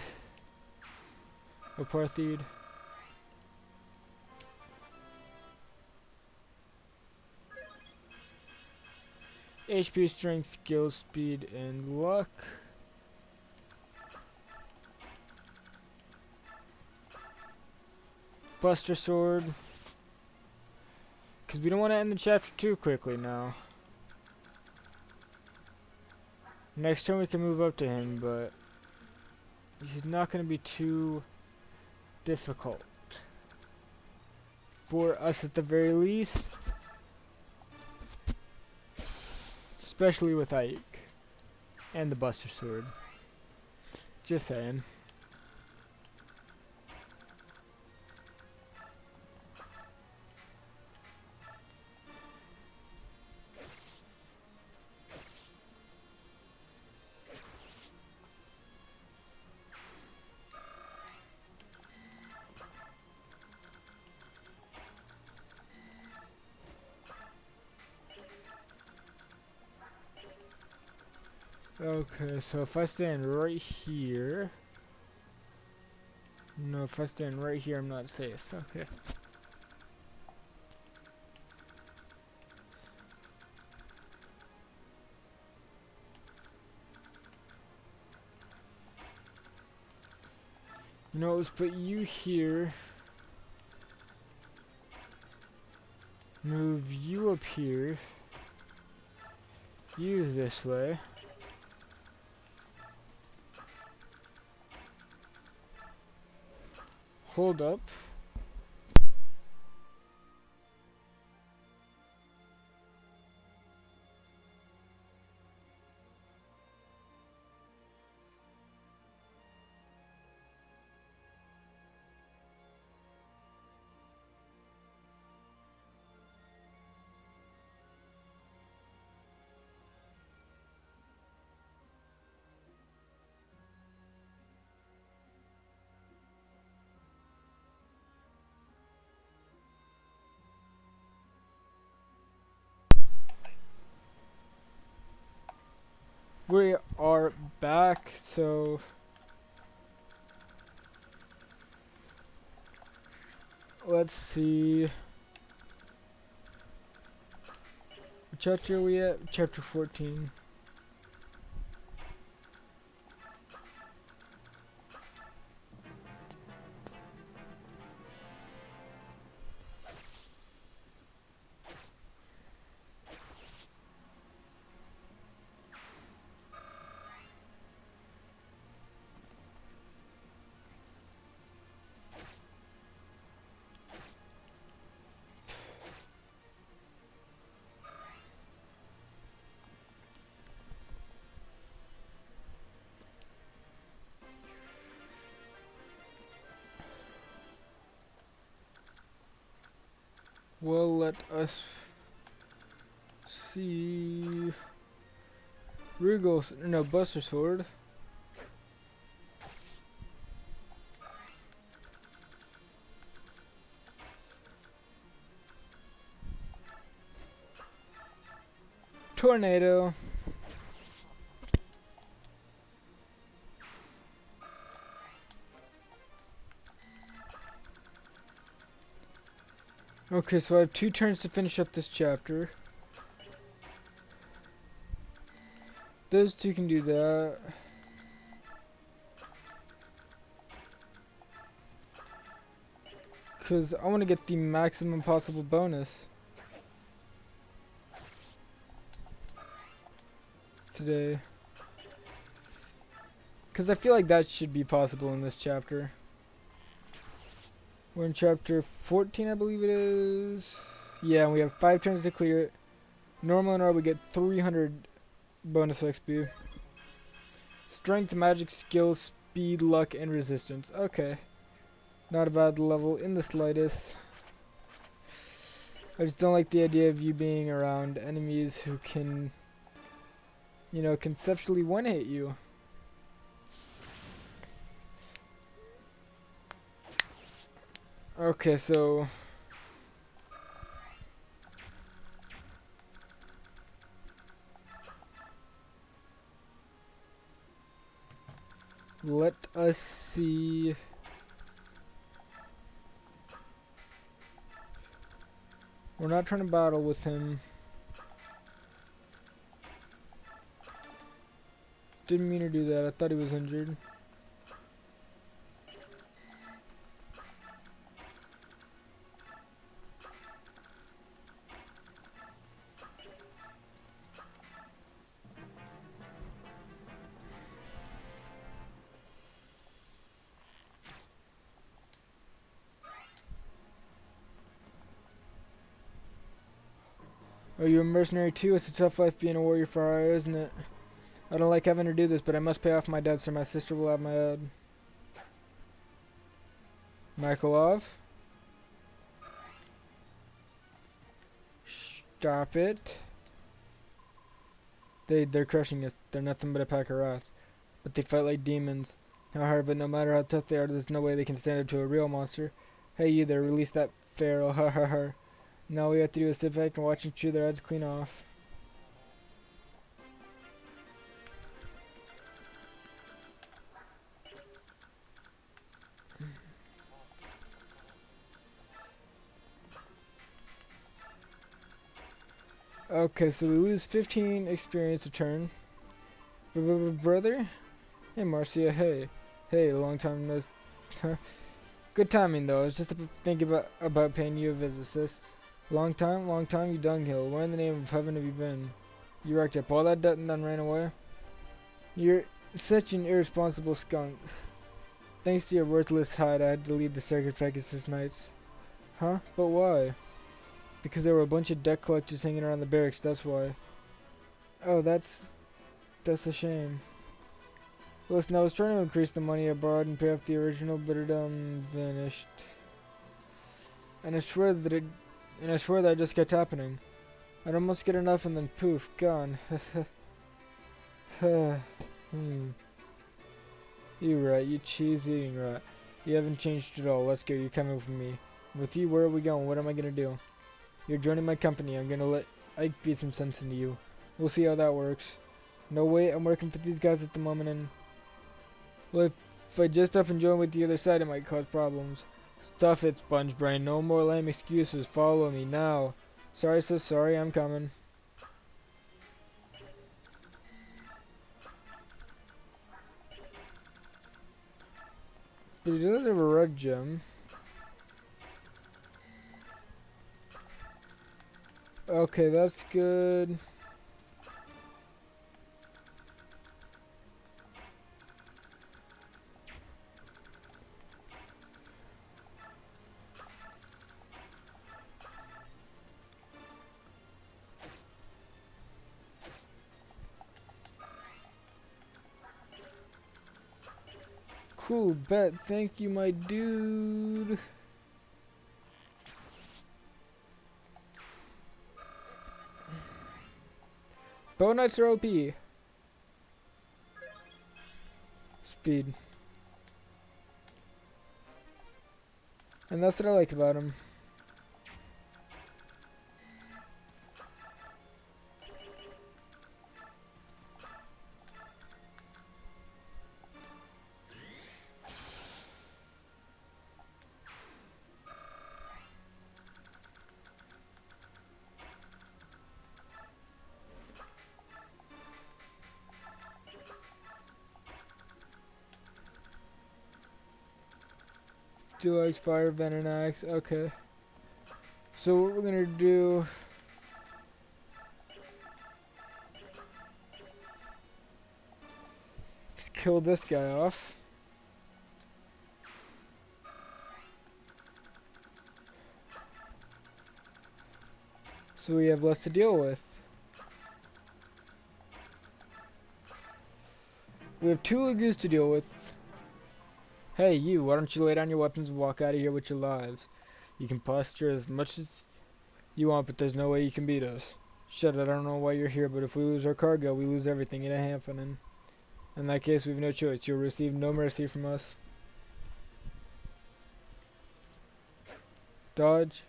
Apartheid. HP, strength, skill, speed, and luck. Buster Sword. Because we don't want to end the chapter too quickly now. Next turn we can move up to him, but he's not going to be too difficult. For us at the very least. Especially with Ike. And the Buster Sword. Just saying. Okay, so if I stand right here... No, if I stand right here, I'm not safe. Okay. You know, let's put you here. Move you up here. You this way. Hold up. We are back, so let's see. What chapter are we at? Chapter 14. Well, let us see. Regal, no, Buster Sword. Tornado. Okay, so I have 2 turns to finish up this chapter. Those 2 can do that. Because I want to get the maximum possible bonus today. Because I feel like that should be possible in this chapter. We're in chapter 14, I believe it is. Yeah, and we have 5 turns to clear it. Normal and R, we get 300 bonus XP. Strength, magic, skill, speed, luck, and resistance. Okay. Not a bad level in the slightest. I just don't like the idea of you being around enemies who can, you know, conceptually one-hit you. Okay, so let us see. We're not trying to battle with him. Didn't mean to do that. I thought he was injured. Are you a mercenary too? It's a tough life being a warrior for hire, isn't it? I don't like having to do this, but I must pay off my debts or my sister will have my head. Michaelov? Stop it. They're crushing us. They're nothing but a pack of rats. But they fight like demons. But no matter how tough they are, there's no way they can stand up to a real monster. Hey you there, release that feral, ha ha ha. Now all we have to do is sit back and watch them chew their heads clean off. Okay, so we lose 15 experience a turn. Brother? Hey Marcia, hey. Hey, long time no... Good timing though, I was just thinking about paying you a visit, sis. Long time, you dunghill. Where in the name of heaven have you been? You racked up all that debt and then ran away? You're such an irresponsible skunk. Thanks to your worthless hide, I had to lead the sarcophagus this night. Huh? But why? Because there were a bunch of debt collectors hanging around the barracks, that's why. Oh, that's a shame. Listen, I was trying to increase the money I borrowed and pay off the original, but it vanished. And I swear that it just kept happening. I'd almost get enough and then poof, gone. You right, you cheese-eating rat. You haven't changed at all. Let's go, you're coming with me. With you, where are we going? What am I gonna do? You're joining my company. I'm gonna let Ike beat some sense into you. We'll see how that works. No wait, I'm working for these guys at the moment and... Well, if I just up and join with the other side, it might cause problems. Stuff it, sponge brain. No more lame excuses. Follow me now. Sorry, sis. Sorry, I'm coming. But he does have a red gem. Okay, that's good. Cool bet. Thank you, my dude. Bow Knights are OP. Speed. And that's what I like about them. Two legs, fire, venom axe. Okay. So what we're gonna do? Is kill this guy off. So we have less to deal with. We have two lagoons to deal with. Hey, you, why don't you lay down your weapons and walk out of here with your lives? You can posture as much as you want, but there's no way you can beat us. Shut it, I don't know why you're here, but if we lose our cargo, we lose everything. It ain't happening. In that case, we have no choice. You'll receive no mercy from us. Dodge.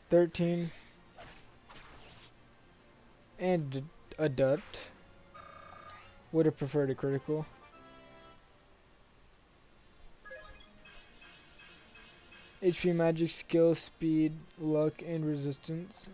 13. And a dut. Would have preferred a critical. HP, magic, skill, speed, luck, and resistance.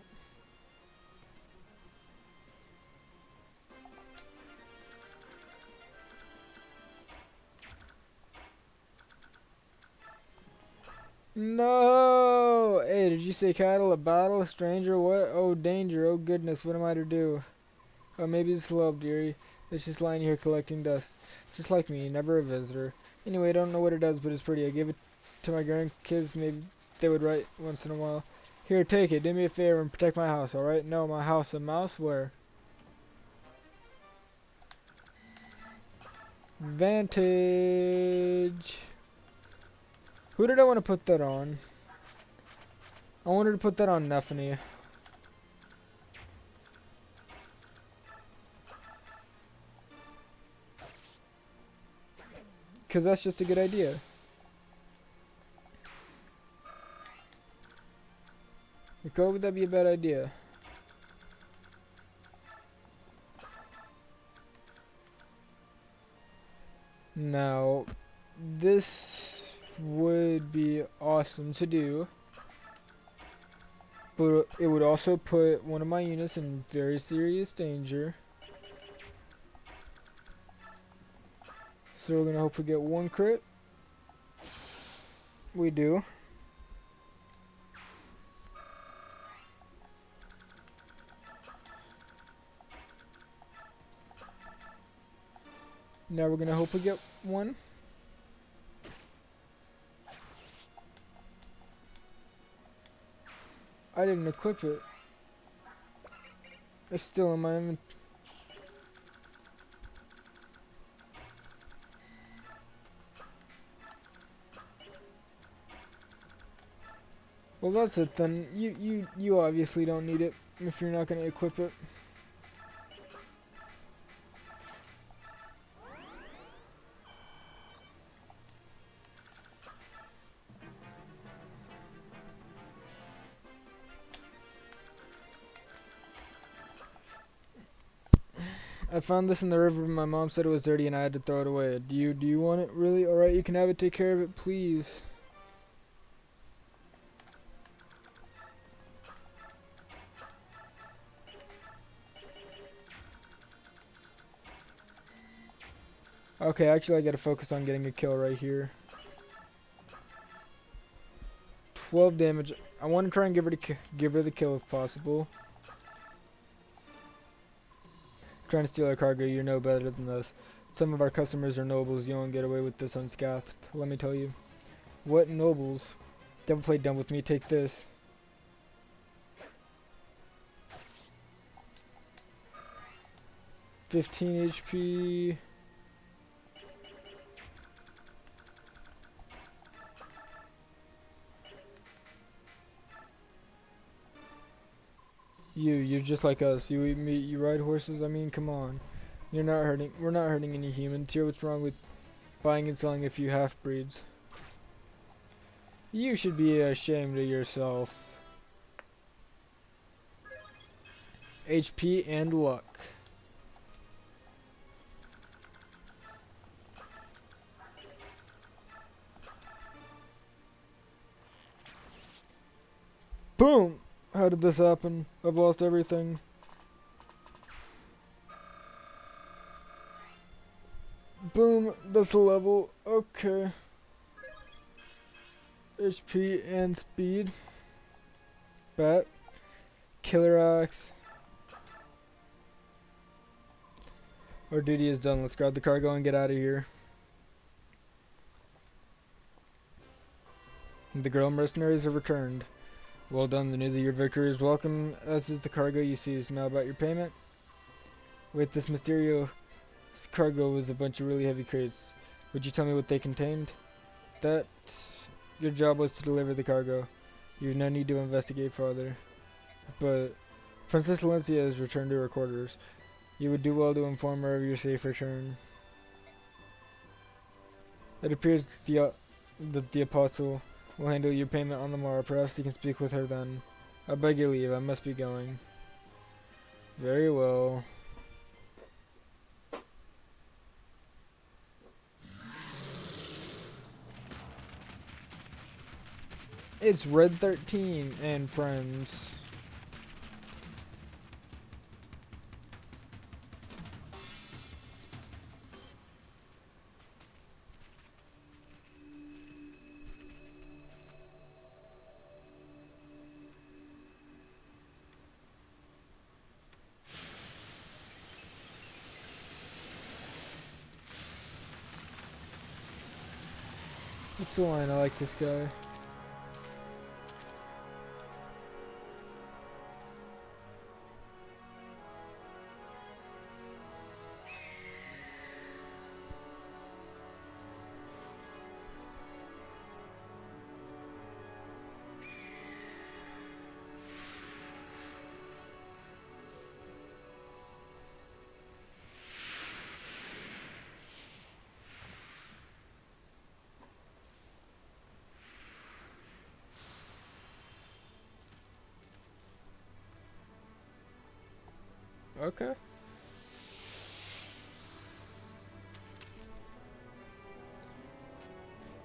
No! Hey, did you say cattle, a battle, a stranger, what? Oh, danger, oh goodness, what am I to do? Oh, maybe it's love, dearie. It's just lying here collecting dust. Just like me, never a visitor. Anyway, I don't know what it does, but it's pretty. I gave it to my grandkids, maybe they would write once in a while. Here, take it, do me a favor and protect my house, alright? No, my house, a mouse, where? Vantage. Who did I want to put that on? I wanted to put that on Nephany. Because that's just a good idea. Like, why would that be a bad idea? Now, this would be awesome to do. But it would also put one of my units in very serious danger. So we're gonna hope we get one crit. We do. Now we're gonna hope we get one. I didn't equip it. It's still in my inventory. Well, that's it then. You obviously don't need it if you're not gonna equip it. I found this in the river. My mom said it was dirty and I had to throw it away. Do you want it really? Alright, you can have it. Take care of it, please. Okay, actually I gotta focus on getting a kill right here. 12 damage. I want to try and give her the kill if possible. Trying to steal our cargo, you're no better than this. Some of our customers are nobles. You won't get away with this unscathed. Let me tell you. What nobles? Don't play dumb with me. Take this. $15 HP. You're just like us. You eat meat, you ride horses. I mean, come on. We're not hurting any humans here. What's wrong with buying and selling a few half-breeds? You should be ashamed of yourself. HP and luck. Boom! How did this happen? I've lost everything. Boom, that's a level. Okay. HP and speed. Bet. Killer axe. Our duty is done. Let's grab the cargo and get out of here. The girl mercenaries have returned. Well done, the news of your victory is welcome, as is the cargo you seized. Now about your payment. Wait, this mysterious cargo was a bunch of really heavy crates. Would you tell me what they contained? That your job was to deliver the cargo. You have no need to investigate further. But Princess Valencia has returned to her quarters. You would do well to inform her of your safe return. It appears that the apostle will handle your payment on the morrow. Perhaps you can speak with her then. I beg your leave. I must be going. Very well. It's Red 13 and friends. What's the line? I like this guy. Okay.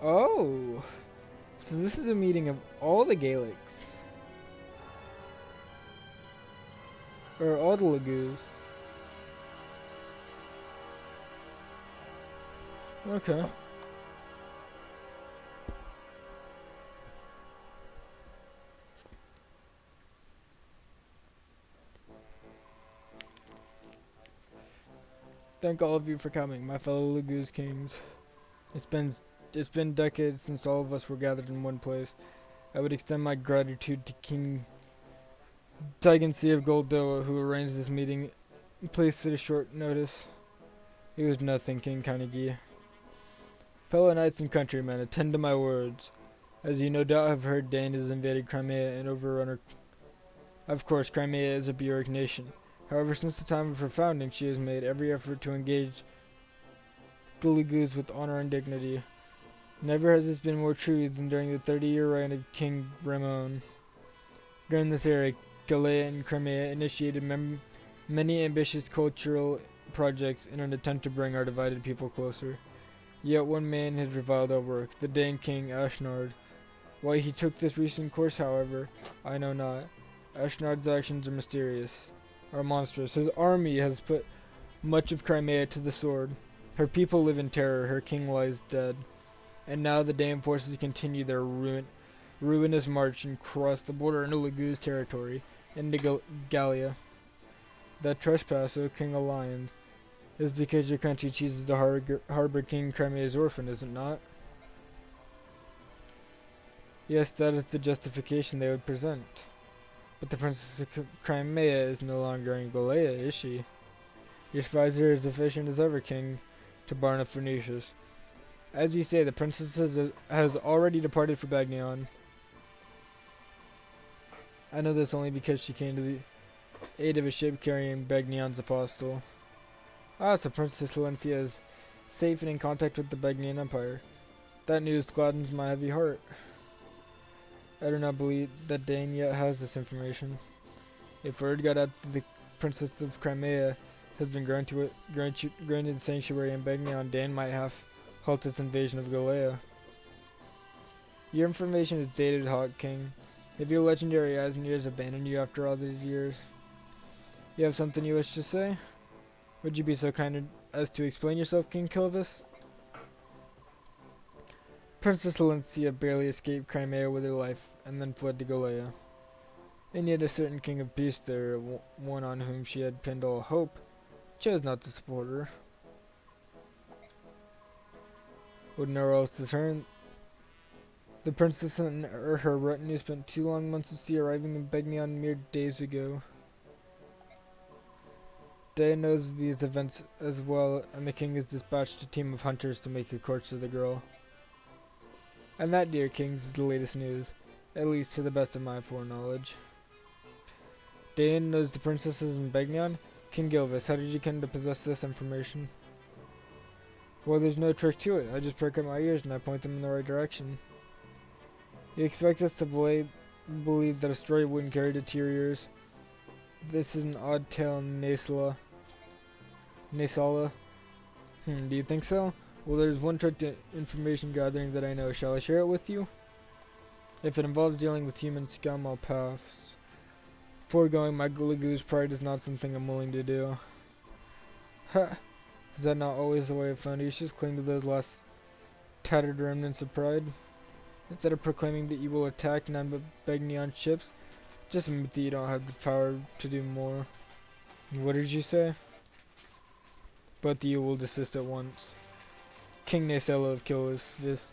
Oh. So this is a meeting of all the Gaelics. Or all the Lagoos. Okay. Thank all of you for coming, my fellow Lagoos kings. It's been it's been decades since all of us were gathered in one place. I would extend my gratitude to King Tigancy of Goldoa, who arranged this meeting and placed it a short notice. It was nothing, King Carnegie. Fellow knights and countrymen, attend to my words. As you no doubt have heard, Dane has invaded Crimea and overrun her. Of course, Crimea is a Bjork nation. However, since the time of her founding, she has made every effort to engage the Lagoos with honor and dignity. Never has this been more true than during the 30-year reign of King Ramon. During this era, Gallia and Crimea initiated many ambitious cultural projects in an attempt to bring our divided people closer. Yet one man has reviled our work, the Dane King Ashnard. Why he took this recent course, however, I know not. Ashnard's actions are monstrous. His army has put much of Crimea to the sword. Her people live in terror, her king lies dead. And now the Dane forces continue their ruinous march and cross the border into Lagoos territory, into Gallia. That trespass, O King of Lions, is because your country chooses to harbor King Crimea's orphan, is it not? Yes, that is the justification they would present. But the Princess of Crimea is no longer in Gallia, is she? Your spies are as efficient as ever, King Tabarna Phoenicius. As you say, the princess has already departed for Bagnion. I know this only because she came to aid of a ship carrying Begnion's apostle. Ah, so Princess Valencia is safe and in contact with the Begnian Empire. That news gladdens my heavy heart. I do not believe that Dane yet has this information. If word got out that the Princess of Crimea has been granted sanctuary in Begnion, Dane might have halt its invasion of Galea. Your information is dated, Hawk King. Have your legendary eyes and ears abandoned you after all these years? You have something you wish to say? Would you be so kind as to explain yourself, King Kilvis? Princess Valencia barely escaped Crimea with her life, and then fled to Galea. And yet a certain king of peace there, one on whom she had pinned all hope, chose not to support her. With nowhere else to turn, the princess and her retinue spent 2 long months at sea, arriving in Begnion mere days ago. Day knows these events as well, and the king has dispatched a team of hunters to make a course of the girl. And that, dear kings, is the latest news, at least to the best of my foreknowledge. Dayan knows the princesses in Begnion. King Gilvis, how did you come to possess this information? Well, there's no trick to it. I just prick up my ears and I point them in the right direction. You expect us to believe that a story wouldn't carry to your ears? This is an odd tale, Nasala. Do you think so? Well, there's one trick to information gathering that I know. Shall I share it with you? If it involves dealing with human scum, I'll pass. Foregoing, my Gulagoo's pride is not something I'm willing to do. Ha! Is that not always the way of Foundations? Cling to those last tattered remnants of pride? Instead of proclaiming that you will attack none but Begnion ships, just admit that you don't have the power to do more. What did you say? Both of you will desist at once. King Nasela of Kilvis.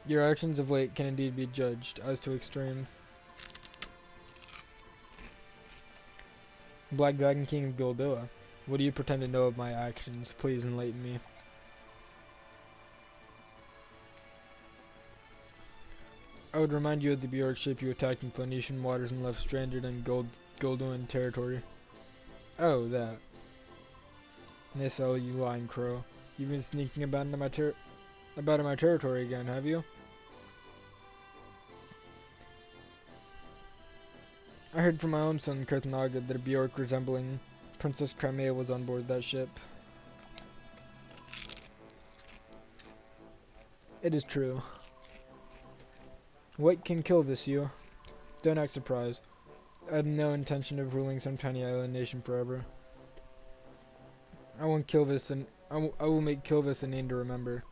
Your actions of late can indeed be judged as to extreme. Black Dragon King of Goldoa. What do you pretend to know of my actions? Please enlighten me. I would remind you of the Bjork ship you attacked in Phoenician waters and left stranded in Goldoan territory. Oh, that. Nissel, you lying crow. You've been sneaking about in my territory again, have you? I heard from my own son, Kurtnaga, that a Bjork resembling Princess Crimea was on board that ship. It is true. What can kill this, you? Don't act surprised. I have no intention of ruling some tiny island nation forever. I will make Kilvis a name to remember.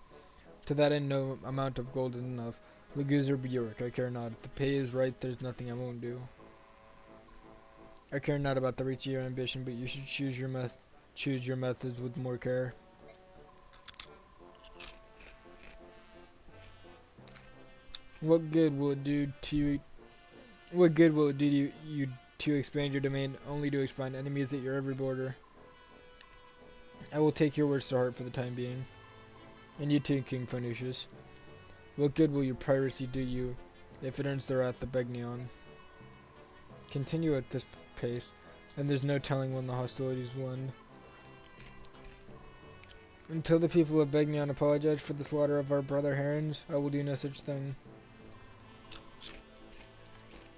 To that end, no amount of gold is enough. Laguz or Bjork, I care not. If the pay is right, there's nothing I won't do. I care not about the reach of your ambition, but you should choose your methods with more care. What good will it do you to expand your domain only to expand enemies at your every border? I will take your words to heart for the time being. And you too, King Phoenicius. What good will your piracy do you if it earns the wrath of Begnion? Continue at this pace, and there's no telling when the hostilities will end. Until the people of Begnion apologize for the slaughter of our brother herons, I will do no such thing.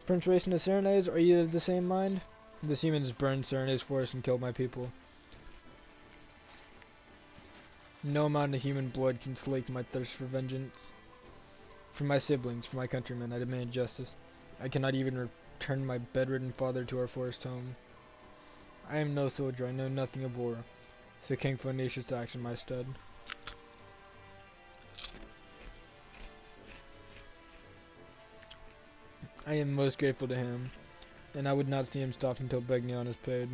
Prince Race and the Serenades, are you of the same mind? The humans burned Serenades forest and killed my people. No amount of human blood can slake my thirst for vengeance. For my siblings, for my countrymen, I demand justice. I cannot even return my bedridden father to our forest home. I am no soldier, I know nothing of war, so King Phoenicius acts in my stead. I am most grateful to him, and I would not see him stop until Begnion is paid.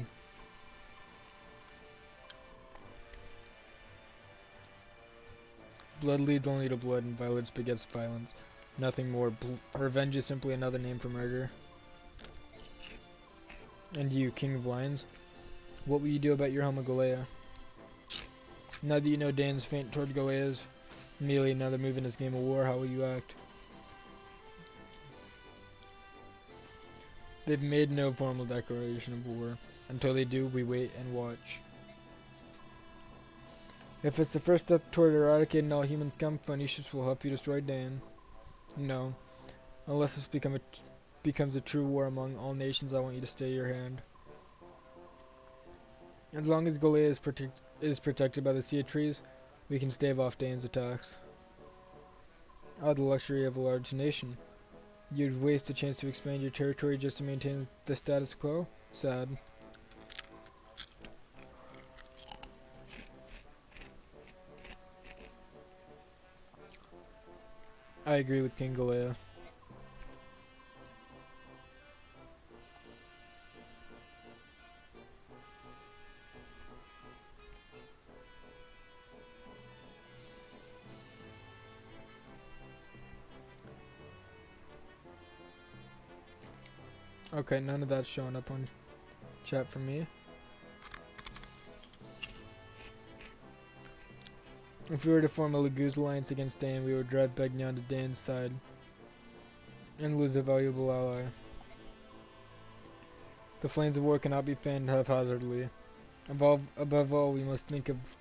Blood leads only to blood, and violence begets violence. Nothing more. Revenge is simply another name for murder. And you, King of Lions, what will you do about your home of Galea? Now that you know Dan's faint toward Galea's merely another move in his game of war, how will you act? They've made no formal declaration of war. Until they do, we wait and watch. If it's the first step toward eradicating all human scum, Phoenicians will help you destroy Dan. No. Unless this becomes a true war among all nations, I want you to stay your hand. As long as Galea is protected by the Sea Trees, we can stave off Dane's attacks. I had the luxury of a large nation. You'd waste a chance to expand your territory just to maintain the status quo? Sad. I agree with King Galea. Okay, none of that's showing up on chat for me. If we were to form a Laguz alliance against Dan, we would drive Begnion to Dan's side and lose a valuable ally. The flames of war cannot be fanned haphazardly. Above all, we must think of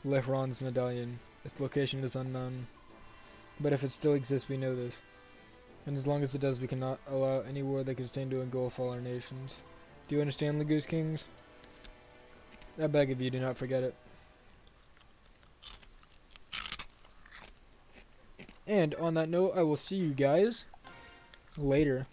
Lehron's medallion. Its location is unknown. But if it still exists, we know this. And as long as it does, we cannot allow any war that could stand to engulf all our nations. Do you understand, Laguz Kings? I beg of you, do not forget it. And on that note, I will see you guys later.